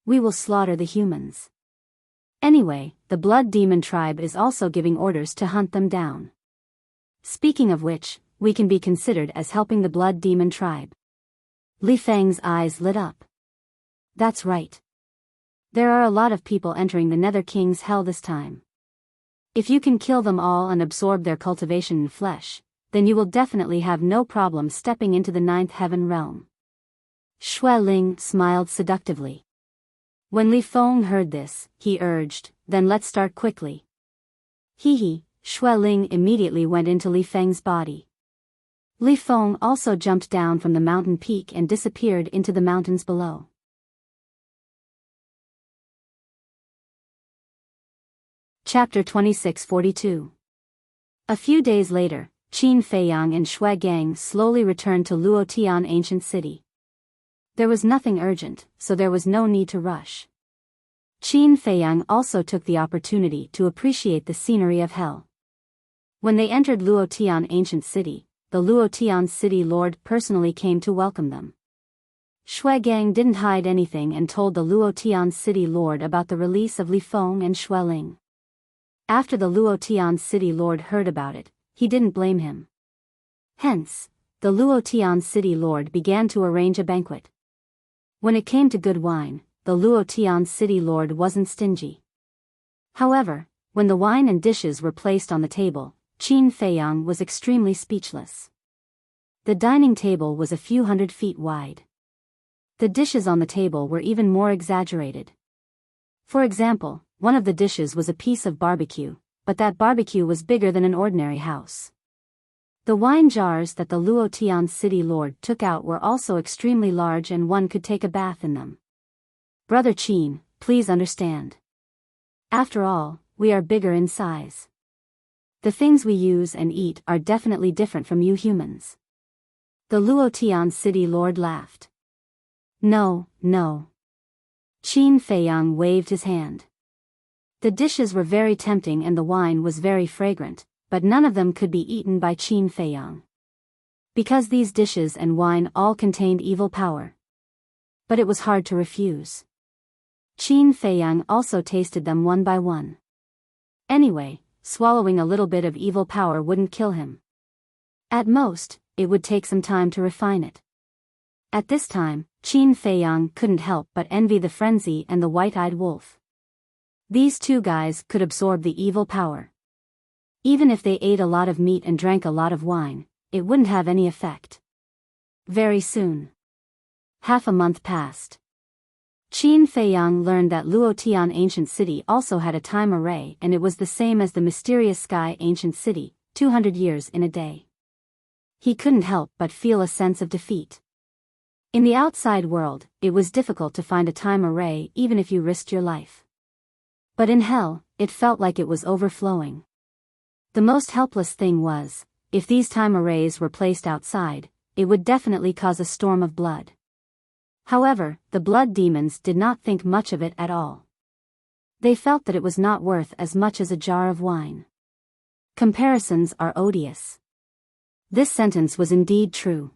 We will slaughter the humans. Anyway, the Blood Demon tribe is also giving orders to hunt them down. Speaking of which, we can be considered as helping the Blood Demon tribe. Li Feng's eyes lit up. That's right. There are a lot of people entering the Nether King's hell this time. If you can kill them all and absorb their cultivation in flesh, then you will definitely have no problem stepping into the 9th heaven realm. Xue Ling smiled seductively. When Li Feng heard this, he urged, then let's start quickly. Hee. Xue Ling immediately went into Li Feng's body. Li Feng also jumped down from the mountain peak and disappeared into the mountains below. Chapter 2642. A few days later, Qin Feiyang and Xue Gang slowly returned to Luotian ancient city. There was nothing urgent, so there was no need to rush. Qin Feiyang also took the opportunity to appreciate the scenery of hell. When they entered Luotian ancient city, the Luotian city lord personally came to welcome them. Xue Gang didn't hide anything and told the Luotian city lord about the release of Li Feng and Xue Ling. After the Luotian city lord heard about it, he didn't blame him. Hence, the Luotian city lord began to arrange a banquet. When it came to good wine, the Luotian city lord wasn't stingy. However, when the wine and dishes were placed on the table, Qin Feiyang was extremely speechless. The dining table was a few 100 feet wide. The dishes on the table were even more exaggerated. For example, one of the dishes was a piece of barbecue, but that barbecue was bigger than an ordinary house. The wine jars that the Luotian city lord took out were also extremely large and one could take a bath in them. Brother Qin, please understand. After all, we are bigger in size. The things we use and eat are definitely different from you humans. The Luotian city lord laughed. No. Qin Feiyang waved his hand. The dishes were very tempting and the wine was very fragrant, but none of them could be eaten by Qin Feiyang. Because these dishes and wine all contained evil power. But it was hard to refuse. Qin Feiyang also tasted them one by one. Anyway, swallowing a little bit of evil power wouldn't kill him. At most, it would take some time to refine it. At this time, Qin Feiyang couldn't help but envy the frenzy and the white-eyed wolf. These two guys could absorb the evil power. Even if they ate a lot of meat and drank a lot of wine, it wouldn't have any effect. Very soon. Half a month passed. Qin Feiyang learned that Luotian ancient city also had a time array and it was the same as the mysterious sky ancient city, 200 years in a day. He couldn't help but feel a sense of defeat. In the outside world, it was difficult to find a time array even if you risked your life. But in hell, it felt like it was overflowing. The most helpless thing was, if these time arrays were placed outside, it would definitely cause a storm of blood. However, the blood demons did not think much of it at all. They felt that it was not worth as much as a jar of wine. Comparisons are odious. This sentence was indeed true.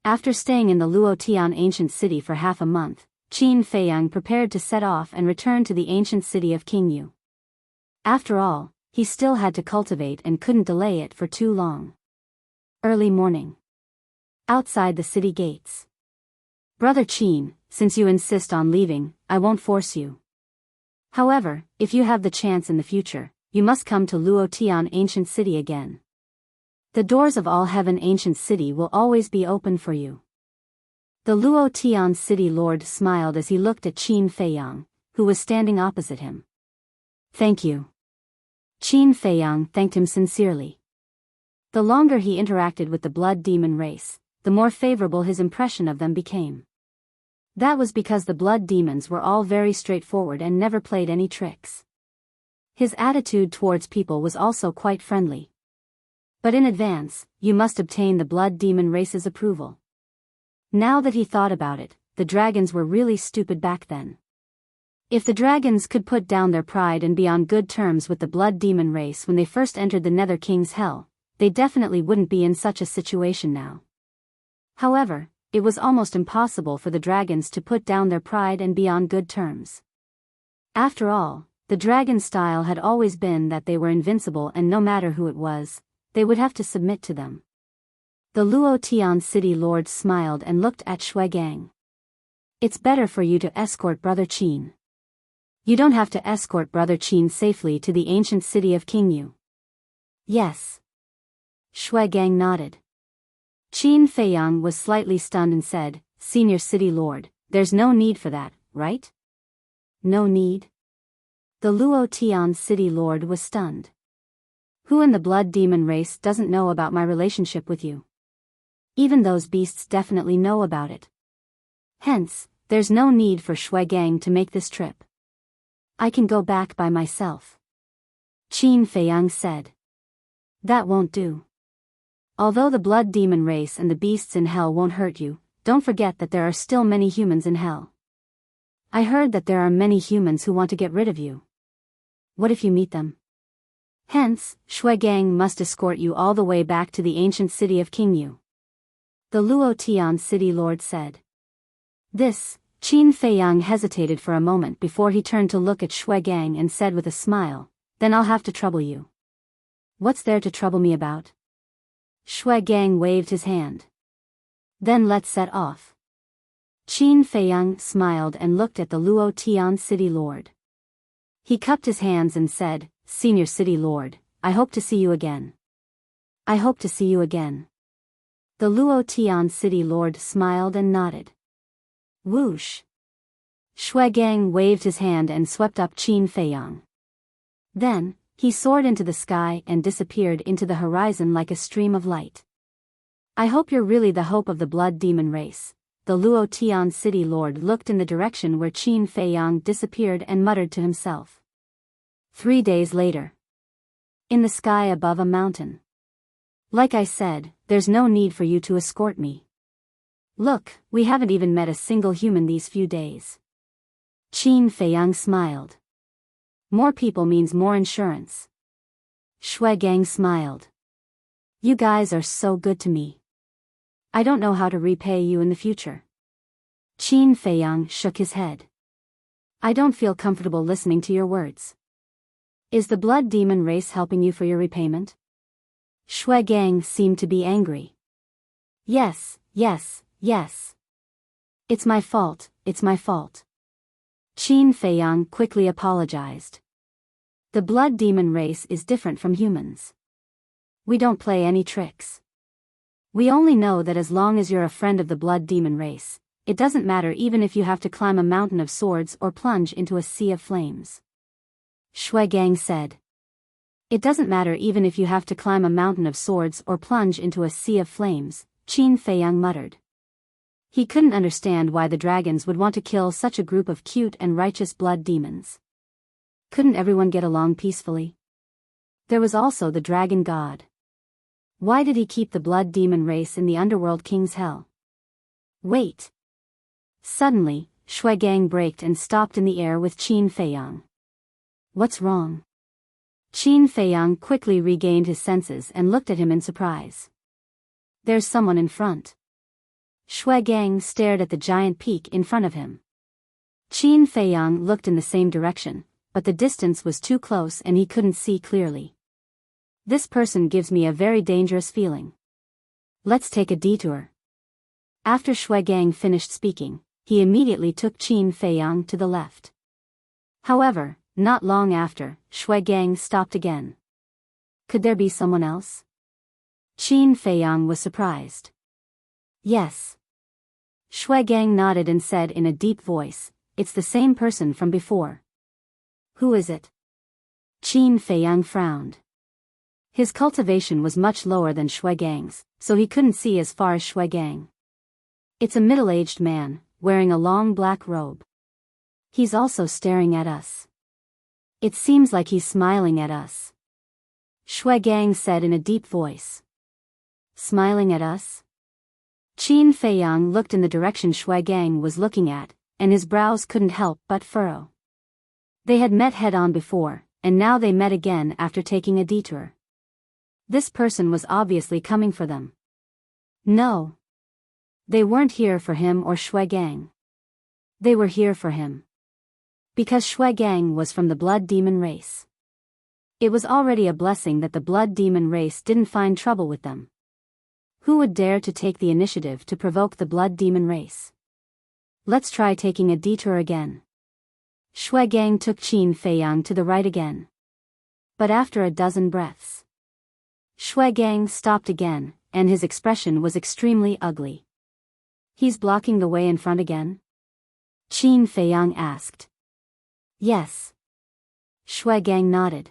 After staying in the Luotian ancient city for half a month, Qin Feiyang prepared to set off and return to the ancient city of Qingyu. After all, he still had to cultivate and couldn't delay it for too long. Early morning. Outside the city gates. Brother Qin, since you insist on leaving, I won't force you. However, if you have the chance in the future, you must come to Luotian ancient city again. The doors of all heaven ancient city will always be open for you. The Luotian city lord smiled as he looked at Qin Feiyang, who was standing opposite him. Thank you. Qin Feiyang thanked him sincerely. The longer he interacted with the blood demon race, the more favorable his impression of them became. That was because the blood demons were all very straightforward and never played any tricks. His attitude towards people was also quite friendly. But in advance, you must obtain the blood demon race's approval. Now that he thought about it, the dragons were really stupid back then. If the dragons could put down their pride and be on good terms with the blood demon race when they first entered the Nether King's hell, they definitely wouldn't be in such a situation now. However, it was almost impossible for the dragons to put down their pride and be on good terms. After all, the dragon style had always been that they were invincible and no matter who it was, they would have to submit to them. The Luotian city lord smiled and looked at Shui Gang. It's better for you to escort Brother Qin. You don't have to escort Brother Qin safely to the ancient city of Qingyu. Yes. Shui Gang nodded. Qin Feiyang was slightly stunned and said, Senior City Lord, there's no need for that, right? No need? The Luotian City Lord was stunned. Who in the blood demon race doesn't know about my relationship with you? Even those beasts definitely know about it. Hence, there's no need for Shui Gang to make this trip. I can go back by myself. Qin Feiyang said. That won't do. Although the blood demon race and the beasts in hell won't hurt you, don't forget that there are still many humans in hell. I heard that there are many humans who want to get rid of you. What if you meet them? Hence, Shui Gang must escort you all the way back to the ancient city of Qingyu. The Luotian city lord said. This, Qin Feiyang hesitated for a moment before he turned to look at Shui Gang and said with a smile, Then I'll have to trouble you. What's there to trouble me about? Shui Gang waved his hand. Then let's set off. Qin Feiyang smiled and looked at the Luotian city lord. He cupped his hands and said, Senior City Lord, I hope to see you again. I hope to see you again. The Luotian city lord smiled and nodded. Whoosh. Shui Gang waved his hand and swept up Qin Feiyang. Then, he soared into the sky and disappeared into the horizon like a stream of light. I hope you're really the hope of the blood demon race. The Luotian city lord looked in the direction where Qin Feiyang disappeared and muttered to himself. 3 days later. In the sky above a mountain. Like I said, there's no need for you to escort me. Look, we haven't even met a single human these few days. Qin Feiyang smiled. More people means more insurance. Shui Gang smiled. You guys are so good to me. I don't know how to repay you in the future. Qin Feiyang shook his head. I don't feel comfortable listening to your words. Is the blood demon race helping you for your repayment? Shui Gang seemed to be angry. Yes, yes, yes. It's my fault, it's my fault. Qin Feiyang quickly apologized. The blood demon race is different from humans. We don't play any tricks. We only know that as long as you're a friend of the blood demon race, it doesn't matter even if you have to climb a mountain of swords or plunge into a sea of flames. Shui Gang said. It doesn't matter even if you have to climb a mountain of swords or plunge into a sea of flames, Qin Feiyang muttered. He couldn't understand why the dragons would want to kill such a group of cute and righteous blood demons. Couldn't everyone get along peacefully? There was also the dragon god. Why did he keep the blood demon race in the underworld king's hell? Wait. Suddenly, Shui Gang braked and stopped in the air with Qin Feiyang. What's wrong? Qin Feiyang quickly regained his senses and looked at him in surprise. There's someone in front. Shui Gang stared at the giant peak in front of him. Qin Feiyang looked in the same direction, but the distance was too close and he couldn't see clearly. This person gives me a very dangerous feeling. Let's take a detour. After Shui Gang finished speaking, he immediately took Qin Feiyang to the left. However, not long after, Shui Gang stopped again. Could there be someone else? Qin Feiyang was surprised. Yes. Shui Gang nodded and said in a deep voice, it's the same person from before. Who is it? Qin Feiyang frowned. His cultivation was much lower than Shui Gang's, so he couldn't see as far as Shui Gang. It's a middle-aged man, wearing a long black robe. He's also staring at us. It seems like he's smiling at us. Shui Gang said in a deep voice. Smiling at us? Qin Feiyang looked in the direction Shui Gang was looking at, and his brows couldn't help but furrow. They had met head-on before, and now they met again after taking a detour. This person was obviously coming for them. No. They weren't here for him or Shui Gang. They were here for him. Because Shui Gang was from the blood demon race. It was already a blessing that the blood demon race didn't find trouble with them. Who would dare to take the initiative to provoke the blood demon race? Let's try taking a detour again. Shui Gang took Qin Feiyang to the right again. But after a dozen breaths, Shui Gang stopped again, and his expression was extremely ugly. He's blocking the way in front again? Qin Feiyang asked. Yes. Shui Gang nodded.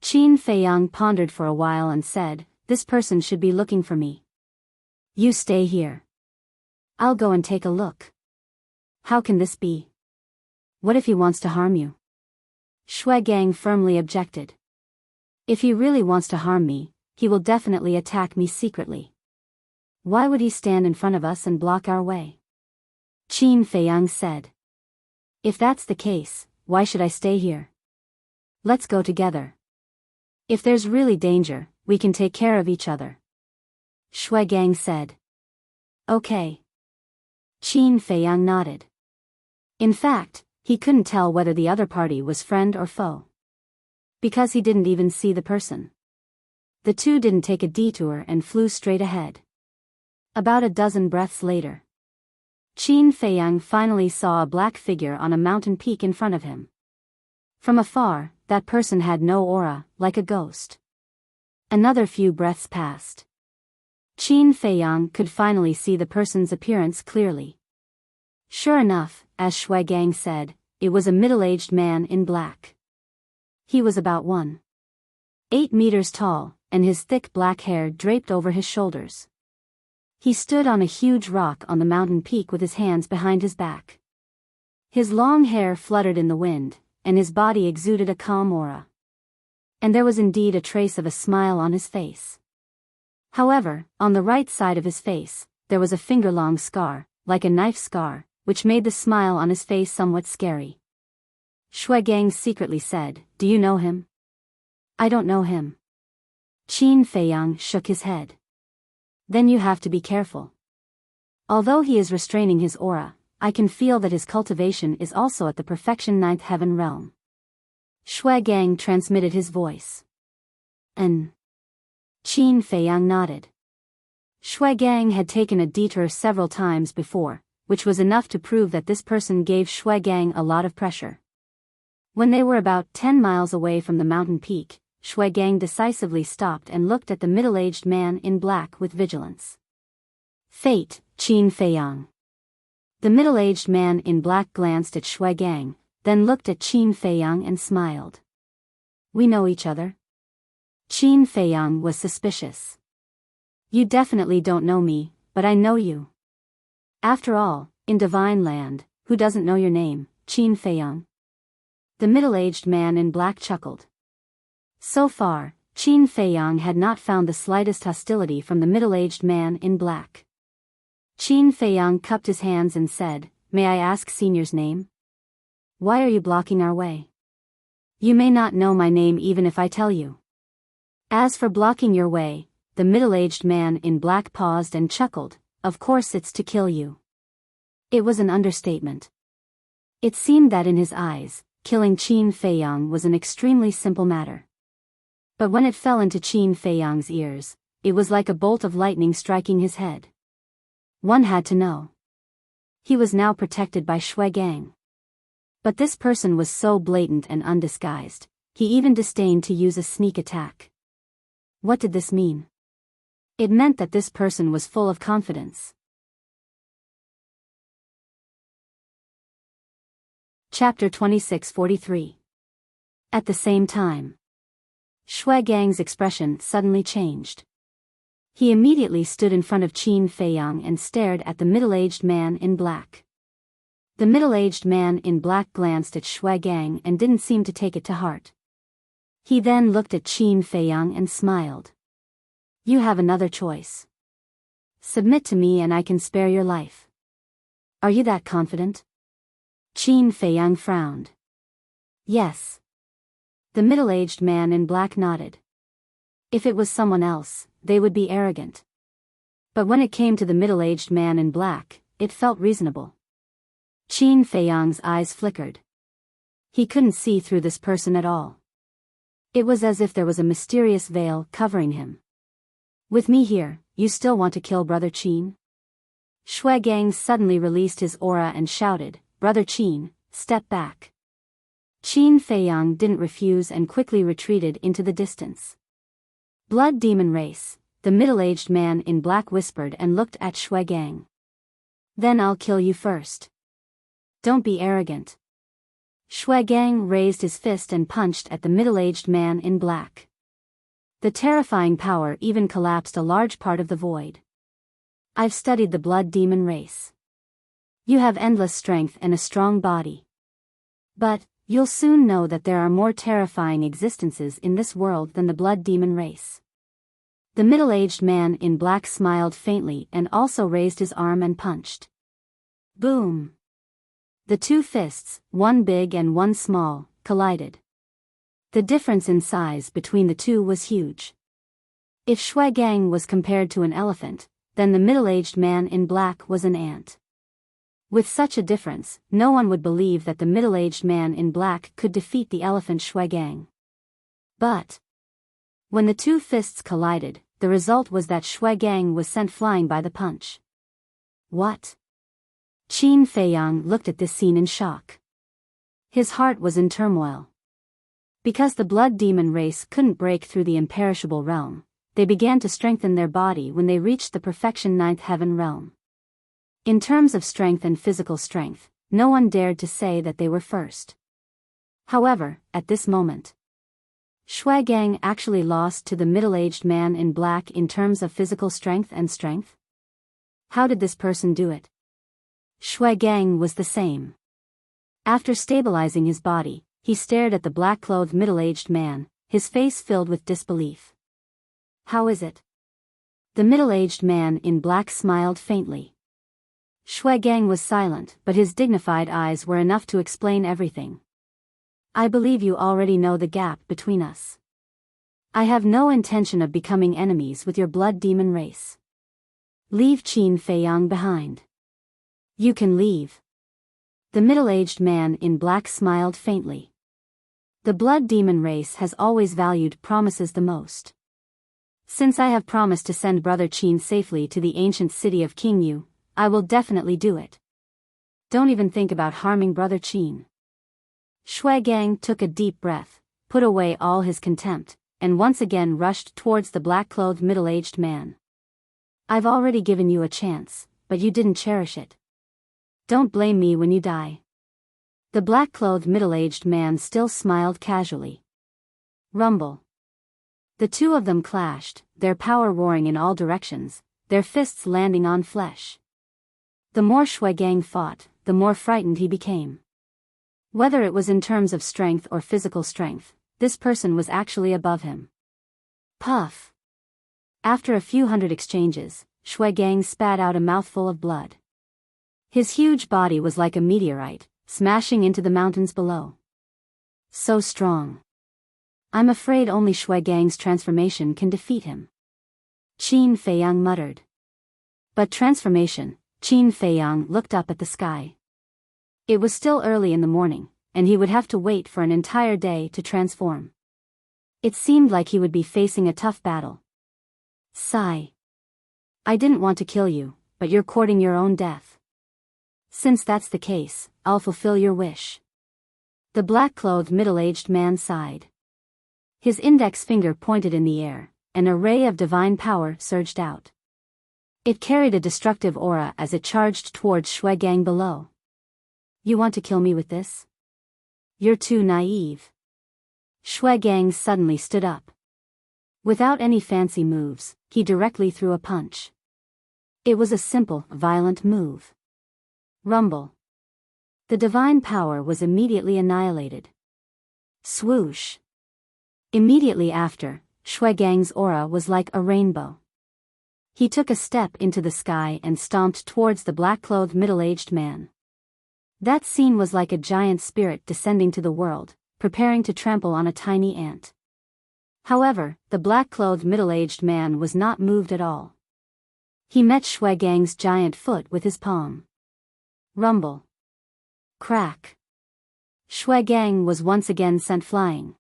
Qin Feiyang pondered for a while and said, this person should be looking for me. You stay here. I'll go and take a look. How can this be? What if he wants to harm you? Shui Gang firmly objected. If he really wants to harm me, he will definitely attack me secretly. Why would he stand in front of us and block our way? Qin Feiyang said. If that's the case, why should I stay here? Let's go together. If there's really danger, we can take care of each other. Shui Gang said. Okay. Qin Feiyang nodded. In fact, he couldn't tell whether the other party was friend or foe. Because he didn't even see the person. The two didn't take a detour and flew straight ahead. About a dozen breaths later, Qin Feiyang finally saw a black figure on a mountain peak in front of him. From afar, that person had no aura, like a ghost. Another few breaths passed. Qin Feiyang could finally see the person's appearance clearly. Sure enough, as Shui Gang said, it was a middle-aged man in black. He was about 1.8 meters tall, and his thick black hair draped over his shoulders. He stood on a huge rock on the mountain peak with his hands behind his back. His long hair fluttered in the wind, and his body exuded a calm aura. And there was indeed a trace of a smile on his face. However, on the right side of his face, there was a finger-long scar, like a knife scar, which made the smile on his face somewhat scary. Shui Gang secretly said, do you know him? I don't know him. Qin Feiyang shook his head. Then you have to be careful. Although he is restraining his aura, I can feel that his cultivation is also at the perfection 9th heaven realm. Shui Gang transmitted his voice. Qin Feiyang nodded. Shui Gang had taken a detour several times before, which was enough to prove that this person gave Shui Gang a lot of pressure. When they were about 10 miles away from the mountain peak, Shui Gang decisively stopped and looked at the middle-aged man in black with vigilance. Fate, Qin Feiyang. The middle-aged man in black glanced at Shui Gang, then looked at Qin Feiyang and smiled. We know each other? Qin Feiyang was suspicious. You definitely don't know me, but I know you. After all, in Divine Land, who doesn't know your name, Qin Feiyang? The middle-aged man in black chuckled. So far, Qin Feiyang had not found the slightest hostility from the middle-aged man in black. Qin Feiyang cupped his hands and said, "May I ask Senior's name? Why are you blocking our way? You may not know my name even if I tell you." "As for blocking your way," the middle-aged man in black paused and chuckled, "of course it's to kill you." It was an understatement. It seemed that in his eyes, killing Qin Feiyang was an extremely simple matter. But when it fell into Qin Feiyang's ears, it was like a bolt of lightning striking his head. One had to know. He was now protected by Shui Gang. But this person was so blatant and undisguised, he even disdained to use a sneak attack. What did this mean? It meant that this person was full of confidence. Chapter 2643. At the same time, Shui Gang's expression suddenly changed. He immediately stood in front of Qin Feiyang and stared at the middle-aged man in black. The middle-aged man in black glanced at Shui Gang and didn't seem to take it to heart. He then looked at Qin Feiyang and smiled. "You have another choice. Submit to me and I can spare your life. Are you that confident?" Qin Feiyang frowned. "Yes." The middle-aged man in black nodded. If it was someone else, they would be arrogant. But when it came to the middle-aged man in black, it felt reasonable. Qin Feiyang's eyes flickered. He couldn't see through this person at all. It was as if there was a mysterious veil covering him. "With me here, you still want to kill Brother Qin?" Shui Gang suddenly released his aura and shouted, "Brother Qin, step back." Qin Feiyang didn't refuse and quickly retreated into the distance. "Blood demon race," the middle-aged man in black whispered and looked at Shui Gang. "Then I'll kill you first. Don't be arrogant." Shui Gang raised his fist and punched at the middle-aged man in black. The terrifying power even collapsed a large part of the void. "I've studied the blood demon race. You have endless strength and a strong body. But you'll soon know that there are more terrifying existences in this world than the blood demon race." The middle-aged man in black smiled faintly and also raised his arm and punched. Boom! The two fists, one big and one small, collided. The difference in size between the two was huge. If Shui Gang was compared to an elephant, then the middle-aged man in black was an ant. With such a difference, no one would believe that the middle-aged man in black could defeat the elephant Shui Gang. But when the two fists collided, the result was that Shui Gang was sent flying by the punch. What? Qin Feiyang looked at this scene in shock. His heart was in turmoil. Because the blood demon race couldn't break through the imperishable realm, they began to strengthen their body when they reached the perfection ninth heaven realm. In terms of strength and physical strength, no one dared to say that they were first. However, at this moment, Shui Gang actually lost to the middle-aged man in black in terms of physical strength and strength. How did this person do it? Shui Gang was the same. After stabilizing his body, he stared at the black-clothed middle-aged man, his face filled with disbelief. "How is it?" The middle-aged man in black smiled faintly. Shui Gang was silent, but his dignified eyes were enough to explain everything. "I believe you already know the gap between us. I have no intention of becoming enemies with your blood demon race. Leave Qin Feiyang behind." "You can leave." The middle-aged man in black smiled faintly. "The blood demon race has always valued promises the most. Since I have promised to send Brother Qin safely to the ancient city of King Yu, I will definitely do it. Don't even think about harming Brother Qin." Shui Gang took a deep breath, put away all his contempt, and once again rushed towards the black-clothed middle-aged man. "I've already given you a chance, but you didn't cherish it. Don't blame me when you die." The black-clothed middle-aged man still smiled casually. Rumble. The two of them clashed, their power roaring in all directions, their fists landing on flesh. The more Shui Gang fought, the more frightened he became. Whether it was in terms of strength or physical strength, this person was actually above him. Puff. After a few hundred exchanges, Shui Gang spat out a mouthful of blood. His huge body was like a meteorite, smashing into the mountains below. So strong. I'm afraid only Shui Gang's transformation can defeat him. Qin Feiyang muttered. But transformation, Qin Feiyang looked up at the sky. It was still early in the morning, and he would have to wait for an entire day to transform. It seemed like he would be facing a tough battle. Sigh. I didn't want to kill you, but you're courting your own death. Since that's the case, I'll fulfill your wish. The black-clothed middle-aged man sighed. His index finger pointed in the air, and a ray of divine power surged out. It carried a destructive aura as it charged towards Shui Gang below. You want to kill me with this? You're too naive. Shui Gang suddenly stood up. Without any fancy moves, he directly threw a punch. It was a simple, violent move. Rumble. The divine power was immediately annihilated. Swoosh. Immediately after, Shui Gang's aura was like a rainbow. He took a step into the sky and stomped towards the black-clothed middle-aged man. That scene was like a giant spirit descending to the world, preparing to trample on a tiny ant. However, the black-clothed middle-aged man was not moved at all. He met Shui Gang's giant foot with his palm. Rumble. Crack. Shui Gang was once again sent flying.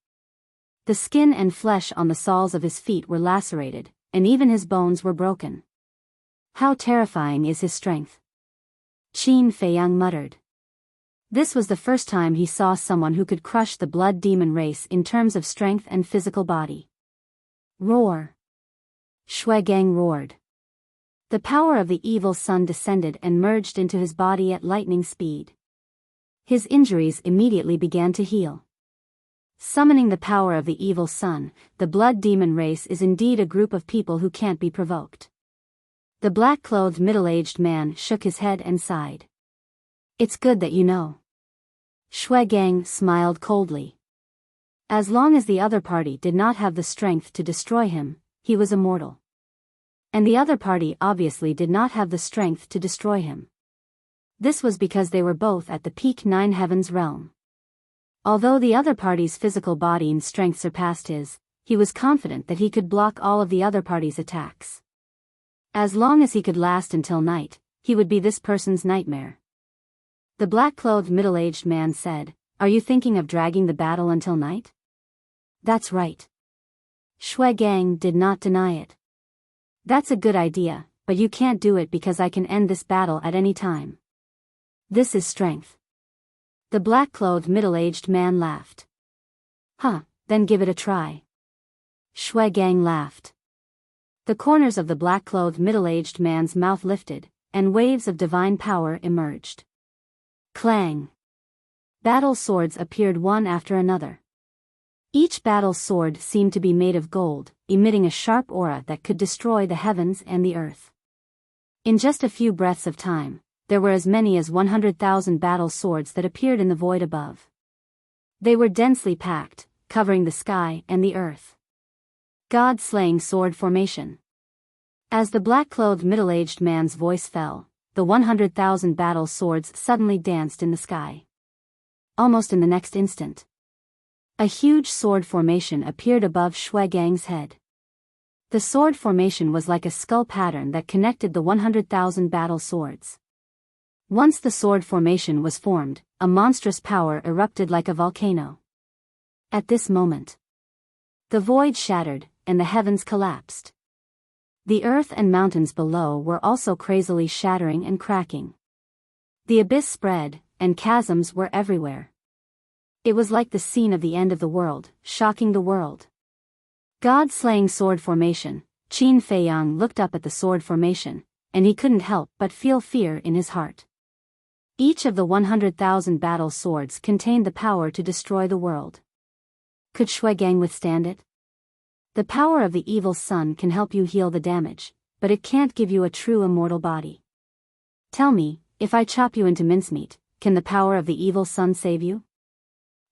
The skin and flesh on the soles of his feet were lacerated, and even his bones were broken. How terrifying is his strength! Qin Feiyang muttered. This was the first time he saw someone who could crush the blood demon race in terms of strength and physical body. Roar! Shui Gang roared. The power of the evil sun descended and merged into his body at lightning speed. His injuries immediately began to heal. Summoning the power of the evil sun, the blood demon race is indeed a group of people who can't be provoked. The black-clothed middle-aged man shook his head and sighed. It's good that you know. Shui Gang smiled coldly. As long as the other party did not have the strength to destroy him, he was immortal. And the other party obviously did not have the strength to destroy him. This was because they were both at the peak Nine Heavens realm. Although the other party's physical body and strength surpassed his, he was confident that he could block all of the other party's attacks. As long as he could last until night, he would be this person's nightmare. The black-clothed middle-aged man said, "Are you thinking of dragging the battle until night?" "That's right." Shui Gang did not deny it. "That's a good idea, but you can't do it because I can end this battle at any time. This is strength." The black-clothed middle-aged man laughed. "Huh, then give it a try." Shui Gang laughed. The corners of the black-clothed middle-aged man's mouth lifted, and waves of divine power emerged. Clang! Battle swords appeared one after another. Each battle sword seemed to be made of gold, emitting a sharp aura that could destroy the heavens and the earth. In just a few breaths of time, there were as many as 100,000 battle swords that appeared in the void above. They were densely packed, covering the sky and the earth. God-slaying sword formation. As the black-clothed middle-aged man's voice fell, the 100,000 battle swords suddenly danced in the sky. Almost in the next instant, a huge sword formation appeared above Shui Gang's head. The sword formation was like a skull pattern that connected the 100,000 battle swords. Once the sword formation was formed, a monstrous power erupted like a volcano. At this moment, the void shattered, and the heavens collapsed. The earth and mountains below were also crazily shattering and cracking. The abyss spread, and chasms were everywhere. It was like the scene of the end of the world, shocking the world. God-slaying sword formation. Qin Feiyang looked up at the sword formation, and he couldn't help but feel fear in his heart. Each of the 100,000 battle swords contained the power to destroy the world. Could Shui Gang withstand it? The power of the evil sun can help you heal the damage, but it can't give you a true immortal body. Tell me, if I chop you into mincemeat, can the power of the evil sun save you?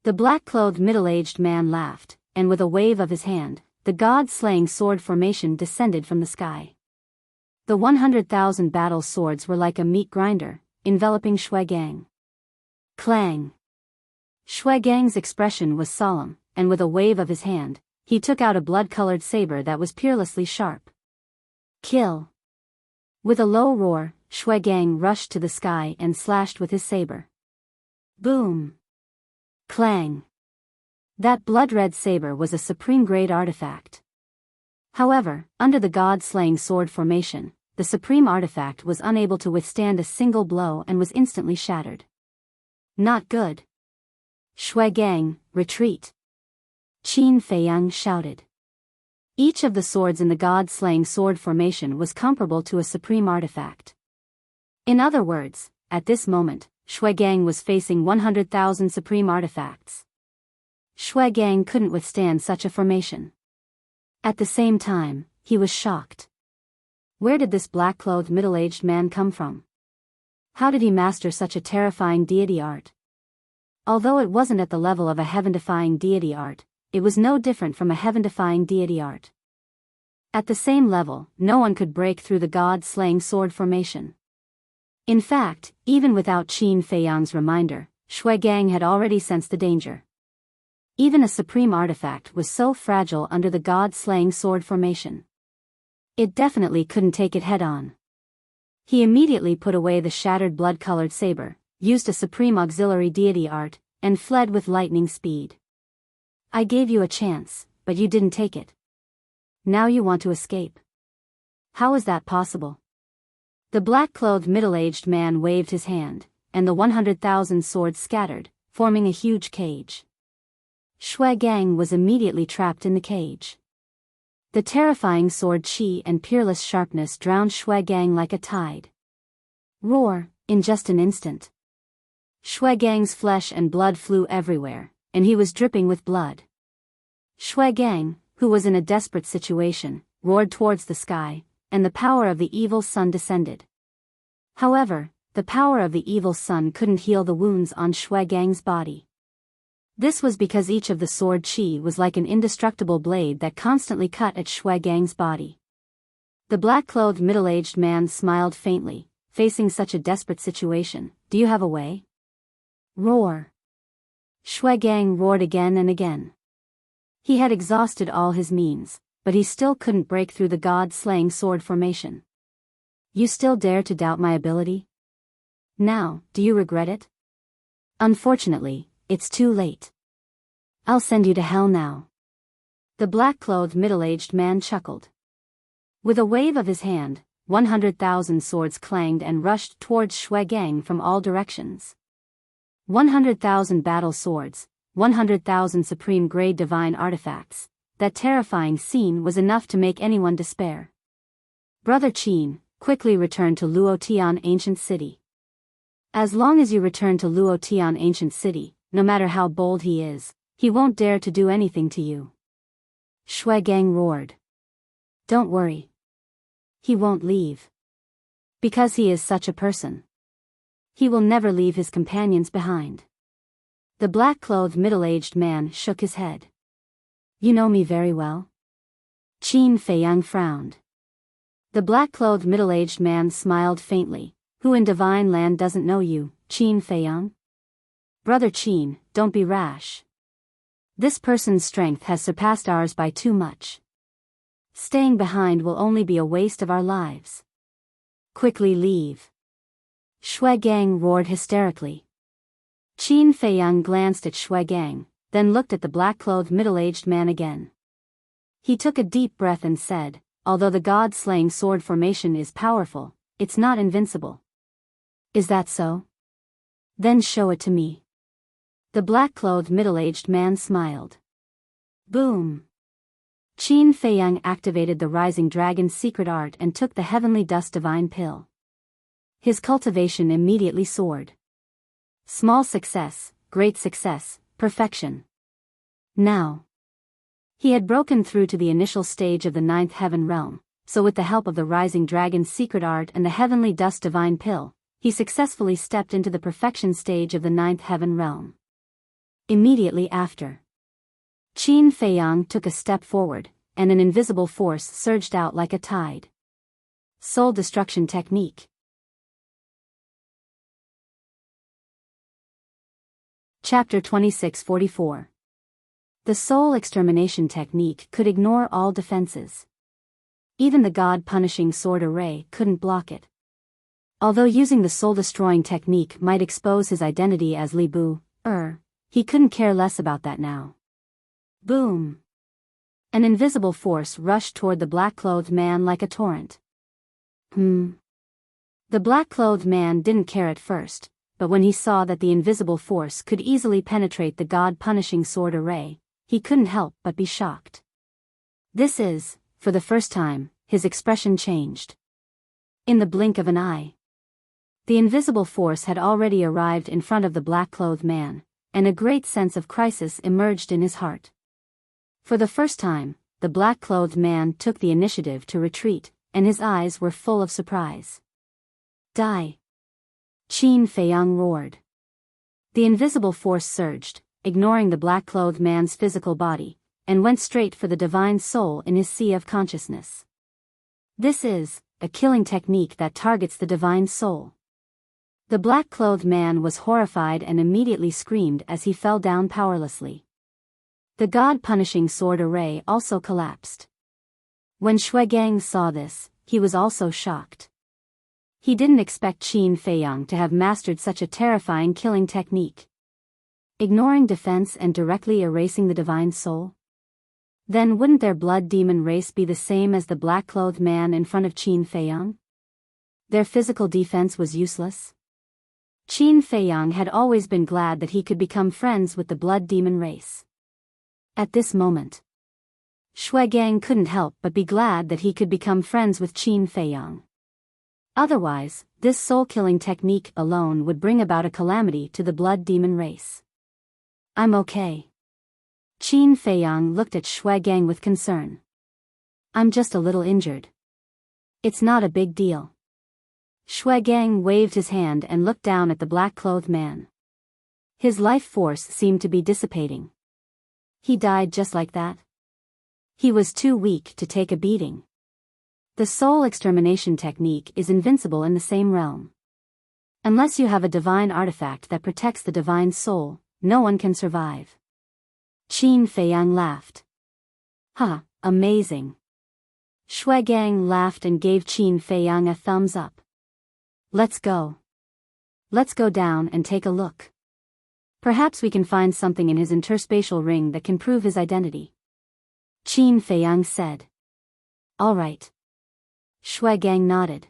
The black-clothed middle-aged man laughed, and with a wave of his hand, the god-slaying sword formation descended from the sky. The 100,000 battle swords were like a meat grinder, enveloping Shuigang. Clang! Shuigang's expression was solemn, and with a wave of his hand, he took out a blood-colored saber that was peerlessly sharp. Kill! With a low roar, Shuigang rushed to the sky and slashed with his saber. Boom! Clang! That blood-red saber was a supreme-grade artifact. However, under the god-slaying sword formation, the supreme artifact was unable to withstand a single blow and was instantly shattered. Not good. Shuigang, retreat! Qin Feiyang shouted. Each of the swords in the god-slaying sword formation was comparable to a supreme artifact. In other words, at this moment, Shuigang was facing 100,000 supreme artifacts. Shuigang couldn't withstand such a formation. At the same time, he was shocked. Where did this black-clothed middle-aged man come from? How did he master such a terrifying deity art? Although it wasn't at the level of a heaven-defying deity art, it was no different from a heaven-defying deity art. At the same level, no one could break through the god-slaying sword formation. In fact, even without Qin Feiyang's reminder, Shuigang had already sensed the danger. Even a supreme artifact was so fragile under the god-slaying sword formation. It definitely couldn't take it head-on. He immediately put away the shattered blood-colored saber, used a supreme auxiliary deity art, and fled with lightning speed. I gave you a chance, but you didn't take it. Now you want to escape. How is that possible? The black-clothed middle-aged man waved his hand, and the 100,000 swords scattered, forming a huge cage. Shuigang was immediately trapped in the cage. The terrifying sword chi and peerless sharpness drowned Shuigang like a tide. Roar, in just an instant. Shuigang's flesh and blood flew everywhere, and he was dripping with blood. Shuigang, who was in a desperate situation, roared towards the sky, and the power of the evil sun descended. However, the power of the evil sun couldn't heal the wounds on Shuigang's body. This was because each of the sword chi was like an indestructible blade that constantly cut at Shuigang's body. The black-clothed middle-aged man smiled faintly, facing such a desperate situation. Do you have a way? Roar! Shuigang roared again and again. He had exhausted all his means, but he still couldn't break through the god-slaying sword formation. You still dare to doubt my ability? Now, do you regret it? Unfortunately, it's too late. I'll send you to hell now. The black-clothed middle-aged man chuckled. With a wave of his hand, 100,000 swords clanged and rushed towards Shuigang from all directions. 100,000 battle swords, 100,000 supreme-grade divine artifacts. That terrifying scene was enough to make anyone despair. Brother Qin, quickly return to Luotian Ancient City. As long as you return to Luotian Ancient City, no matter how bold he is, he won't dare to do anything to you. Shuigang roared. Don't worry. He won't leave. Because he is such a person. He will never leave his companions behind. The black-clothed middle-aged man shook his head. You know me very well? Qin Feiyang frowned. The black-clothed middle-aged man smiled faintly. Who in divine land doesn't know you, Qin Feiyang? Brother Qin, don't be rash. This person's strength has surpassed ours by too much. Staying behind will only be a waste of our lives. Quickly leave. Shuigang roared hysterically. Qin Feiyang glanced at Shuigang, then looked at the black-clothed middle-aged man again. He took a deep breath and said, although the god-slaying sword formation is powerful, it's not invincible. Is that so? Then show it to me. The black-clothed middle-aged man smiled. Boom! Qin Feiyang activated the Rising Dragon's secret art and took the Heavenly Dust Divine Pill. His cultivation immediately soared. Small success, great success, perfection. Now. He had broken through to the initial stage of the 9th heaven realm, so with the help of the Rising Dragon's secret art and the Heavenly Dust Divine Pill, he successfully stepped into the perfection stage of the 9th heaven realm. Immediately after, Qin Feiyang took a step forward, and an invisible force surged out like a tide. Soul Destruction Technique. Chapter 2644. The Soul Extermination Technique could ignore all defenses. Even the God-punishing sword array couldn't block it. Although using the soul-destroying technique might expose his identity as Li Bu, he couldn't care less about that now. Boom! An invisible force rushed toward the black-clothed man like a torrent. The black-clothed man didn't care at first, but when he saw that the invisible force could easily penetrate the God-punishing sword array, he couldn't help but be shocked. For the first time, his expression changed. In the blink of an eye, the invisible force had already arrived in front of the black-clothed man, and a great sense of crisis emerged in his heart. For the first time, the black-clothed man took the initiative to retreat, and his eyes were full of surprise. Die! Qin Feiyang roared. The invisible force surged, ignoring the black-clothed man's physical body, and went straight for the divine soul in his sea of consciousness. This is a killing technique that targets the divine soul. The black-clothed man was horrified and immediately screamed as he fell down powerlessly. The God-punishing sword array also collapsed. When Shuigang saw this, he was also shocked. He didn't expect Qin Feiyang to have mastered such a terrifying killing technique. Ignoring defense and directly erasing the divine soul? Then wouldn't their blood demon race be the same as the black-clothed man in front of Qin Feiyang? Their physical defense was useless? Qin Feiyang had always been glad that he could become friends with the blood demon race. At this moment, Shuigang couldn't help but be glad that he could become friends with Qin Feiyang. Otherwise, this soul-killing technique alone would bring about a calamity to the blood demon race. I'm okay. Qin Feiyang looked at Shuigang with concern. I'm just a little injured. It's not a big deal. Shuigang waved his hand and looked down at the black-clothed man. His life force seemed to be dissipating. He died just like that. He was too weak to take a beating. The soul extermination technique is invincible in the same realm. Unless you have a divine artifact that protects the divine soul, no one can survive. Qin Feiyang laughed. Amazing. Shuigang laughed and gave Qin Feiyang a thumbs up. Let's go. Let's go down and take a look. Perhaps we can find something in his interspatial ring that can prove his identity. Qin Feiyang said. All right. Shuigang nodded.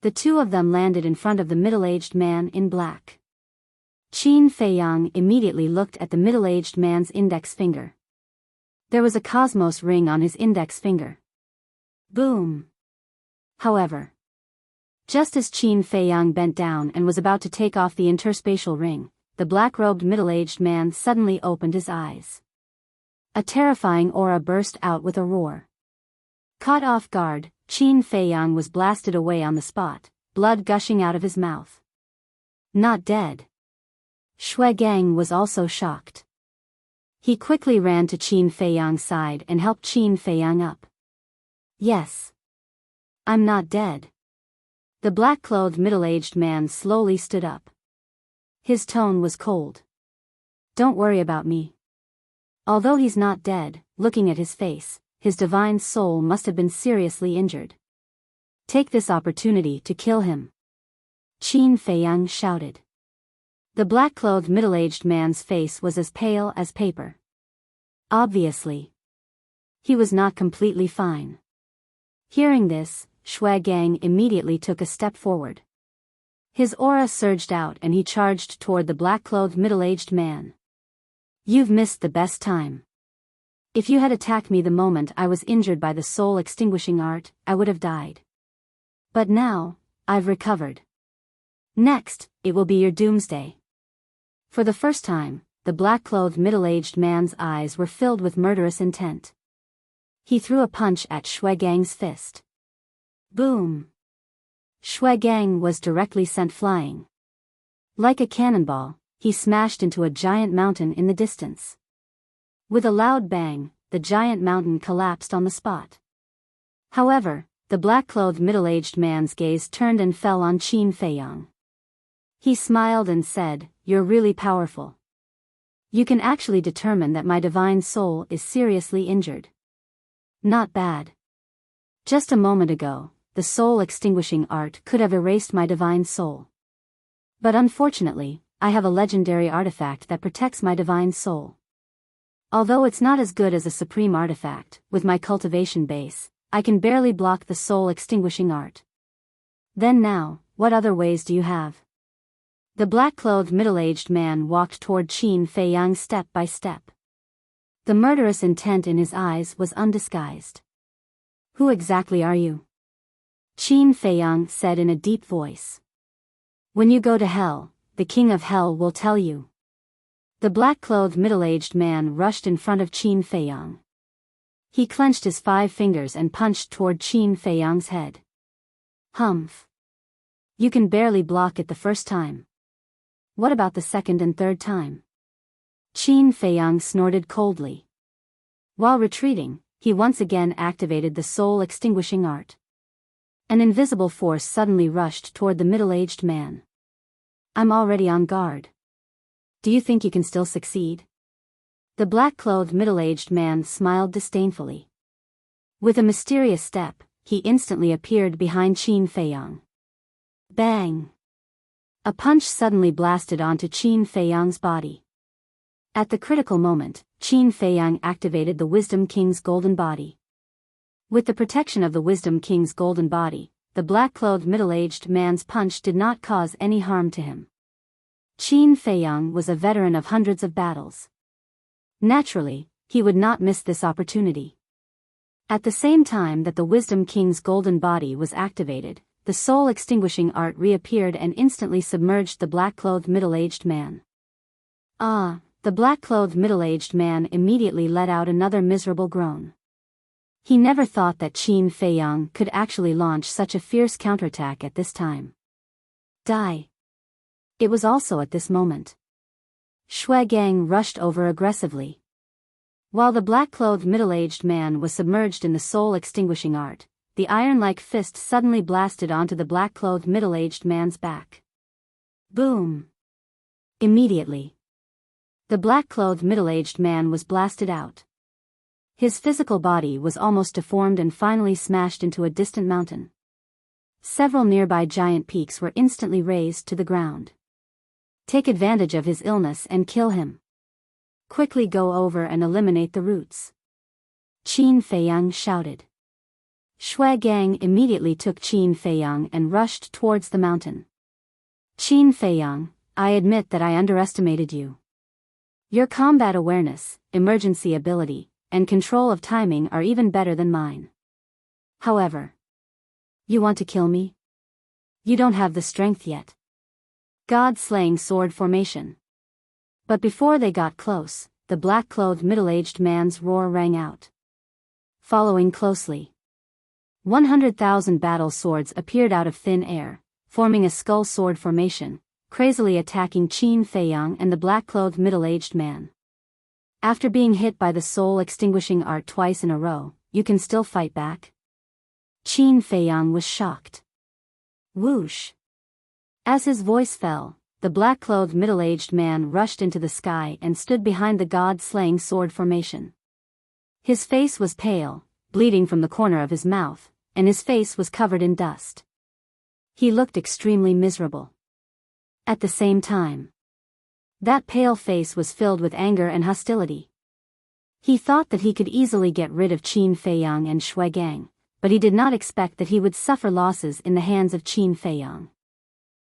The two of them landed in front of the middle-aged man in black. Qin Feiyang immediately looked at the middle-aged man's index finger. There was a cosmos ring on his index finger. Boom! However, just as Qin Feiyang bent down and was about to take off the interspatial ring, the black-robed middle-aged man suddenly opened his eyes. A terrifying aura burst out with a roar. Caught off guard, Qin Feiyang was blasted away on the spot, blood gushing out of his mouth. Not dead. Shuigang was also shocked. He quickly ran to Qin Feiyang's side and helped Qin Feiyang up. Yes. I'm not dead. The black-clothed middle-aged man slowly stood up. His tone was cold. Don't worry about me. Although he's not dead, looking at his face, his divine soul must have been seriously injured. Take this opportunity to kill him. Qin Feiyang shouted. The black-clothed middle-aged man's face was as pale as paper. Obviously, he was not completely fine. Hearing this, Shuigang immediately took a step forward. His aura surged out and he charged toward the black-clothed middle-aged man. You've missed the best time. If you had attacked me the moment I was injured by the soul-extinguishing art, I would have died. But now, I've recovered. Next, it will be your doomsday. For the first time, the black-clothed middle-aged man's eyes were filled with murderous intent. He threw a punch at Shuigang's fist. Boom! Shuigang was directly sent flying. Like a cannonball, he smashed into a giant mountain in the distance. With a loud bang, the giant mountain collapsed on the spot. However, the black-clothed middle-aged man's gaze turned and fell on Qin Feiyang. He smiled and said, "You're really powerful. You can actually determine that my divine soul is seriously injured. Not bad. Just a moment ago, the soul-extinguishing art could have erased my divine soul. But unfortunately, I have a legendary artifact that protects my divine soul. Although it's not as good as a supreme artifact, with my cultivation base, I can barely block the soul-extinguishing art." "Then now, what other ways do you have?" The black-clothed middle-aged man walked toward Qin Feiyang step by step. The murderous intent in his eyes was undisguised. "Who exactly are you?" Qin Feiyang said in a deep voice. "When you go to hell, the king of hell will tell you." The black-clothed middle-aged man rushed in front of Qin Feiyang. He clenched his 5 fingers and punched toward Qin Feiyang's head. "Humph. You can barely block it the first time. What about the second and third time?" Qin Feiyang snorted coldly. While retreating, he once again activated the soul-extinguishing art. An invisible force suddenly rushed toward the middle-aged man. "I'm already on guard. Do you think you can still succeed?" The black-clothed middle-aged man smiled disdainfully. With a mysterious step, he instantly appeared behind Qin Feiyang. Bang! A punch suddenly blasted onto Qin Feiyang's body. At the critical moment, Qin Feiyang activated the Wisdom King's golden body. With the protection of the Wisdom King's golden body, the black-clothed middle-aged man's punch did not cause any harm to him. Qin Feiyang was a veteran of hundreds of battles. Naturally, he would not miss this opportunity. At the same time that the Wisdom King's golden body was activated, the soul-extinguishing art reappeared and instantly submerged the black-clothed middle-aged man. "Ah!" The black-clothed middle-aged man immediately let out another miserable groan. He never thought that Qin Feiyang could actually launch such a fierce counterattack at this time. "Die!" It was also at this moment. Shui Gang rushed over aggressively. While the black-clothed middle-aged man was submerged in the soul-extinguishing art, the iron-like fist suddenly blasted onto the black-clothed middle-aged man's back. Boom! Immediately, the black-clothed middle-aged man was blasted out. His physical body was almost deformed and finally smashed into a distant mountain. Several nearby giant peaks were instantly razed to the ground. "Take advantage of his illness and kill him. Quickly go over and eliminate the roots," Qin Feiyang shouted. Shui Gang immediately took Qin Feiyang and rushed towards the mountain. "Qin Feiyang, I admit that I underestimated you. Your combat awareness, emergency ability, and control of timing are even better than mine. However, you want to kill me? You don't have the strength yet." God-slaying sword formation. But before they got close, the black-clothed middle-aged man's roar rang out. Following closely, 100,000 battle swords appeared out of thin air, forming a skull sword formation, crazily attacking Qin Feiyang and the black-clothed middle-aged man. "After being hit by the soul-extinguishing art twice in a row, you can still fight back?" Qin Feiyang was shocked. Whoosh! As his voice fell, the black-clothed middle-aged man rushed into the sky and stood behind the god-slaying sword formation. His face was pale, bleeding from the corner of his mouth, and his face was covered in dust. He looked extremely miserable. At the same time, that pale face was filled with anger and hostility. He thought that he could easily get rid of Qin Feiyang and Shui Gang, but he did not expect that he would suffer losses in the hands of Qin Feiyang.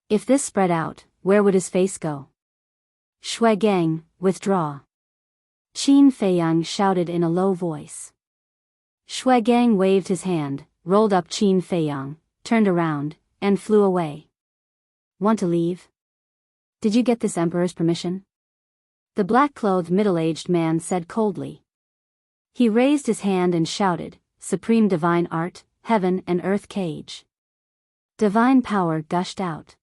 If this spread out, where would his face go? "Shui Gang, withdraw," Qin Feiyang shouted in a low voice. Shui Gang waved his hand, rolled up Qin Feiyang, turned around, and flew away. "Want to leave? Did you get this emperor's permission?" The black-clothed middle-aged man said coldly. He raised his hand and shouted, "Supreme divine art, heaven and earth cage." Divine power gushed out.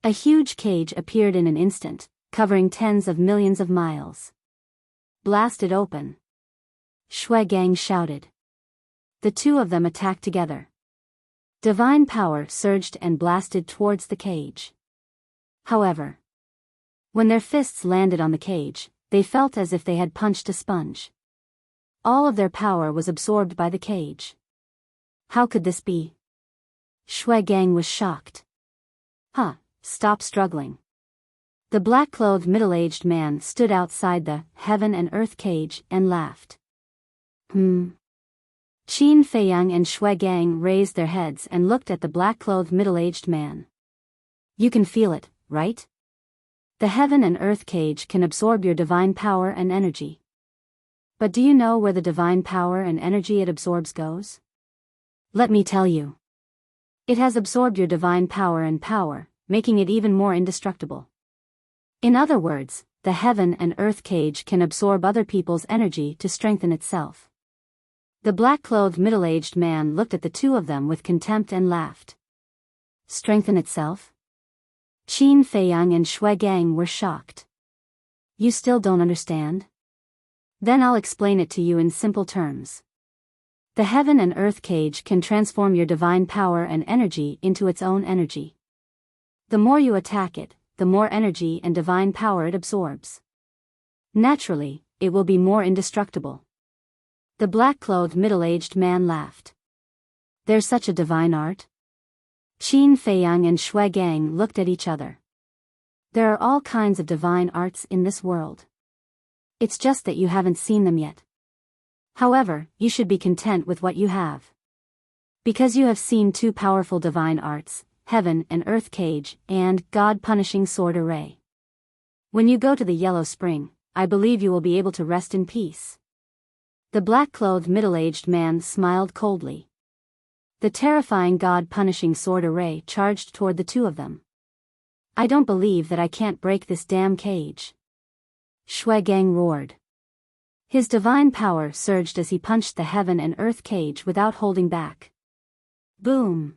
A huge cage appeared in an instant, covering tens of millions of miles. Blast it open. Shui Gang shouted. The two of them attacked together. Divine power surged and blasted towards the cage. However, when their fists landed on the cage, they felt as if they had punched a sponge. All of their power was absorbed by the cage. How could this be? Shui Gang was shocked. Stop struggling. The black-clothed middle-aged man stood outside the heaven and earth cage and laughed. Qin Feiyang and Shui Gang raised their heads and looked at the black-clothed middle-aged man. You can feel it, right? The heaven and earth cage can absorb your divine power and energy. But do you know where the divine power and energy it absorbs goes? Let me tell you. It has absorbed your divine power and power, making it even more indestructible. In other words, the heaven and earth cage can absorb other people's energy to strengthen itself. The black-clothed middle-aged man looked at the two of them with contempt and laughed. Strengthen itself? Qin Feiyang and Shui Gang were shocked. You still don't understand? Then I'll explain it to you in simple terms. The heaven and earth cage can transform your divine power and energy into its own energy. The more you attack it, the more energy and divine power it absorbs. Naturally, it will be more indestructible. The black-clothed middle-aged man laughed. There's such a divine art? Qin Feiyang and Shui Gang looked at each other. There are all kinds of divine arts in this world. It's just that you haven't seen them yet. However, you should be content with what you have. Because you have seen two powerful divine arts, heaven and earth cage, and God-punishing sword array. When you go to the Yellow Spring, I believe you will be able to rest in peace. The black-clothed middle-aged man smiled coldly. The terrifying God-punishing sword array charged toward the two of them. I don't believe that I can't break this damn cage. Shui Gang roared. His divine power surged as he punched the heaven and earth cage without holding back. Boom!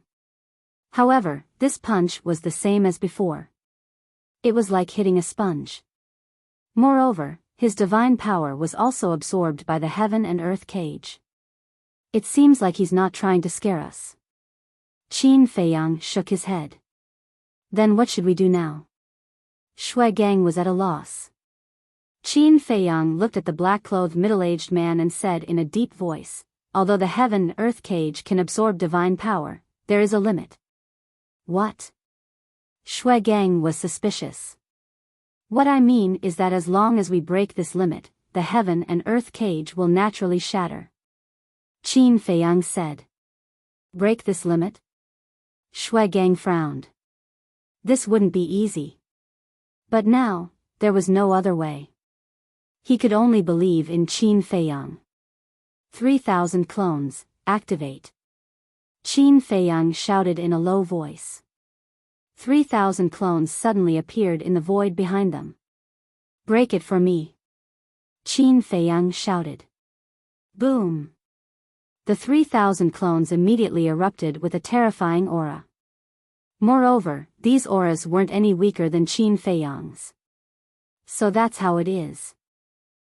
However, this punch was the same as before. It was like hitting a sponge. Moreover, his divine power was also absorbed by the heaven and earth cage. It seems like he's not trying to scare us. Qin Feiyang shook his head. Then what should we do now? Shui Gang was at a loss. Qin Feiyang looked at the black-clothed middle-aged man and said in a deep voice, although the heaven-earth cage can absorb divine power, there is a limit. What? Shui Gang was suspicious. What I mean is that as long as we break this limit, the heaven and earth cage will naturally shatter. Qin Feiyang said. Break this limit? Shui Gang frowned. This wouldn't be easy. But now, there was no other way. He could only believe in Qin Feiyang. 3,000 clones, activate. Qin Feiyang shouted in a low voice. 3,000 clones suddenly appeared in the void behind them. Break it for me. Qin Feiyang shouted. Boom! The 3,000 clones immediately erupted with a terrifying aura. Moreover, these auras weren't any weaker than Qin Feiyang's. So that's how it is.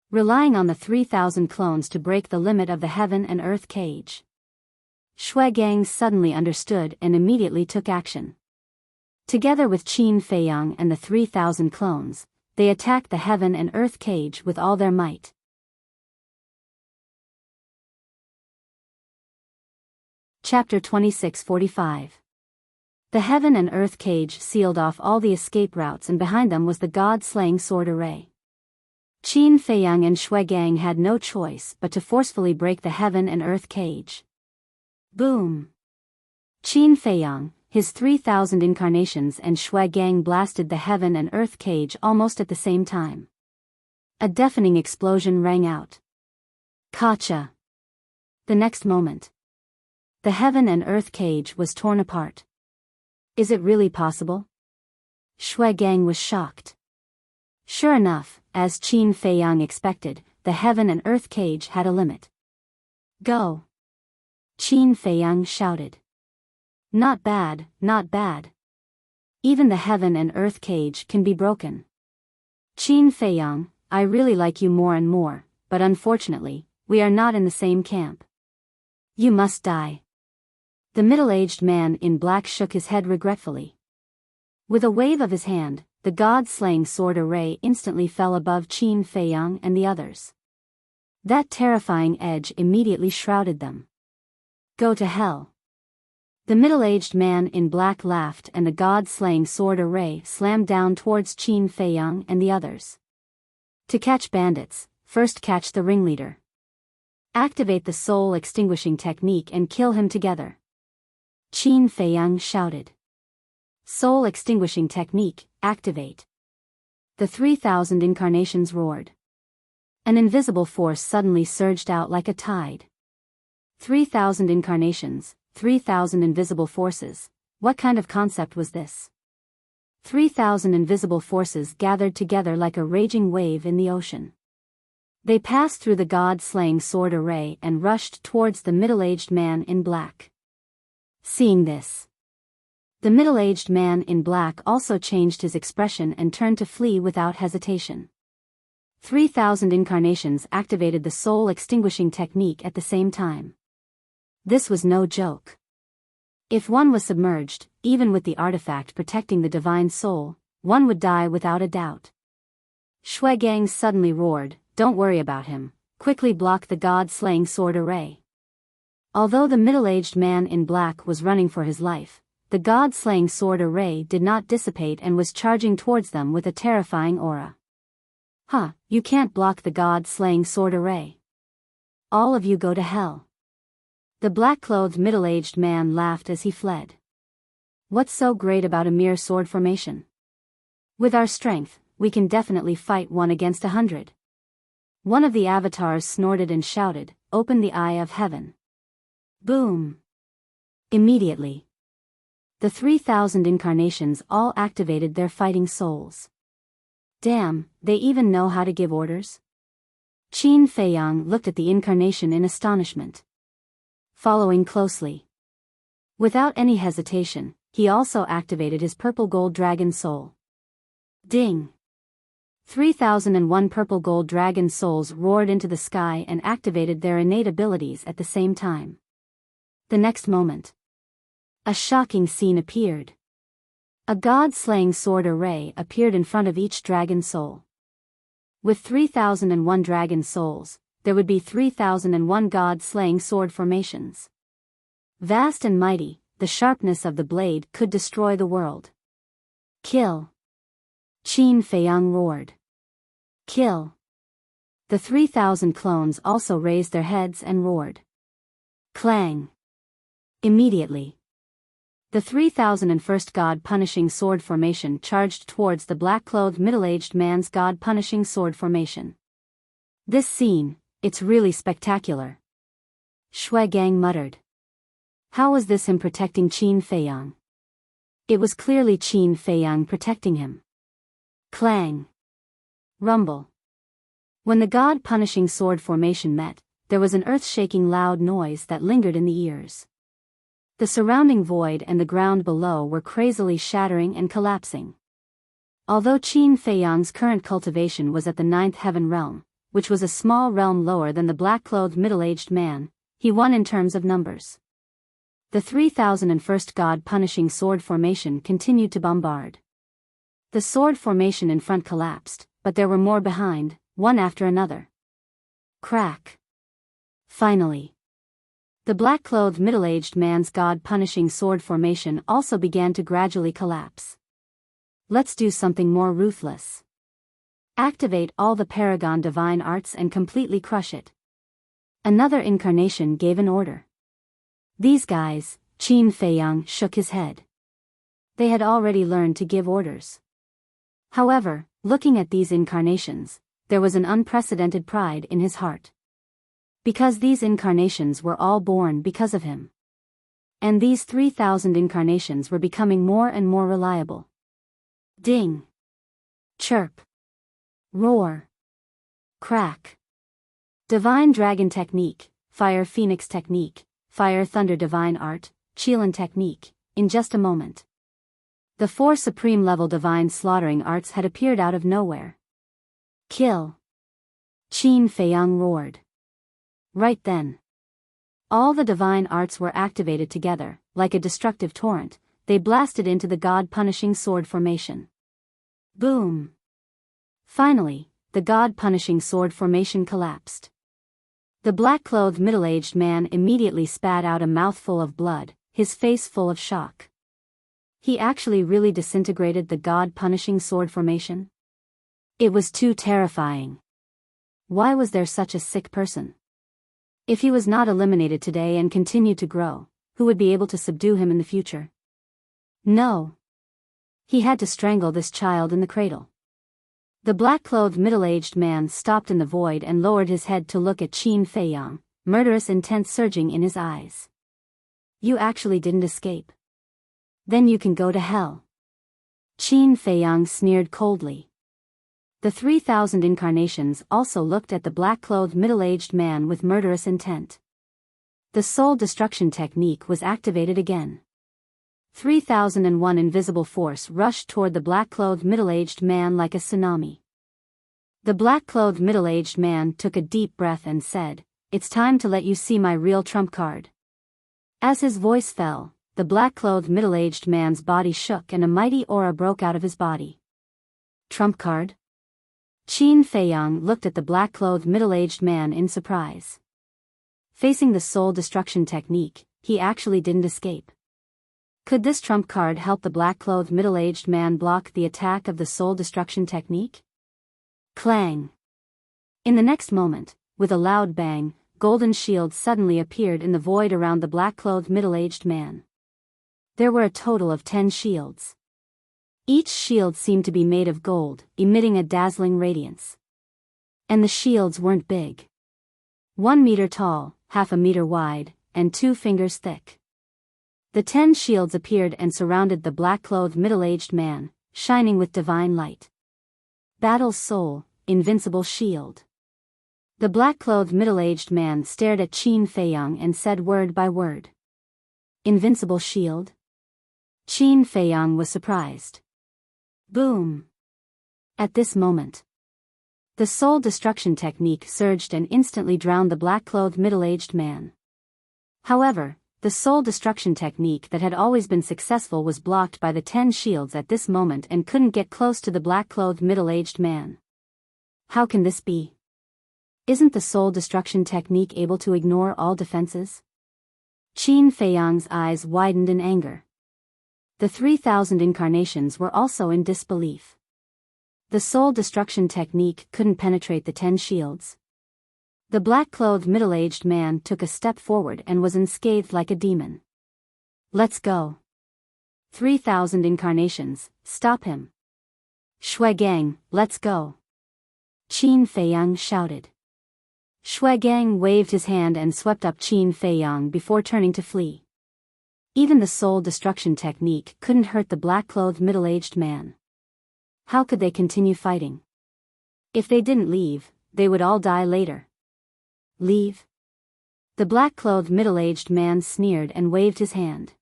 Relying on the 3,000 clones to break the limit of the heaven and earth cage. Shui Gang suddenly understood and immediately took action. Together with Qin Feiyang and the 3,000 clones, they attacked the heaven and earth cage with all their might. Chapter 26:45. The heaven and earth cage sealed off all the escape routes, and behind them was the god-slaying sword array. Qin Feiyang and Shui Gang had no choice but to forcefully break the heaven and earth cage. Boom! Qin Feiyang, his 3,000 incarnations, and Shui Gang blasted the heaven and earth cage almost at the same time. A deafening explosion rang out. Kacha! The next moment, the heaven and earth cage was torn apart. Is it really possible? Shui Gang was shocked. Sure enough, as Qin Feiyang expected, the heaven and earth cage had a limit. Go! Qin Feiyang shouted. Not bad, not bad. Even the heaven and earth cage can be broken. Qin Feiyang, I really like you more and more, but unfortunately, we are not in the same camp. You must die. The middle-aged man in black shook his head regretfully. With a wave of his hand, the god-slaying sword array instantly fell above Qin Feiyang and the others. That terrifying edge immediately shrouded them. Go to hell. The middle-aged man in black laughed and the god-slaying sword array slammed down towards Qin Feiyang and the others. To catch bandits, first catch the ringleader. Activate the soul-extinguishing technique and kill him together. Qin Feiyang shouted. Soul-extinguishing technique, activate. The 3,000 incarnations roared. An invisible force suddenly surged out like a tide. 3,000 incarnations, 3,000 invisible forces. What kind of concept was this? 3,000 invisible forces gathered together like a raging wave in the ocean. They passed through the god-slaying sword array and rushed towards the middle-aged man in black. Seeing this, the middle-aged man in black also changed his expression and turned to flee without hesitation. 3,000 incarnations activated the soul-extinguishing technique at the same time. This was no joke. If one was submerged, even with the artifact protecting the divine soul, one would die without a doubt. Shuigang suddenly roared, "Don't worry about him, quickly block the god-slaying sword array." Although the middle-aged man in black was running for his life, the god-slaying sword array did not dissipate and was charging towards them with a terrifying aura. Huh, you can't block the god-slaying sword array. All of you go to hell. The black-clothed middle-aged man laughed as he fled. What's so great about a mere sword formation? With our strength, we can definitely fight 1 against 100. One of the avatars snorted and shouted, "Open the eye of heaven." Boom! Immediately, the 3,000 incarnations all activated their fighting souls. Damn, they even know how to give orders? Qin Feiyang looked at the incarnation in astonishment. Following closely. Without any hesitation, he also activated his purple gold dragon soul. Ding! 3,001 purple gold dragon souls roared into the sky and activated their innate abilities at the same time. The next moment, a shocking scene appeared. A god-slaying sword array appeared in front of each dragon soul. With 3,001 dragon souls, there would be 3,001 god-slaying sword formations. Vast and mighty, the sharpness of the blade could destroy the world. Kill! Qin Feiyang roared. Kill! The 3,000 clones also raised their heads and roared. Clang! Immediately, the 3,001st god-punishing sword formation charged towards the black-clothed middle-aged man's god-punishing sword formation. This scene, it's really spectacular. Shuigang muttered. How was this him protecting Qin Feiyang? It was clearly Qin Feiyang protecting him. Clang! Rumble! When the god-punishing sword formation met, there was an earth-shaking loud noise that lingered in the ears. The surrounding void and the ground below were crazily shattering and collapsing. Although Qin Feiyang's current cultivation was at the 9th heaven realm, which was a small realm lower than the black-clothed middle-aged man, he won in terms of numbers. The 3,001st god-punishing sword formation continued to bombard. The sword formation in front collapsed, but there were more behind, one after another. Crack! Finally, the black-clothed middle-aged man's god-punishing sword formation also began to gradually collapse. Let's do something more ruthless. Activate all the Paragon divine arts and completely crush it. Another incarnation gave an order. These guys, Qin Feiyang shook his head. They had already learned to give orders. However, looking at these incarnations, there was an unprecedented pride in his heart. Because these incarnations were all born because of him. And these 3,000 incarnations were becoming more and more reliable. Ding! Chirp! Roar! Crack! Divine Dragon Technique, Fire Phoenix Technique, Fire Thunder Divine Art, Qilin Technique, in just a moment. The 4 supreme level divine slaughtering arts had appeared out of nowhere. Kill! Qin Feiyang roared. Right then, all the divine arts were activated together, like a destructive torrent. They blasted into the god-punishing sword formation. Boom! Finally, the god-punishing sword formation collapsed. The black-clothed middle-aged man immediately spat out a mouthful of blood, his face full of shock. He actually really disintegrated the god-punishing sword formation? It was too terrifying. Why was there such a sick person? If he was not eliminated today and continued to grow, who would be able to subdue him in the future? No. He had to strangle this child in the cradle. The black-clothed middle-aged man stopped in the void and lowered his head to look at Qin Feiyang, murderous intent surging in his eyes. You actually didn't escape. Then you can go to hell. Qin Feiyang sneered coldly. The 3,000 incarnations also looked at the black-clothed middle-aged man with murderous intent. The soul destruction technique was activated again. 3001 invisible force rushed toward the black-clothed middle-aged man like a tsunami. The black-clothed middle-aged man took a deep breath and said, "It's time to let you see my real trump card." As his voice fell, the black-clothed middle-aged man's body shook and a mighty aura broke out of his body. Trump card? Qin Feiyang looked at the black-clothed middle-aged man in surprise. Facing the soul destruction technique, he actually didn't escape. Could this trump card help the black-clothed middle-aged man block the attack of the soul destruction technique? Clang! In the next moment, with a loud bang, golden shields suddenly appeared in the void around the black-clothed middle-aged man. There were a total of 10 shields. Each shield seemed to be made of gold, emitting a dazzling radiance. And the shields weren't big. 1 meter tall, half a meter wide, and 2 fingers thick. The 10 shields appeared and surrounded the black-clothed middle-aged man, shining with divine light. Battle's soul, invincible shield. The black-clothed middle-aged man stared at Qin Feiyang and said word by word. Invincible shield? Qin Feiyang was surprised. Boom! At this moment, the soul destruction technique surged and instantly drowned the black-clothed middle-aged man. However, the soul destruction technique that had always been successful was blocked by the 10 shields at this moment and couldn't get close to the black-clothed middle-aged man. How can this be? Isn't the soul destruction technique able to ignore all defenses? Qin Feiyang's eyes widened in anger. The 3,000 incarnations were also in disbelief. The soul destruction technique couldn't penetrate the 10 shields. The black-clothed middle-aged man took a step forward and was unscathed like a demon. Let's go. 3,000 incarnations, stop him. Shui Gang, let's go. Qin Feiyang shouted. Shui Gang waved his hand and swept up Qin Feiyang before turning to flee. Even the soul destruction technique couldn't hurt the black-clothed middle-aged man. How could they continue fighting? If they didn't leave, they would all die later. Leave? The black-clothed middle-aged man sneered and waved his hand.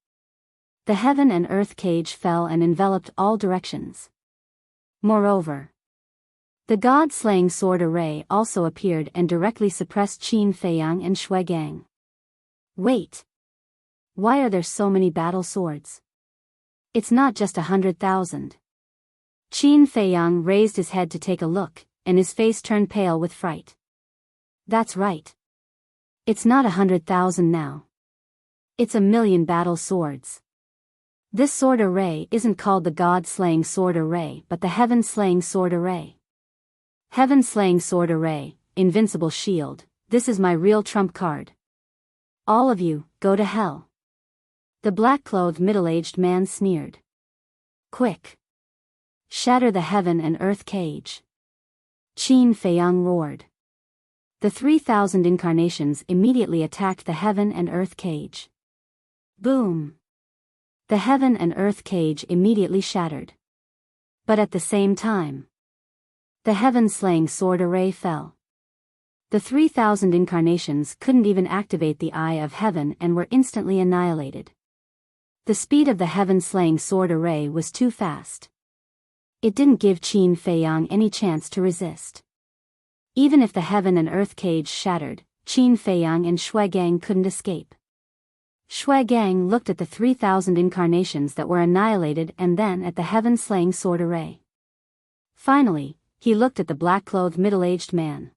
The heaven and earth cage fell and enveloped all directions. Moreover, the god-slaying sword array also appeared and directly suppressed Qin Feiyang and Shui Gang. Wait! Why are there so many battle swords? It's not just 100,000. Qin Feiyang raised his head to take a look, and his face turned pale with fright. That's right. It's not 100,000 now. It's 1,000,000 battle swords. This sword array isn't called the God-slaying sword array but the Heaven-slaying sword array. Heaven-slaying sword array, invincible shield, this is my real trump card. All of you, go to hell. The black-clothed middle-aged man sneered. Quick! Shatter the heaven and earth cage. Qin Feiyang roared. The 3,000 incarnations immediately attacked the heaven and earth cage. Boom! The heaven and earth cage immediately shattered. But at the same time, the heaven-slaying sword array fell. The 3,000 incarnations couldn't even activate the Eye of Heaven and were instantly annihilated. The speed of the heaven-slaying sword array was too fast. It didn't give Qin Feiyang any chance to resist. Even if the heaven and earth cage shattered, Qin Feiyang and Shui Gang couldn't escape. Shui Gang looked at the 3,000 incarnations that were annihilated and then at the heaven-slaying sword array. Finally, he looked at the black-clothed middle-aged man.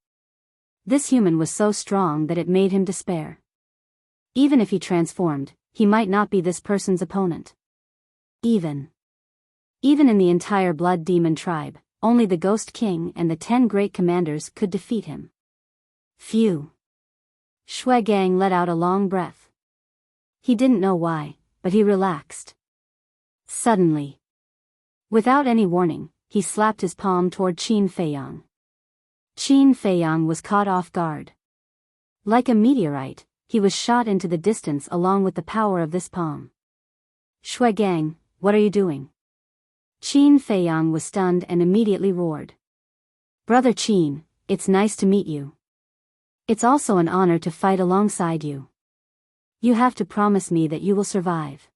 This human was so strong that it made him despair. Even if he transformed, he might not be this person's opponent. Even in the entire Blood Demon tribe, only the Ghost King and the 10 great commanders could defeat him. Phew! Shui Gang let out a long breath. He didn't know why, but he relaxed. Suddenly, without any warning, he slapped his palm toward Qin Feiyang. Qin Feiyang was caught off guard. Like a meteorite, he was shot into the distance along with the power of this palm. Shui Gang, what are you doing? Qin Feiyang was stunned and immediately roared. Brother Qin, it's nice to meet you. It's also an honor to fight alongside you. You have to promise me that you will survive.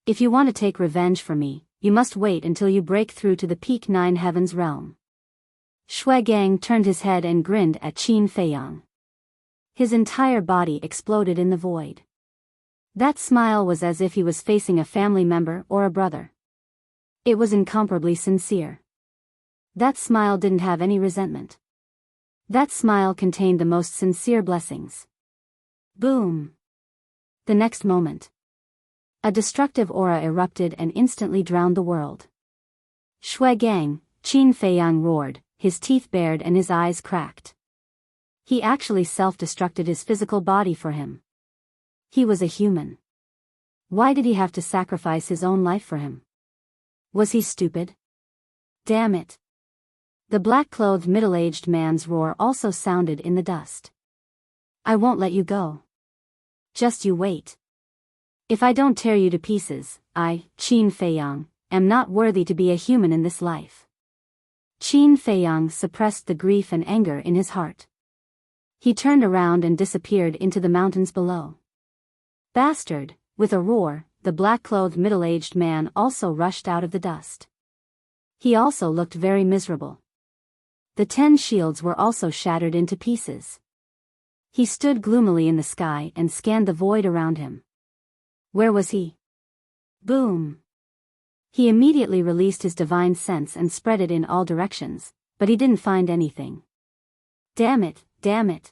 If you want to take revenge for me, you must wait until you break through to the peak 9 heavens realm. Shui Gang turned his head and grinned at Qin Feiyang. His entire body exploded in the void. That smile was as if he was facing a family member or a brother. It was incomparably sincere. That smile didn't have any resentment. That smile contained the most sincere blessings. Boom! The next moment, a destructive aura erupted and instantly drowned the world. Shui Gang, Qin Feiyang roared, his teeth bared and his eyes cracked. He actually self-destructed his physical body for him. He was a human. Why did he have to sacrifice his own life for him? Was he stupid? Damn it! The black-clothed middle-aged man's roar also sounded in the dust. I won't let you go. Just you wait. If I don't tear you to pieces, I, Qin Feiyang, am not worthy to be a human in this life. Qin Feiyang suppressed the grief and anger in his heart. He turned around and disappeared into the mountains below. Bastard! With a roar, the black-clothed middle-aged man also rushed out of the dust. He also looked very miserable. The 10 shields were also shattered into pieces. He stood gloomily in the sky and scanned the void around him. Where was he? Boom! He immediately released his divine sense and spread it in all directions, but he didn't find anything. Damn it, damn it.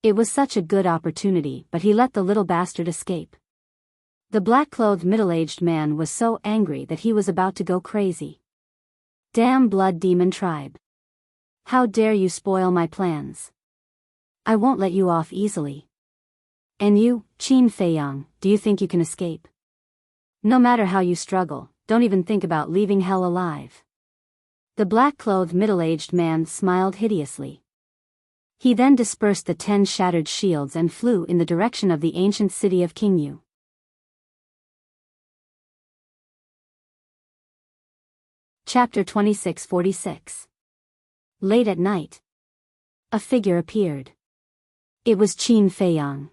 It was such a good opportunity, but he let the little bastard escape. The black-clothed middle-aged man was so angry that he was about to go crazy. Damn Blood Demon tribe. How dare you spoil my plans? I won't let you off easily. And you, Qin Feiyang, do you think you can escape? No matter how you struggle, don't even think about leaving hell alive. The black-clothed middle-aged man smiled hideously. He then dispersed the 10 shattered shields and flew in the direction of the ancient city of Qingyu. Chapter 2646. Late at night, a figure appeared. It was Qin Feiyang.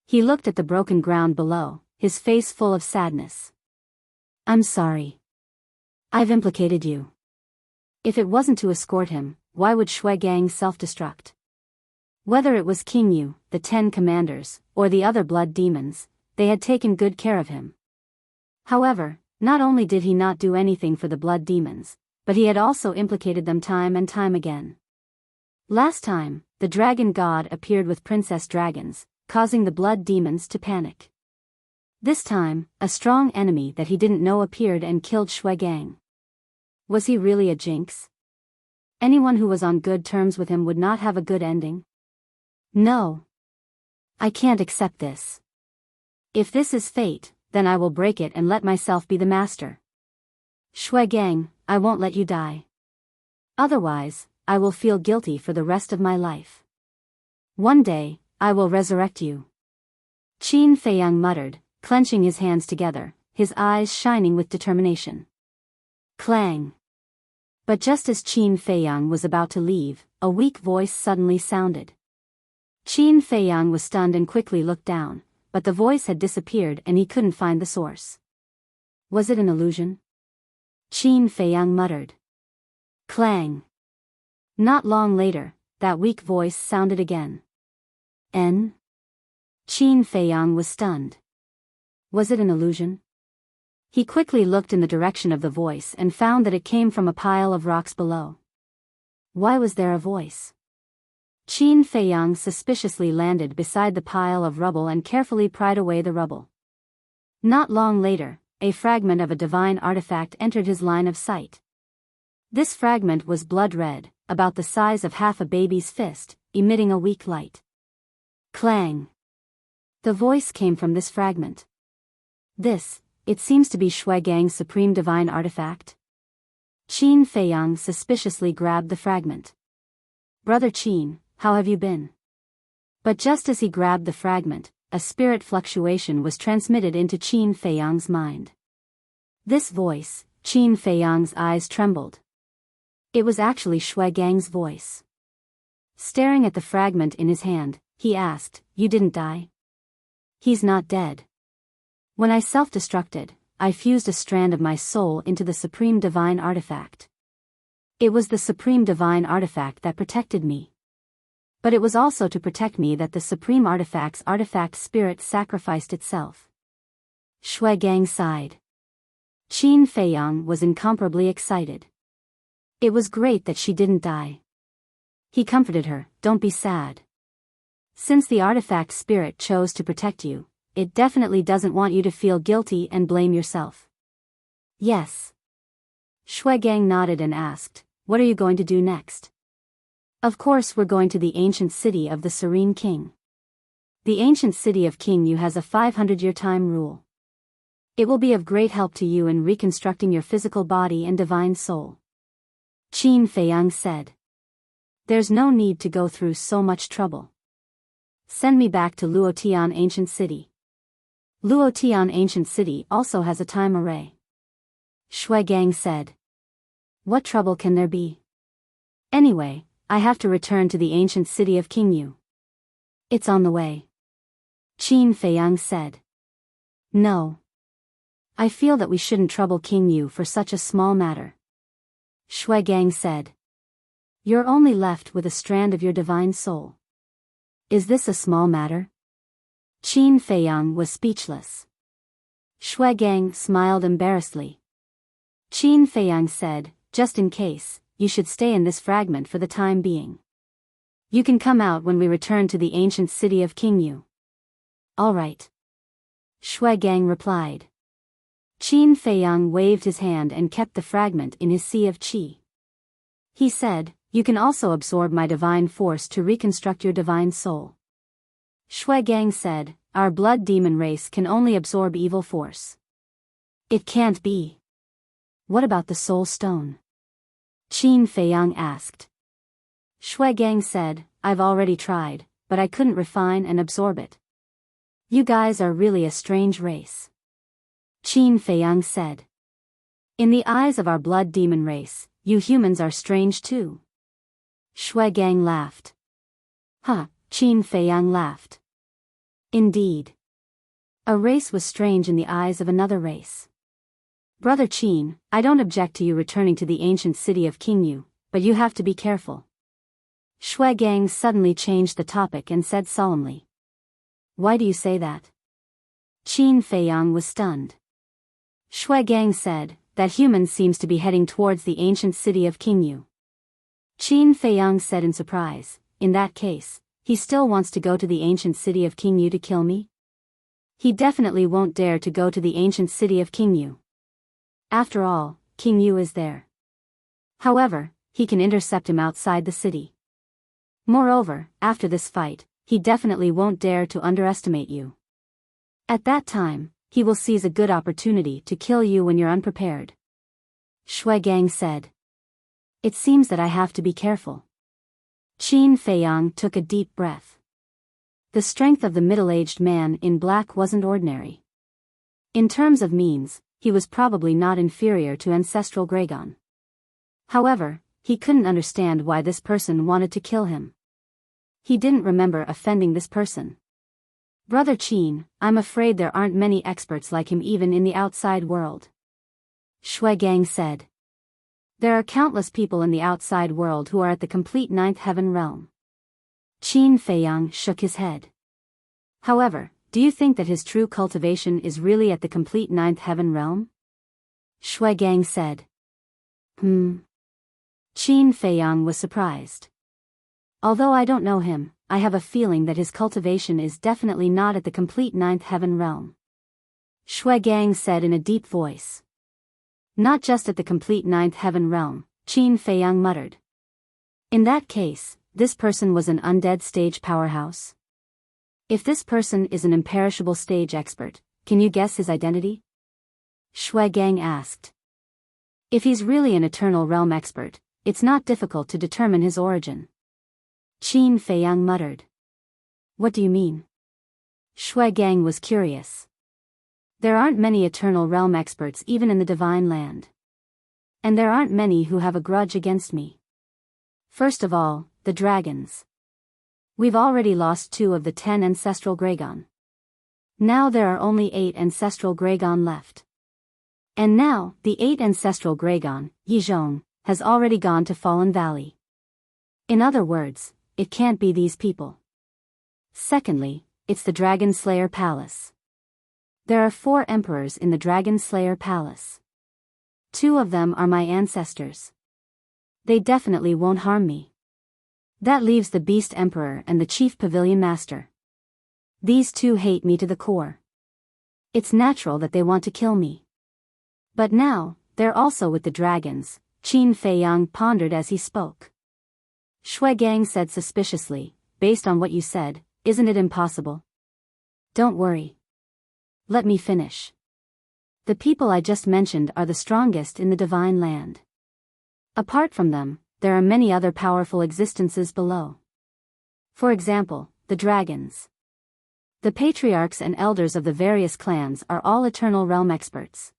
He looked at the broken ground below, his face full of sadness. I'm sorry. I've implicated you. If it wasn't to escort him, why would Shui Gang self-destruct? Whether it was Qingyu, the 10 commanders, or the other blood demons, they had taken good care of him. However, not only did he not do anything for the blood demons, but he had also implicated them time and time again. Last time, the dragon god appeared with princess dragons, causing the blood demons to panic. This time, a strong enemy that he didn't know appeared and killed Shui Gang. Was he really a jinx? Anyone who was on good terms with him would not have a good ending? No. I can't accept this. If this is fate, then I will break it and let myself be the master. Shui Gang, I won't let you die. Otherwise, I will feel guilty for the rest of my life. One day, I will resurrect you. Qin Feiyang muttered, clenching his hands together, his eyes shining with determination. Clang! But just as Qin Feiyang was about to leave, a weak voice suddenly sounded. Qin Feiyang was stunned and quickly looked down, but the voice had disappeared and he couldn't find the source. Was it an illusion? Qin Feiyang muttered. Clang! Not long later, that weak voice sounded again. N? Qin Feiyang was stunned. Was it an illusion? He quickly looked in the direction of the voice and found that it came from a pile of rocks below. Why was there a voice? Qin Feiyang suspiciously landed beside the pile of rubble and carefully pried away the rubble. Not long later, a fragment of a divine artifact entered his line of sight. This fragment was blood red, about the size of half a baby's fist, emitting a weak light. Clang! The voice came from this fragment. This, it seems to be Shuigang's supreme divine artifact. Qin Feiyang suspiciously grabbed the fragment. Brother Qin, how have you been? But just as he grabbed the fragment, a spirit fluctuation was transmitted into Qin Feiyang's mind. This voice, Qin Feiyang's eyes trembled. It was actually Shuigang's voice. Staring at the fragment in his hand, he asked, "You didn't die?" "He's not dead. When I self-destructed, I fused a strand of my soul into the supreme divine artifact. It was the supreme divine artifact that protected me. But it was also to protect me that the supreme artifact's artifact spirit sacrificed itself." Shuigang sighed. Qin Feiyang was incomparably excited. It was great that she didn't die. He comforted her, "Don't be sad. Since the artifact spirit chose to protect you, it definitely doesn't want you to feel guilty and blame yourself." "Yes." Shuigang nodded and asked, "What are you going to do next?" "Of course we're going to the ancient city of the Serene King. The ancient city of King Yu has a 500-year time rule. It will be of great help to you in reconstructing your physical body and divine soul." Qin Feiyang said. "There's no need to go through so much trouble. Send me back to Luotian Ancient City. Luotian Ancient City also has a time array." Shuigang said. "What trouble can there be? Anyway, I have to return to the ancient city of King Yu." "It's on the way." Qin Feiyang said. "No. I feel that we shouldn't trouble King Yu for such a small matter." Shuigang said. "You're only left with a strand of your divine soul. Is this a small matter?" Qin Feiyang was speechless. Shuigang smiled embarrassedly. Qin Feiyang said, "Just in case, you should stay in this fragment for the time being. You can come out when we return to the ancient city of King Yu." "All right." Shuigang replied. Qin Feiyang waved his hand and kept the fragment in his sea of qi. He said, "You can also absorb my divine force to reconstruct your divine soul." Shuigang said, "Our blood demon race can only absorb evil force." "It can't be." "What about the soul stone?" Qin Feiyang asked. Shuigang said, "I've already tried, but I couldn't refine and absorb it. You guys are really a strange race." Qin Feiyang said. "In the eyes of our blood demon race, you humans are strange too." Shuigang laughed. "Huh," Qin Feiyang laughed. "Indeed. A race was strange in the eyes of another race. Brother Qin, I don't object to you returning to the ancient city of King Yu, but you have to be careful." Shuigang suddenly changed the topic and said solemnly. "Why do you say that?" Qin Feiyang was stunned. Shuigang said, "That human seems to be heading towards the ancient city of King Yu." Qin Feiyang said in surprise, "In that case, he still wants to go to the ancient city of King Yu to kill me? He definitely won't dare to go to the ancient city of King Yu. After all, King Yu is there. However, he can intercept him outside the city. Moreover, after this fight, he definitely won't dare to underestimate you. At that time, he will seize a good opportunity to kill you when you're unprepared." Shuigang said. "It seems that I have to be careful." Qin Feiyang took a deep breath. The strength of the middle-aged man in black wasn't ordinary. In terms of means, he was probably not inferior to ancestral Gragon. However, he couldn't understand why this person wanted to kill him. He didn't remember offending this person. "Brother Qin, I'm afraid there aren't many experts like him even in the outside world," Shuigang said. There are countless people in the outside world who are at the complete ninth heaven realm. Qin Feiyang shook his head. However, do you think that his true cultivation is really at the complete ninth heaven realm? Shui Gang said. Qin Feiyang was surprised. Although I don't know him, I have a feeling that his cultivation is definitely not at the complete ninth heaven realm. Shui Gang said in a deep voice. Not just at the complete ninth heaven realm, Qin Feiyang muttered. In that case, this person was an undead stage powerhouse? If this person is an imperishable stage expert, can you guess his identity? Shui Gang asked. If he's really an eternal realm expert, it's not difficult to determine his origin. Qin Feiyang muttered. What do you mean? Shui Gang was curious. There aren't many eternal realm experts even in the divine land. And there aren't many who have a grudge against me. First of all, the dragons. We've already lost 2 of the 10 ancestral Gragon. Now there are only 8 ancestral Gragon left. And now, the 8 ancestral Gragon, Yizhong, has already gone to Fallen Valley. In other words, it can't be these people. Secondly, it's the Dragon Slayer Palace. There are 4 emperors in the Dragon Slayer Palace. 2 of them are my ancestors. They definitely won't harm me. That leaves the Beast Emperor and the Chief Pavilion Master. These 2 hate me to the core. It's natural that they want to kill me. But now, they're also with the dragons, Qin Feiyang pondered as he spoke. Shui Gang said suspiciously, based on what you said, isn't it impossible? Don't worry. Let me finish. The people I just mentioned are the strongest in the divine land. Apart from them, there are many other powerful existences below. For example, the dragons. The patriarchs and elders of the various clans are all eternal realm experts.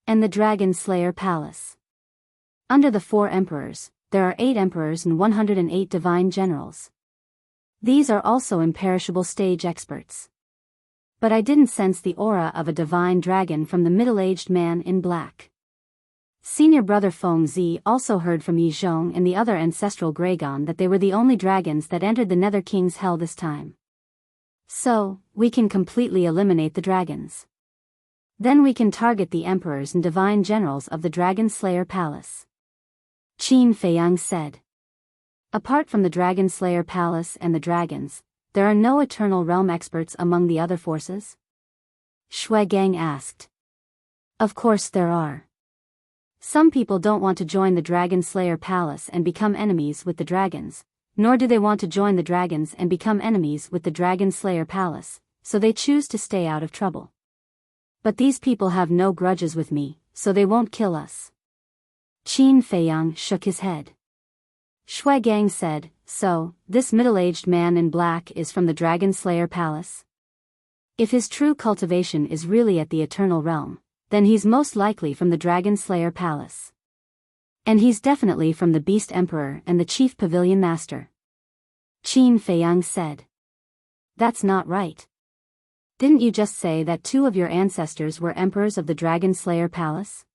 And the Dragon Slayer Palace. Under the 4 emperors, there are 8 emperors and 108 divine generals. These are also imperishable stage experts. But I didn't sense the aura of a divine dragon from the middle-aged man in black. Senior brother Feng Zi also heard from Yizhong and the other ancestral Gragon that they were the only dragons that entered the Nether King's hell this time. So, we can completely eliminate the dragons. Then we can target the emperors and divine generals of the Dragon Slayer Palace. Qin Feiyang said. Apart from the Dragon Slayer Palace and the dragons, there are no eternal realm experts among the other forces? Shui Gang asked. Of course there are. Some people don't want to join the Dragon Slayer Palace and become enemies with the dragons, nor do they want to join the dragons and become enemies with the Dragon Slayer Palace, so they choose to stay out of trouble. But these people have no grudges with me, so they won't kill us. Qin Feiyang shook his head. Shui Gang said, so, this middle-aged man in black is from the Dragon Slayer Palace? If his true cultivation is really at the Eternal Realm, then he's most likely from the Dragon Slayer Palace. And he's definitely from the Beast Emperor and the Chief Pavilion Master. Qin Feiyang said. That's not right. Didn't you just say that 2 of your ancestors were emperors of the Dragon Slayer Palace?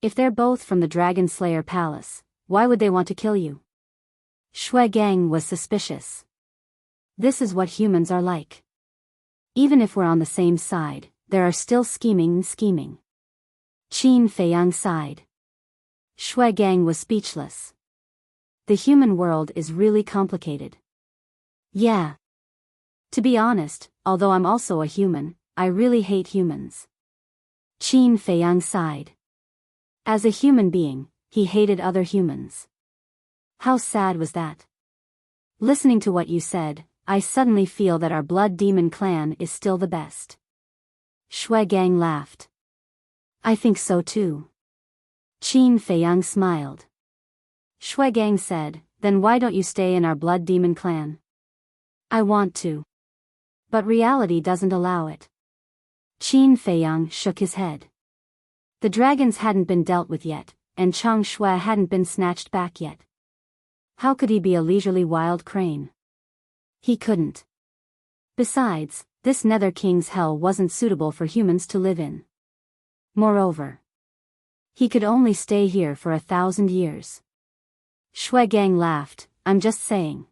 If they're both from the Dragon Slayer Palace, why would they want to kill you? Shui Gang was suspicious. This is what humans are like. Even if we're on the same side, there are still scheming. Qin Feiyang sighed. Shui Gang was speechless. The human world is really complicated. Yeah. To be honest, although I'm also a human, I really hate humans. Qin Feiyang sighed. As a human being, he hated other humans. How sad was that? Listening to what you said, I suddenly feel that our blood demon clan is still the best. Shui Gang laughed. I think so too. Qin Feiyang smiled. Shui Gang said, then why don't you stay in our blood demon clan? I want to. But reality doesn't allow it. Qin Feiyang shook his head. The dragons hadn't been dealt with yet, and Chang Shui hadn't been snatched back yet. How could he be a leisurely wild crane? He couldn't. Besides, this Nether King's hell wasn't suitable for humans to live in. Moreover, He could only stay here for 1,000 years. Shui Gang laughed, I'm just saying.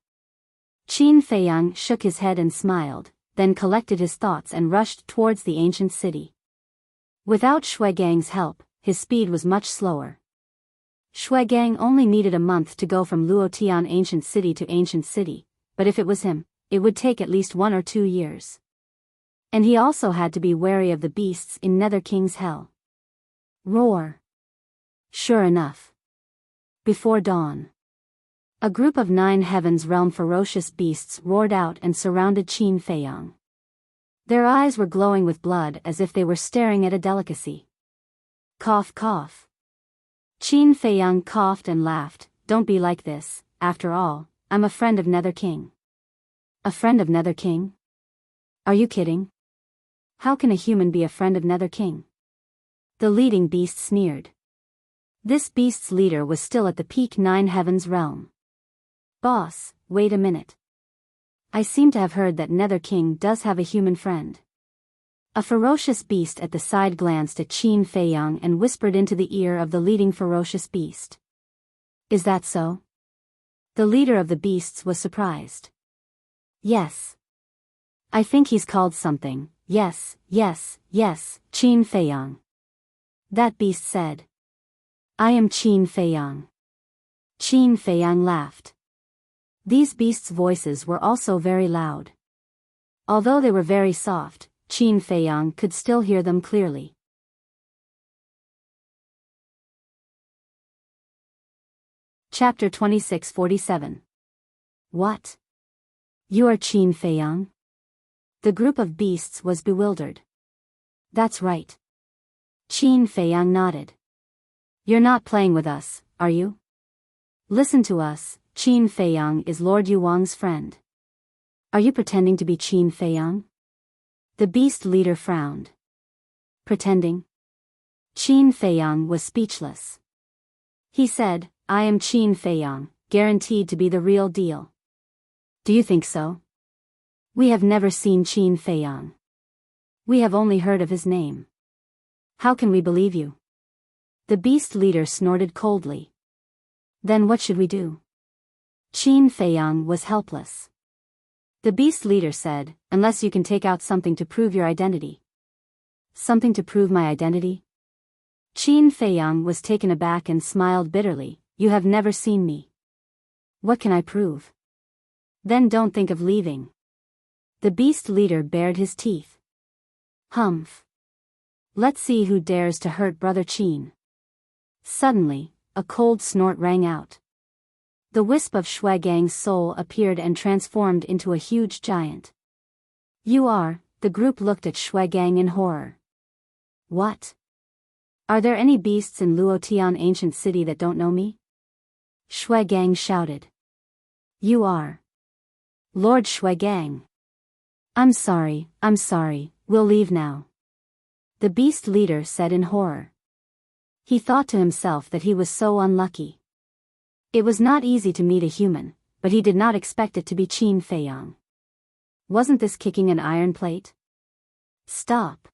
Qin Feiyang shook his head and smiled, then collected his thoughts and rushed towards the ancient city. Without Shui Gang's help, his speed was much slower. Shui Gang only needed a month to go from Luotian ancient city to ancient city, but if it was him, it would take at least 1 or 2 years. And he also had to be wary of the beasts in Nether King's hell. Roar. Sure enough. Before dawn, a group of 9 heavens realm ferocious beasts roared out and surrounded Qin Feiyang. Their eyes were glowing with blood as if they were staring at a delicacy. Cough cough. Qin Feiyang coughed and laughed, don't be like this, after all, I'm a friend of Nether King. A friend of Nether King? Are you kidding? How can a human be a friend of Nether King? The leading beast sneered. This beast's leader was still at the peak 9 heavens realm. Boss, wait a minute. I seem to have heard that Nether King does have a human friend. A ferocious beast at the side glanced at Qin Feiyang and whispered into the ear of the leading ferocious beast. Is that so? The leader of the beasts was surprised. Yes. I think he's called something, yes, Qin Feiyang. That beast said. I am Qin Feiyang. Qin Feiyang laughed. These beasts' voices were also very loud. Although they were very soft, Qin Feiyang could still hear them clearly. Chapter 2647. What? You are Qin Feiyang? The group of beasts was bewildered. That's right. Qin Feiyang nodded. You're not playing with us, are you? Listen to us, Qin Feiyang is Lord Yuang's friend. Are you pretending to be Qin Feiyang? The beast leader frowned. Pretending? Qin Feiyang was speechless. He said, I am Qin Feiyang, guaranteed to be the real deal. Do you think so? We have never seen Qin Feiyang. We have only heard of his name. How can we believe you? The beast leader snorted coldly. Then what should we do? Qin Feiyang was helpless. The beast leader said, unless you can take out something to prove your identity. Something to prove my identity? Qin Feiyang was taken aback and smiled bitterly, you have never seen me. What can I prove? Then don't think of leaving. The beast leader bared his teeth. Humph. Let's see who dares to hurt Brother Qin. Suddenly, a cold snort rang out. The wisp of Shui Gang's soul appeared and transformed into a huge giant. You are, the group looked at Shui Gang in horror. What? Are there any beasts in Luotian ancient city that don't know me? Shui Gang shouted. You are. Lord Shui Gang. I'm sorry, we'll leave now. The beast leader said in horror. He thought to himself that he was so unlucky. It was not easy to meet a human, but he did not expect it to be Qin Feiyang. Wasn't this kicking an iron plate? Stop!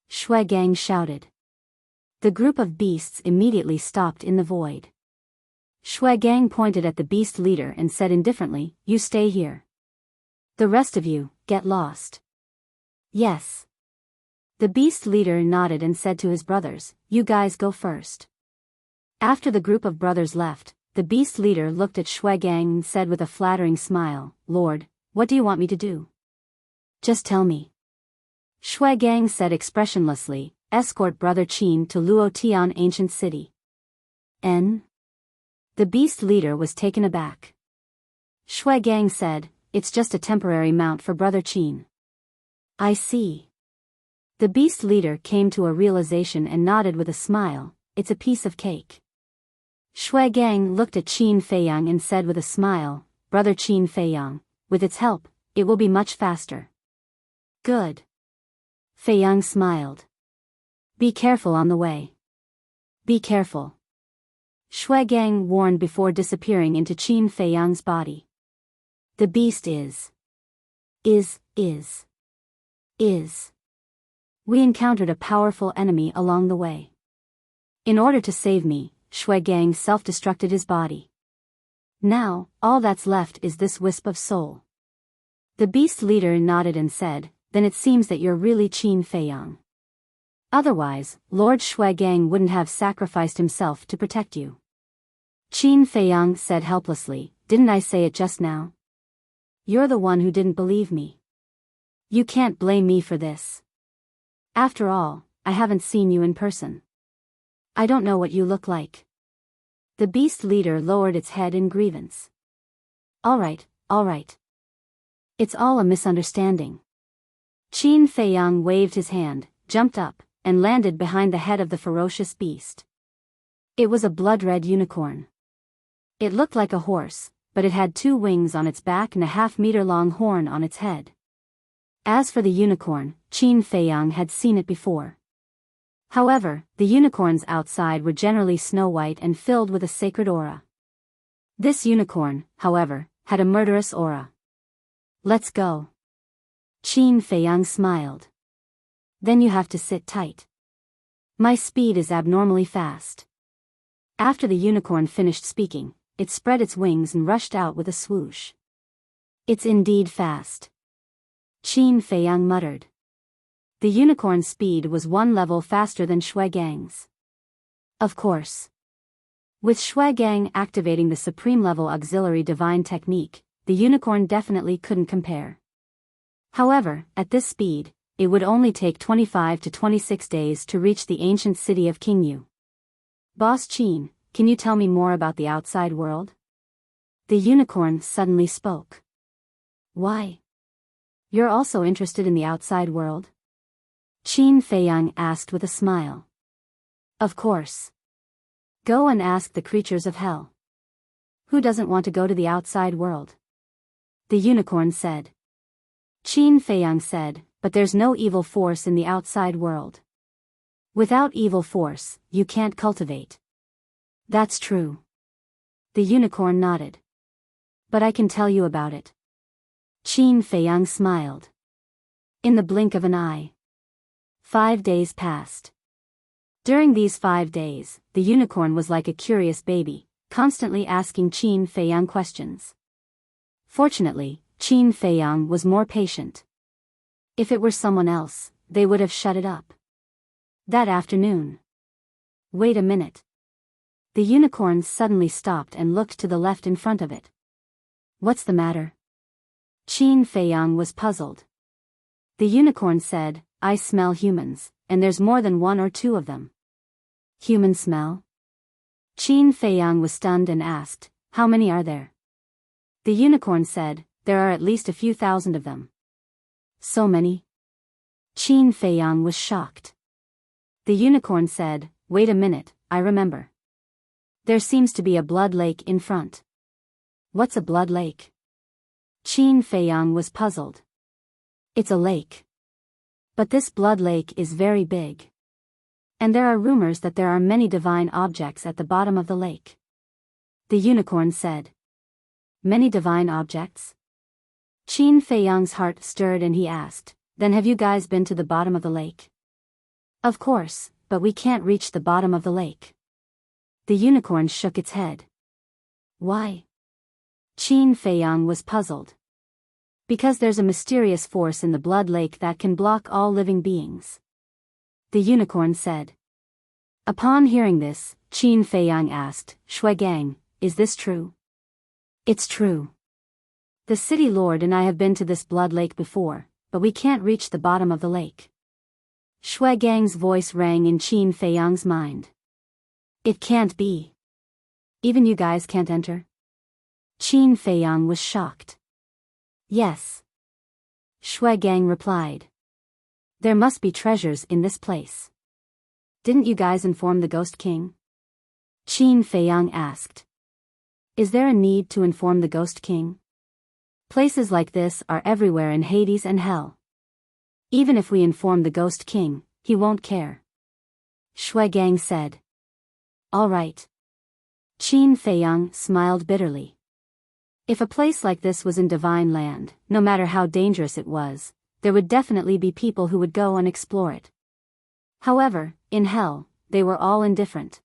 Shui Gang shouted. The group of beasts immediately stopped in the void. Shui Gang pointed at the beast leader and said indifferently, you stay here. The rest of you, get lost. Yes. The beast leader nodded and said to his brothers, you guys go first. After the group of brothers left, the beast leader looked at Shui Gang and said with a flattering smile, Lord, what do you want me to do? Just tell me. Shui Gang said expressionlessly, escort Brother Qin to Luotian ancient city. N? The beast leader was taken aback. Shui Gang said, it's just a temporary mount for Brother Qin. I see. The beast leader came to a realization and nodded with a smile, it's a piece of cake. Shui Gang looked at Qin Feiyang and said with a smile, Brother Qin Feiyang, with its help, it will be much faster. Good. Feiyang smiled. Be careful on the way. Be careful. Shui Gang warned before disappearing into Qin Feiyang's body. The beast is. We encountered a powerful enemy along the way. In order to save me, Shuigang self-destructed his body. Now, all that's left is this wisp of soul. The beast leader nodded and said, then it seems that you're really Qin Feiyang. Otherwise, Lord Shuigang wouldn't have sacrificed himself to protect you. Qin Feiyang said helplessly, didn't I say it just now? You're the one who didn't believe me. You can't blame me for this. After all, I haven't seen you in person. I don't know what you look like. The beast leader lowered its head in grievance. All right. It's all a misunderstanding. Qin Feiyang waved his hand, jumped up, and landed behind the head of the ferocious beast. It was a blood-red unicorn. It looked like a horse, but it had 2 wings on its back and a half-meter-long horn on its head. As for the unicorn, Qin Feiyang had seen it before. However, the unicorns outside were generally snow-white and filled with a sacred aura. This unicorn, however, had a murderous aura. Let's go. Qin Feiyang smiled. Then you have to sit tight. My speed is abnormally fast. After the unicorn finished speaking, it spread its wings and rushed out with a swoosh. It's indeed fast. Qin Feiyang muttered. The unicorn's speed was 1 level faster than Shuigang's. Of course. With Shuigang activating the supreme level auxiliary divine technique, the unicorn definitely couldn't compare. However, at this speed, it would only take 25 to 26 days to reach the ancient city of Qingyu. Boss Qin, can you tell me more about the outside world? The unicorn suddenly spoke. Why? You're also interested in the outside world? Qin Feiyang asked with a smile. Of course. Go and ask the creatures of hell. Who doesn't want to go to the outside world? The unicorn said. Qin Feiyang said, but there's no evil force in the outside world. Without evil force, you can't cultivate. That's true. The unicorn nodded. But I can tell you about it. Qin Feiyang smiled. In the blink of an eye. 5 days passed. During these 5 days, the unicorn was like a curious baby, constantly asking Qin Feiyang questions. Fortunately, Qin Feiyang was more patient. If it were someone else, they would have shut it up. That afternoon. Wait a minute. The unicorn suddenly stopped and looked to the left in front of it. What's the matter? Qin Feiyang was puzzled. The unicorn said, I smell humans, and there's more than 1 or 2 of them. Human smell? Qin Feiyang was stunned and asked, how many are there? The unicorn said, there are at least a few thousand of them. So many? Qin Feiyang was shocked. The unicorn said, wait a minute, I remember. There seems to be a blood lake in front. What's a blood lake? Qin Feiyang was puzzled. It's a lake. But this blood lake is very big. And there are rumors that there are many divine objects at the bottom of the lake. The unicorn said. Many divine objects? Qin Feiyang's heart stirred and he asked, then have you guys been to the bottom of the lake? Of course, but we can't reach the bottom of the lake. The unicorn shook its head. Why? Qin Feiyang was puzzled. Because there's a mysterious force in the blood lake that can block all living beings. The unicorn said. Upon hearing this, Qin Feiyang asked, Shuigang, is this true? It's true. The city lord and I have been to this blood lake before, but we can't reach the bottom of the lake. Shuigang's voice rang in Qin Feiyang's mind. It can't be. Even you guys can't enter? Qin Feiyang was shocked. Yes. Shuigang replied. There must be treasures in this place. Didn't you guys inform the Ghost King? Qin Feiyang asked. Is there a need to inform the Ghost King? Places like this are everywhere in Hades and Hell. Even if we inform the Ghost King, he won't care. Shuigang said. All right. Qin Feiyang smiled bitterly. If a place like this was in divine land, no matter how dangerous it was, there would definitely be people who would go and explore it. However, in Hell, they were all indifferent.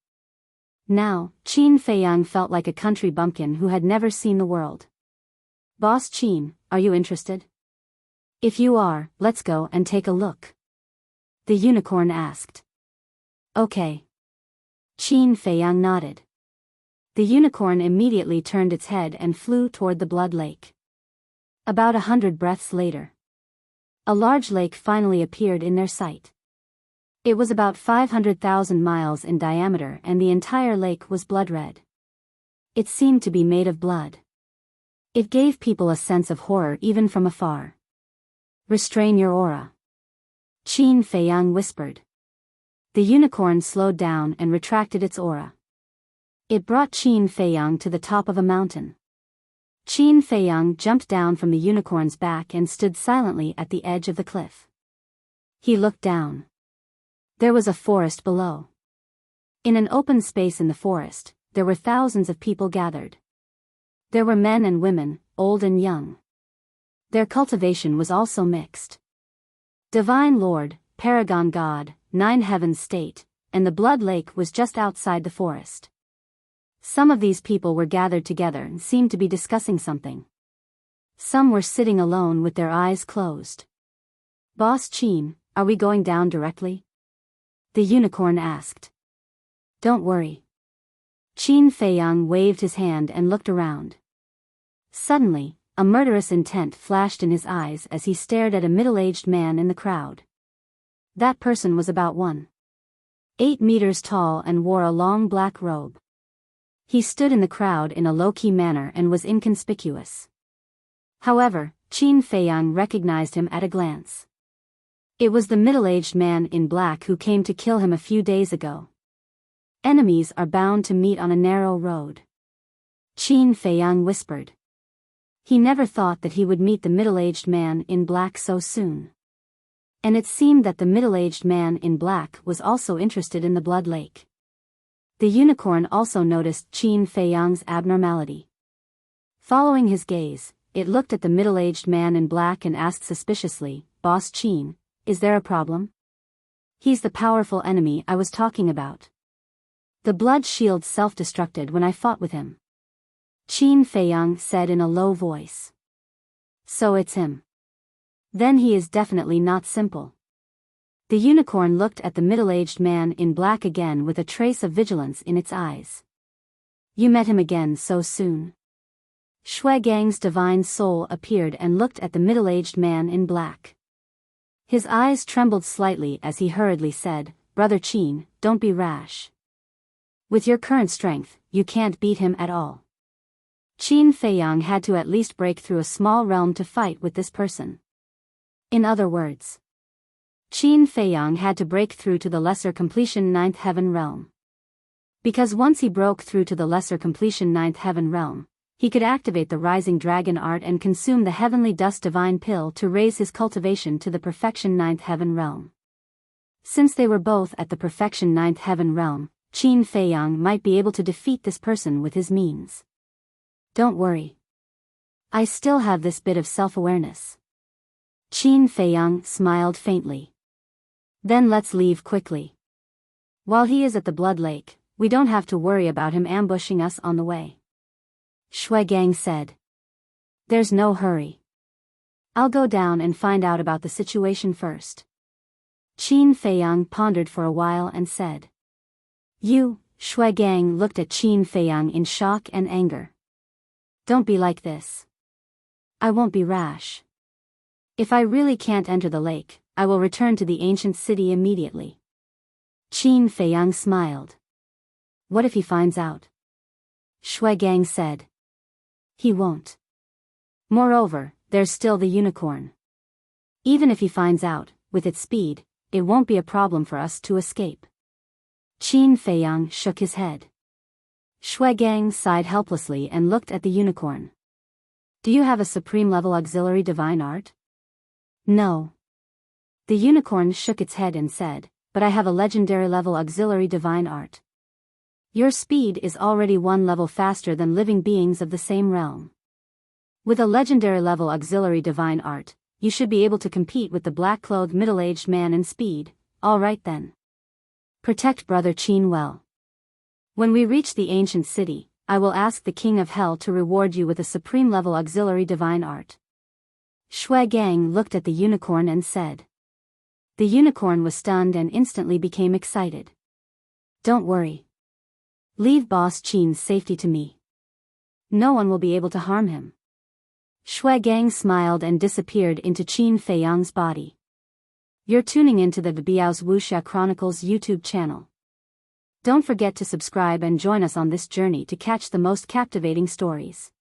Now, Qin Feiyang felt like a country bumpkin who had never seen the world. "Boss Qin, are you interested?" "If you are, let's go and take a look," the unicorn asked. "Okay." Qin Feiyang nodded. The unicorn immediately turned its head and flew toward the blood lake. About 100 breaths later, a large lake finally appeared in their sight. It was about 500,000 miles in diameter and the entire lake was blood red. It seemed to be made of blood. It gave people a sense of horror even from afar. "Restrain your aura," Qin Feiyang whispered. The unicorn slowed down and retracted its aura. It brought Qin Feiyang to the top of a mountain. Qin Feiyang jumped down from the unicorn's back and stood silently at the edge of the cliff. He looked down. There was a forest below. In an open space in the forest, there were thousands of people gathered. There were men and women, old and young. Their cultivation was also mixed. Divine Lord, Paragon God, Nine Heavens State, and the Blood Lake was just outside the forest. Some of these people were gathered together and seemed to be discussing something. Some were sitting alone with their eyes closed. "Boss Qin, are we going down directly?" the unicorn asked. "Don't worry." Qin Feiyang waved his hand and looked around. Suddenly, a murderous intent flashed in his eyes as he stared at a middle-aged man in the crowd. That person was about 1.8 meters tall and wore a long black robe. He stood in the crowd in a low-key manner and was inconspicuous. However, Qin Feiyang recognized him at a glance. It was the middle-aged man in black who came to kill him a few days ago. "Enemies are bound to meet on a narrow road," Qin Feiyang whispered. He never thought that he would meet the middle-aged man in black so soon. And it seemed that the middle-aged man in black was also interested in the blood lake. The unicorn also noticed Qin Feiyang's abnormality. Following his gaze, it looked at the middle-aged man in black and asked suspiciously, "Boss Qin, is there a problem?" "He's the powerful enemy I was talking about. The blood shield self-destructed when I fought with him," Qin Feiyang said in a low voice. "So it's him. Then he is definitely not simple." The unicorn looked at the middle-aged man in black again with a trace of vigilance in its eyes. "You met him again so soon?" Shui Gang's divine soul appeared and looked at the middle-aged man in black. His eyes trembled slightly as he hurriedly said, "Brother Qin, don't be rash. With your current strength, you can't beat him at all." Qin Feiyang had to at least break through a small realm to fight with this person. In other words, Qin Feiyang had to break through to the lesser completion ninth heaven realm. Because once he broke through to the lesser completion ninth heaven realm, he could activate the rising dragon art and consume the heavenly dust divine pill to raise his cultivation to the perfection ninth heaven realm. Since they were both at the perfection ninth heaven realm, Qin Feiyang might be able to defeat this person with his means. "Don't worry. I still have this bit of self-awareness." Qin Feiyang smiled faintly. "Then let's leave quickly. While he is at the blood lake, we don't have to worry about him ambushing us on the way," Shui Gang said. "There's no hurry. I'll go down and find out about the situation first." Qin Feiyang pondered for a while and said. "You," Shui Gang looked at Qin Feiyang in shock and anger. "Don't be like this. I won't be rash. If I really can't enter the lake, I will return to the ancient city immediately." Qin Feiyang smiled. "What if he finds out?" Shui Gang said. "He won't. Moreover, there's still the unicorn. Even if he finds out, with its speed, it won't be a problem for us to escape." Qin Feiyang shook his head. Shui Gang sighed helplessly and looked at the unicorn. "Do you have a supreme level auxiliary divine art?" "No." The unicorn shook its head and said, "But I have a legendary level auxiliary divine art. Your speed is already one level faster than living beings of the same realm. With a legendary level auxiliary divine art, you should be able to compete with the black-clothed middle-aged man in speed. All right then." Protect Brother Qin well. When we reach the ancient city, I will ask the King of Hell to reward you with a supreme-level auxiliary divine art. Shui Gang looked at the unicorn and said. The unicorn was stunned and instantly became excited. Don't worry. Leave Boss Qin's safety to me. No one will be able to harm him. Shui Gang smiled and disappeared into Qin Feiyang's body. You're tuning into the Biyao's Wuxia Chronicles YouTube channel. Don't forget to subscribe and join us on this journey to catch the most captivating stories.